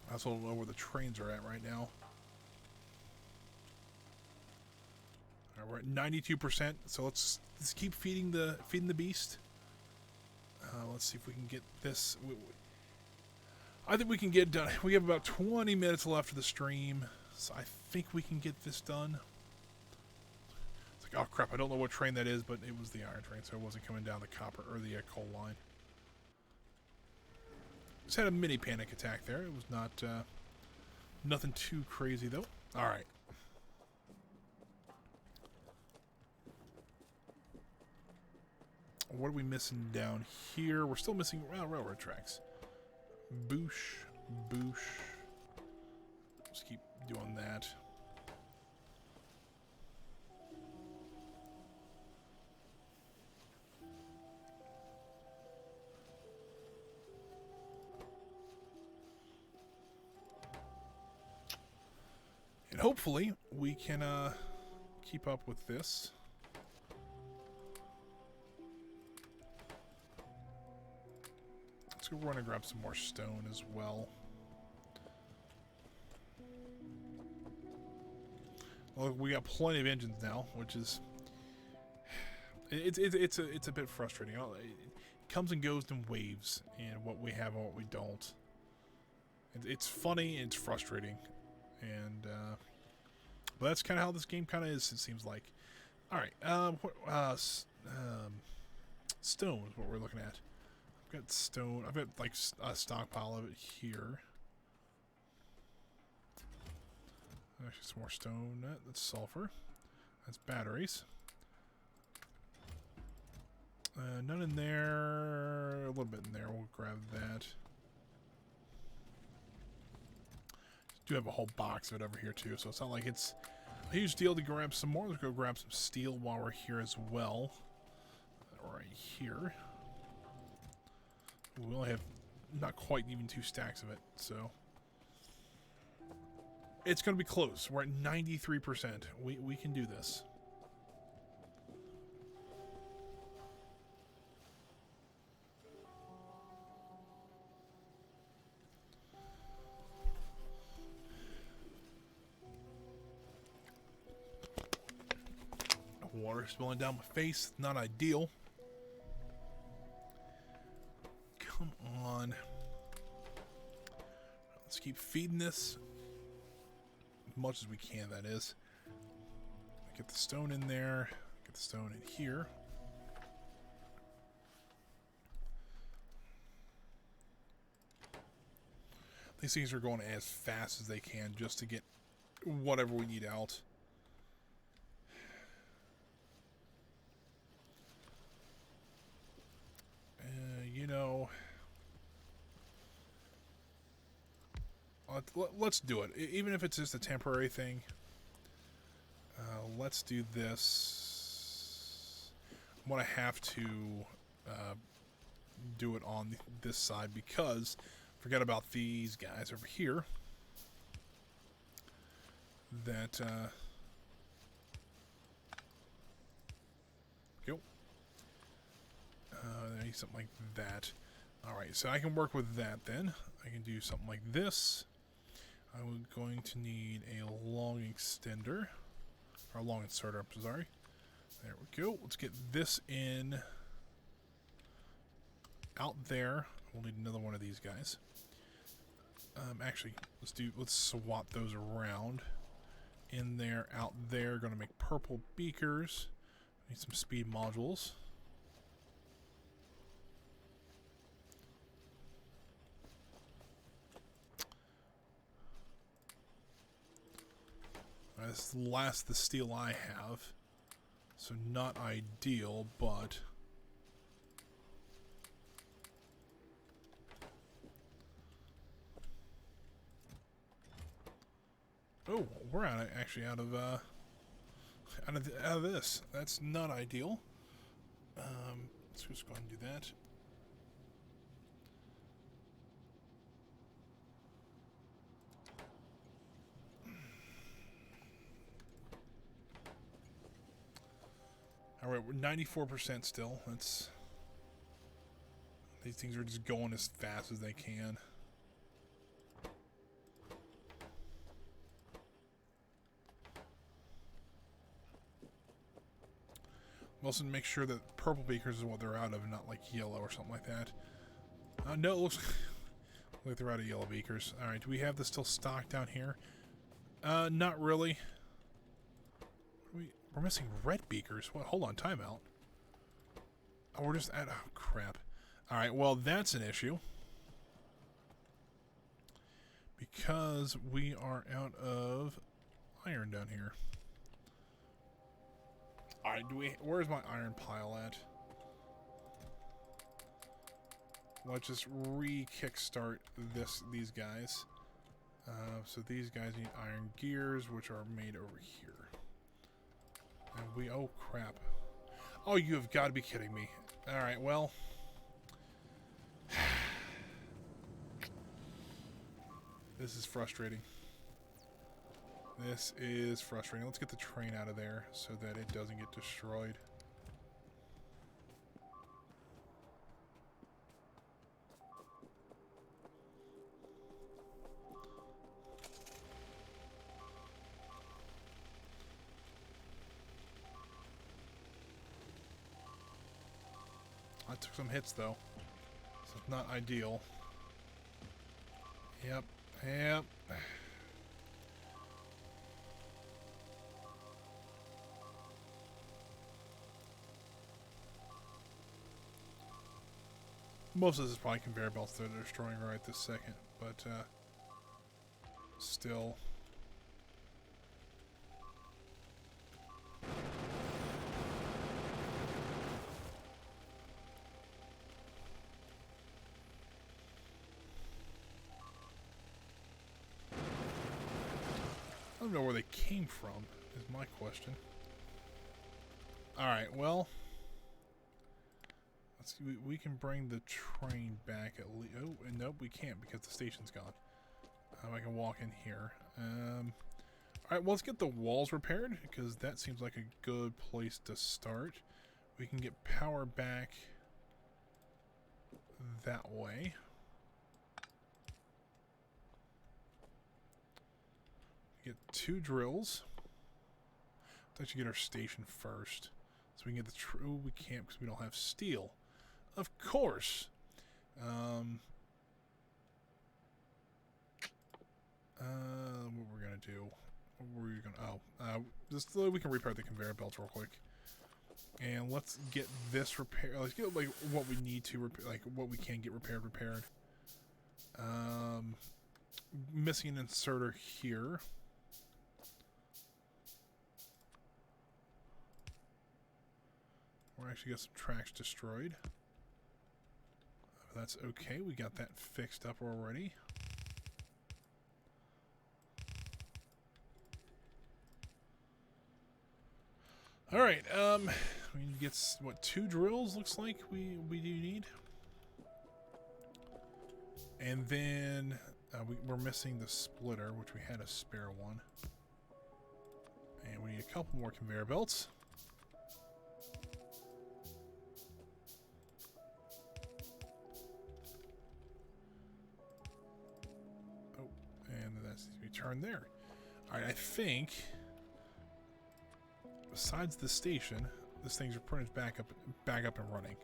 I also don't know where the trains are at right now. We're at 92%, so let's keep feeding the beast. Let's see if we can get this. I think we can get done. We have about 20 minutes left of the stream, so I think we can get this done. Like, oh crap, I don't know what train that is, but it was the iron train, so it wasn't coming down the copper or the coal line. Just had a mini panic attack there. It was not nothing too crazy though. All right. What are we missing down here? We're still missing railroad tracks. Boosh, boosh. Just keep doing that. And hopefully we can keep up with this. Let's go run and grab some more stone as well. Well, we got plenty of engines now, which is it's a bit frustrating. It comes and goes in waves, and what we have and what we don't. It's funny and it's frustrating, and but that's kind of how this game kind of is. It seems like. All right, stone is what we're looking at. I've got stone. I've got like a stockpile of it here. Actually, some more stone. That's sulfur. That's batteries. None in there. A little bit in there. We'll grab that. Do have a whole box of it over here too, so it's not like it's a huge deal to grab some more. Let's go grab some steel while we're here as well. Right here. We only have not quite even 2 stacks of it, so it's going to be close. We're at 93%. We can do this. Water spilling down my face. Not ideal. Come on. Let's keep feeding this as much as we can, that is. Get the stone in there. Get the stone in here. These things are going as fast as they can just to get whatever we need out. You know, let's do it. Even if it's just a temporary thing. Let's do this. I'm going to have to do it on this side because forget about these guys over here. That go. I need something like that. Alright, so I can work with that then. I can do something like this. I'm going to need a long extender. Or a long inserter, I'm sorry. There we go. Let's get this in. Out there. We'll need another one of these guys. Actually, let's swap those around. In there, out there. Going to make purple beakers. Need some speed modules. This is the steel I have, so not ideal, but oh, we're actually out of this. That's not ideal. Let's just go ahead and do that. Alright, we're 94% still. These things are just going as fast as they can. Also to make sure that purple beakers is what they're out of, not like yellow or something like that. No, it looks like they're out of yellow beakers. Alright, do we have this still stocked down here? Not really. We're missing red beakers. What? Hold on, timeout. Oh, we're just at... Oh, crap. Alright, well, that's an issue. Because we are out of iron down here. Alright, where's my iron pile at? Let's just re-kickstart these guys. So these guys need iron gears, which are made over here. And oh crap. Oh, you have got to be kidding me. Alright, well. This is frustrating. This is frustrating. Let's get the train out of there so that it doesn't get destroyed. I took some hits though, so it's not ideal. Yep. Most of this is probably conveyor belts that they're destroying right this second, but still. I don't know where they came from, is my question. Alright, well. Let's see, we can bring the train back at least. Oh, nope, we can't because the station's gone. I can walk in here. Alright, well, let's get the walls repaired because that seems like a good place to start. We can get power back that way. Get 2 drills. Let's actually get our station first. So we can get the... Oh, we can't because we don't have steel. Of course. What we're going to do... What were you going to... Oh. Just so we can repair the conveyor belts real quick. And let's get this repaired. Let's get, like, what we need to repair... Like, what we can get repaired. Missing an inserter here. We're actually got some tracks destroyed. That's okay. We got that fixed up already. All right. We need to get what 2 drills looks like we do need, and then we're missing the splitter, which we had a spare one, and we need a couple more conveyor belts. Turn there. Alright, I think besides the station, this thing's pretty much back up and running,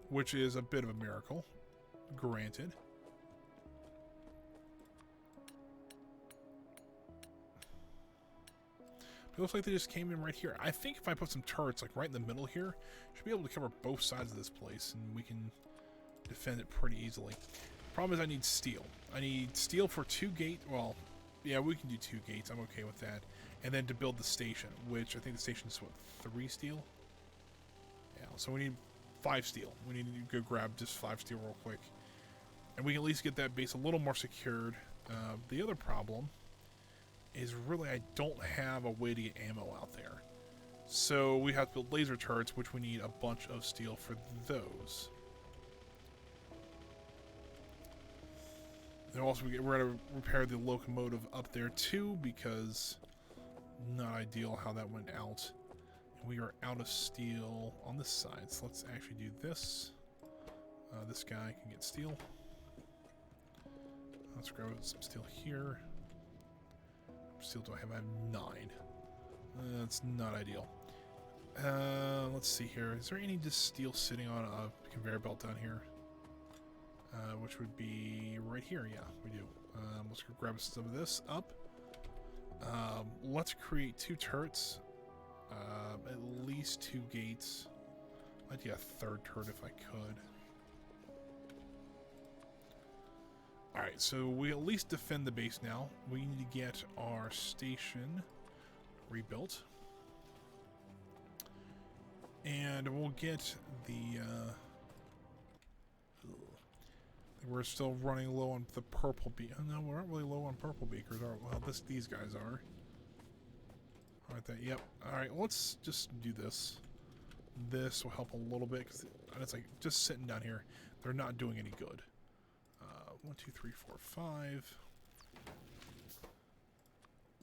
which is a bit of a miracle, granted. It looks like they just came in right here. I think if I put some turrets like right in the middle here, should be able to cover both sides of this place, and we can defend it pretty easily. Problem is I need steel. I need steel for 2 gates. Well, yeah, we can do 2 gates. I'm okay with that. And then to build the station, which I think the station is, what, 3 steel? Yeah, so we need 5 steel. We need to go grab just 5 steel real quick. And we can at least get that base a little more secured. The other problem is really I don't have a way to get ammo out there. So we have to build laser turrets, which we need a bunch of steel for those. And also, we're going to repair the locomotive up there too, because not ideal how that went out. And we are out of steel on this side, so let's actually do this. This guy can get steel. Let's grab some steel here. How much steel do I have? I have 9. That's not ideal. Let's see here. Is there any just steel sitting on a conveyor belt down here? Which would be right here. Yeah, we do. Let's grab some of this up. Let's create 2 turrets At least 2 gates. I'd get a 3rd turret if I could. Alright, so we at least defend the base now. We need to get our station rebuilt. And we'll get the... we're still running low on the purple beakers. No, we're not really low on purple beakers. Well, these guys are. Aren't they? Yep. Alright, let's just do this. This will help a little bit, because it's like just sitting down here. They're not doing any good. 1, 2, 3, 4, 5.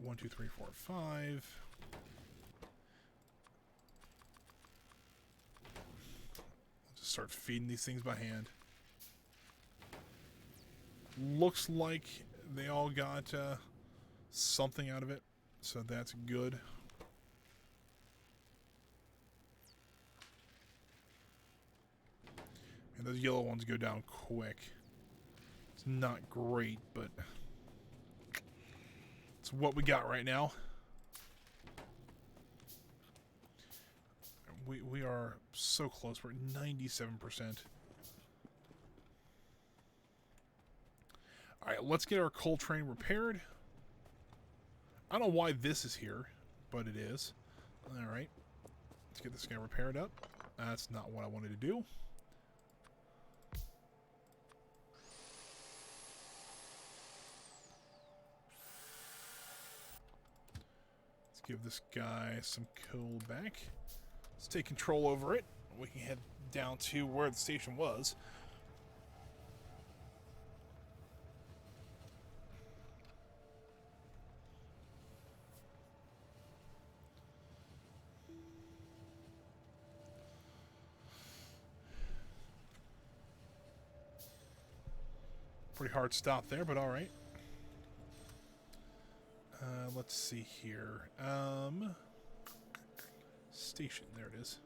1, 2, 3, 4, 5. I'll just start feeding these things by hand. Looks like they all got something out of it, so that's good. And those yellow ones go down quick. It's not great, but it's what we got right now. We are so close. We're at 97%. Alright, let's get our coal train repaired. I don't know why this is here, but it is. Alright. Let's get this guy repaired up. That's not what I wanted to do. Give this guy some coal back. Let's take control over it. We can head down to where the station was. Pretty hard stop there, but all right. Let's see here. Station, there it is.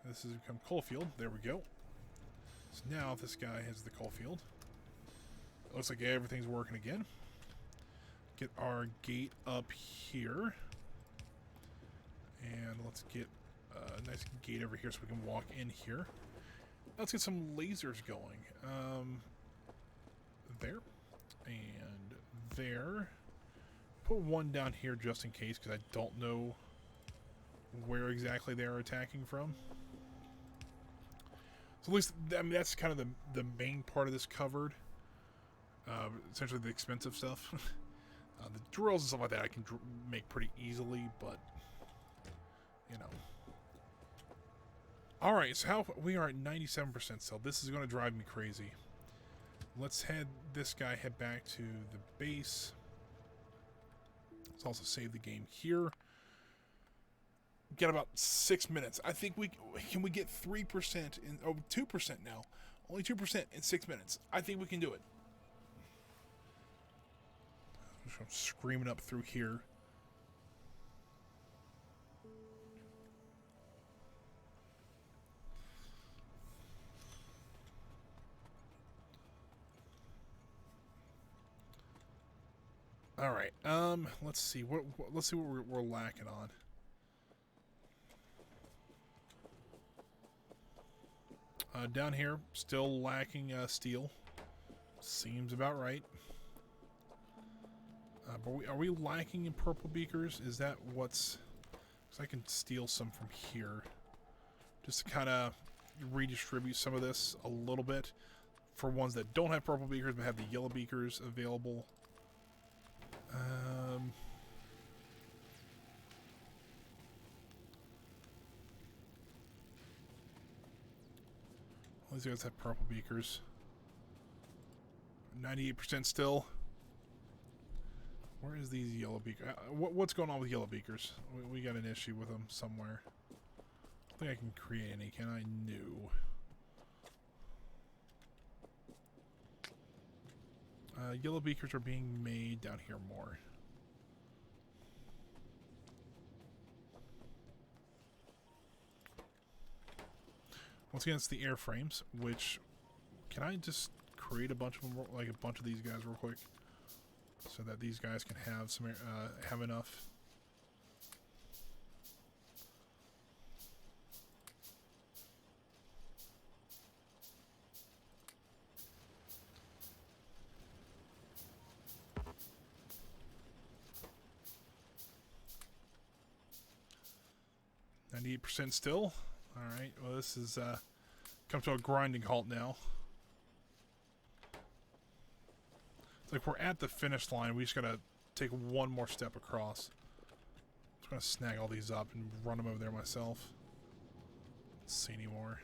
This has become coal field. There we go. So now this guy has the coal field. It looks like everything's working again. Get our gate up here. And let's get a nice gate over here so we can walk in here. Let's get some lasers going. There. And there. Put one down here just in case, because I don't know where exactly they are attacking from. So at least, I mean, that's kind of the main part of this covered. Essentially the expensive stuff. The drills and stuff like that I can make pretty easily, but, you know. Alright, so we are at 97% still. This is going to drive me crazy. Let's head back to the base. Let's also save the game here. Got about 6 minutes. I think we get 3% in 2% now. Only 2% in 6 minutes. I think we can do it. I'm screaming up through here. All right. Let's see what we're lacking on. Down here, still lacking steel. Seems about right. But are we lacking in purple beakers? Is that what's... Because I can steal some from here. Just to kind of redistribute some of this a little bit. For ones that don't have purple beakers but have the yellow beakers available. These guys have purple beakers. 98% still. Where is these yellow beakers? What's going on with yellow beakers? We got an issue with them somewhere. I don't think I can create any, can I? No. Yellow beakers are being made down here more. Once again, it's the airframes, which... Can I just create a bunch of them, like a bunch of these guys real quick? So that these guys can have some, have enough. 98% still. Alright, well this is come to a grinding halt now. It's like we're at the finish line, we just gotta take one more step across. I'm just gonna snag all these up and run them over there myself. Let's see anymore.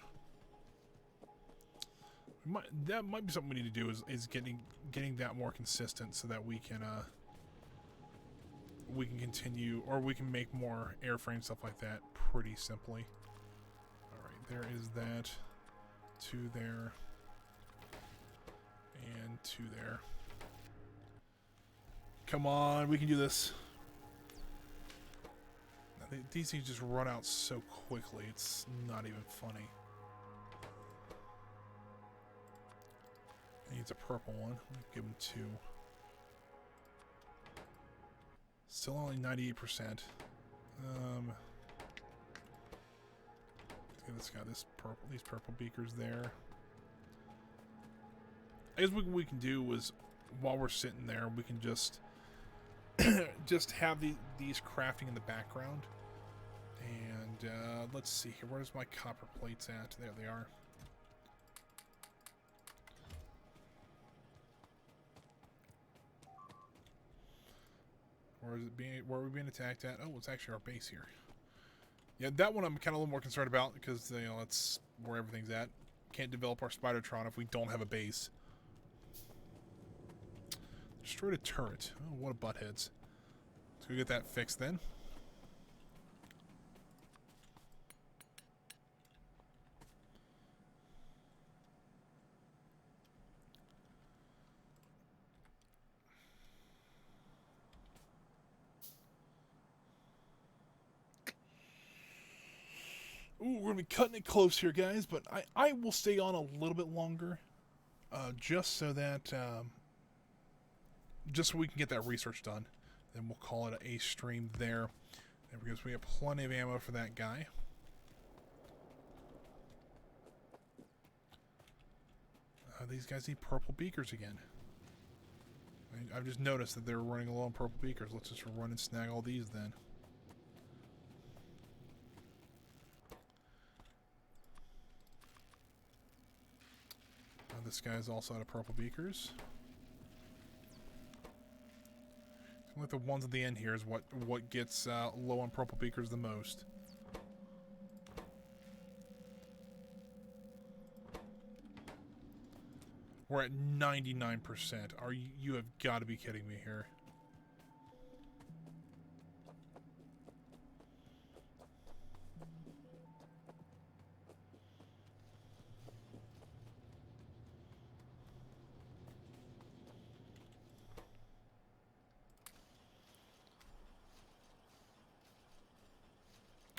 That might be something we need to do is getting that more consistent so that we can continue, or we can make more airframe stuff like that pretty simply. Alright, there is that. 2 there. And 2 there. Come on, we can do this. These things just run out so quickly, it's not even funny. He needs a purple one. Give him 2. Still only 98%. Give this guy these purple beakers there. I guess what we can do is, while we're sitting there, we can just have these crafting in the background. And let's see here. Where's my copper plates at? There they are. Where are we being attacked at? Oh, it's actually our base here. Yeah, that one I'm kind of a little more concerned about because, you know, that's where everything's at. Can't develop our Spidertron if we don't have a base. Destroyed a turret. Oh, what a buttheads. Let's go get that fixed then. Ooh, we're going to be cutting it close here, guys, but I will stay on a little bit longer, just so that, just so we can get that research done. Then we'll call it a stream there. And because we have plenty of ammo for that guy. These guys need purple beakers again. I've just noticed that they're running low on purple beakers. Let's just run and snag all these then. This guy's also out of purple beakers. Like the ones at the end here is what gets low on purple beakers the most. We're at 99%. You have got to be kidding me here.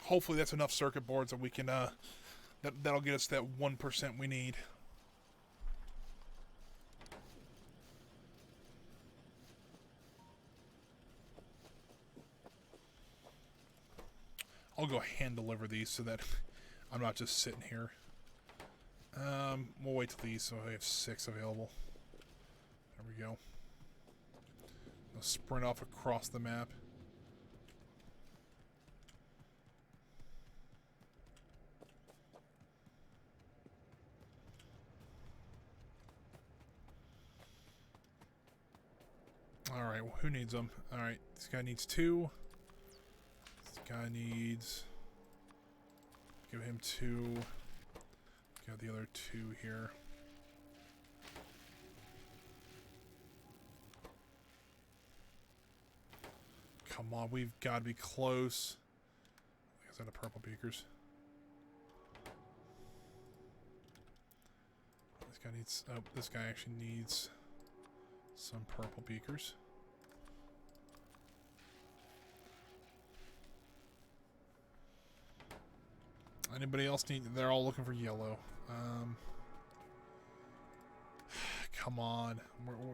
Hopefully that's enough circuit boards that we can, that'll get us that 1% we need. I'll go hand deliver these so that I'm not just sitting here. We'll wait till these, so I have 6 available. There we go. I'll sprint off across the map. Alright, well, who needs them? Alright, this guy needs 2. This guy needs... Give him 2. Got the other 2 here. Come on, we've got to be close. I guess I have purple beakers. This guy needs... Oh, this guy actually needs some purple beakers. Anybody else need... They're all looking for yellow. Come on.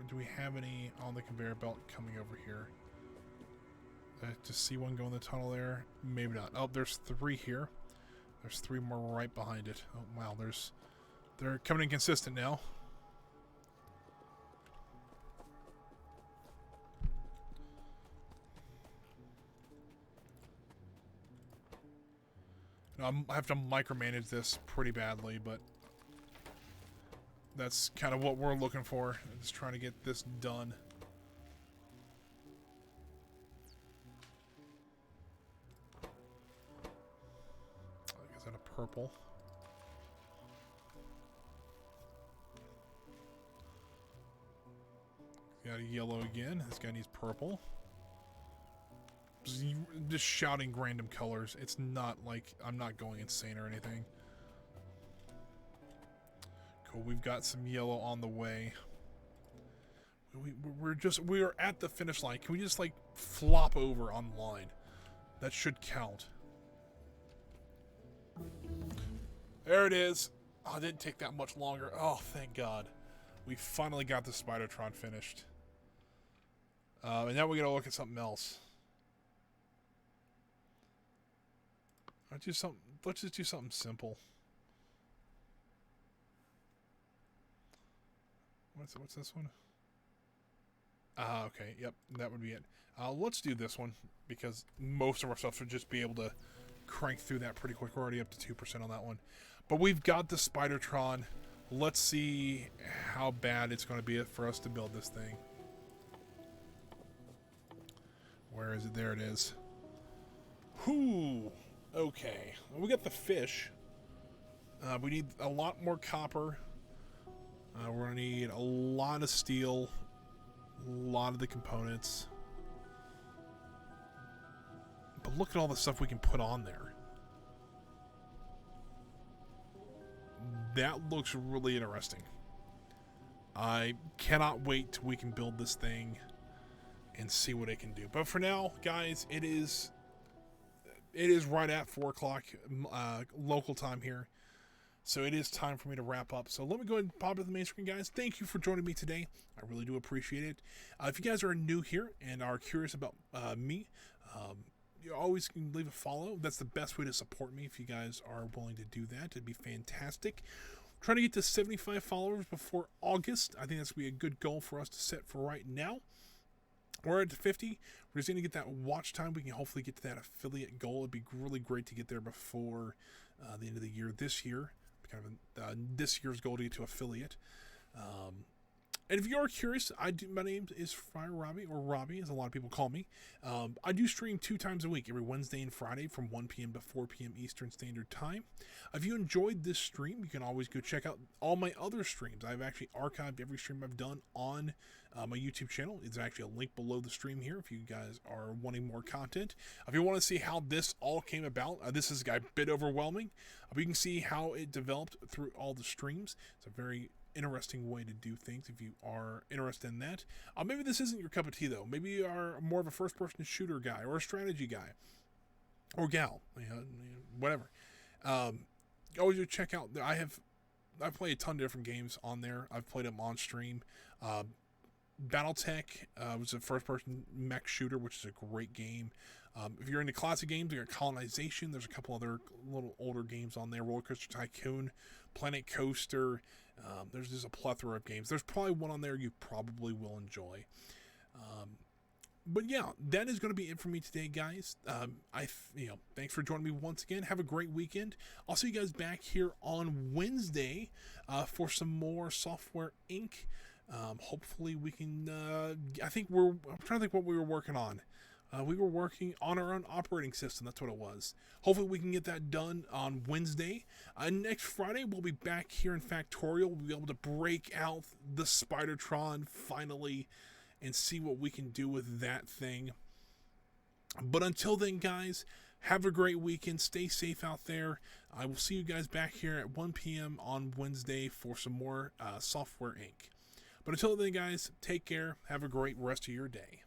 Do we have any on the conveyor belt coming over here? Just see one go in the tunnel there? Maybe not. Oh, there's 3 here. There's 3 more right behind it. Oh, wow. They're coming in consistent now. I have to micromanage this pretty badly, but that's kind of what we're looking for. Just trying to get this done. I guess that a purple. Got a yellow again. This guy needs purple. Just shouting random colors. It's not like I'm not going insane or anything. Cool. We've got some yellow on the way. We are at the finish line. Can we just like flop over on the line? That should count. There it is. Oh, it didn't take that much longer. Oh, thank God. We finally got the Spidertron finished. And now we gotta look at something else. Let's just do something simple. What's this one? Okay, yep, that would be it. Let's do this one, because most of our stuff should just be able to crank through that pretty quick. We're already up to 2% on that one. But we've got the Spidertron. Let's see how bad it's going to be for us to build this thing. Where is it? There it is. Whew. Okay. Well, we got the fish. We need a lot more copper. We're going to need a lot of steel. A lot of the components. But look at all the stuff we can put on there. That looks really interesting. I cannot wait till we can build this thing and see what it can do. But for now, guys, it is right at 4 o'clock local time here. So it is time for me to wrap up. So let me go ahead and pop to the main screen, guys. Thank you for joining me today. I really do appreciate it. If you guys are new here and are curious about me, you always can leave a follow. That's the best way to support me. If you guys are willing to do that, it'd be fantastic. Trying to get to 75 followers before August. I think that's going to be a good goal for us to set for right now. We're at 50. We're just going to get that watch time. We can hopefully get to that affiliate goal. It'd be really great to get there before the end of the year this year. Kind of this year's goal to get to affiliate. And if you are curious, my name is Friar Robbie, or Robbie, as a lot of people call me. I do stream 2 times a week, every Wednesday and Friday from 1 p.m. to 4 p.m. Eastern Standard Time. If you enjoyed this stream, you can always go check out all my other streams. I've actually archived every stream I've done on my YouTube channel. It's actually a link below the stream here if you guys are wanting more content. If you want to see how this all came about, this is a bit overwhelming. But you can see how it developed through all the streams. It's a very interesting way to do things if you are interested in that. Maybe this isn't your cup of tea, though. Maybe you are more of a first-person shooter guy or a strategy guy or gal, whatever. Always do check out. I've played a ton of different games on there. I've played them on stream. BattleTech was a first-person mech shooter, which is a great game. If you're into classic games, you got Colonization. There's a couple other little older games on there. Roller Coaster Tycoon, Planet Coaster. There's just a plethora of games. There's probably one on there you probably will enjoy. But yeah, that is going to be it for me today, guys. Thanks for joining me once again. Have a great weekend. I'll see you guys back here on Wednesday for some more Software Inc. Hopefully we can, I'm trying to think what we were working on. We were working on our own operating system. That's what it was. Hopefully we can get that done on Wednesday. Next Friday, we'll be back here in Factorio. We'll be able to break out the Spidertron finally and see what we can do with that thing. But until then, guys, have a great weekend. Stay safe out there. I will see you guys back here at 1 p.m. on Wednesday for some more Software Inc. But until then, guys, take care. Have a great rest of your day.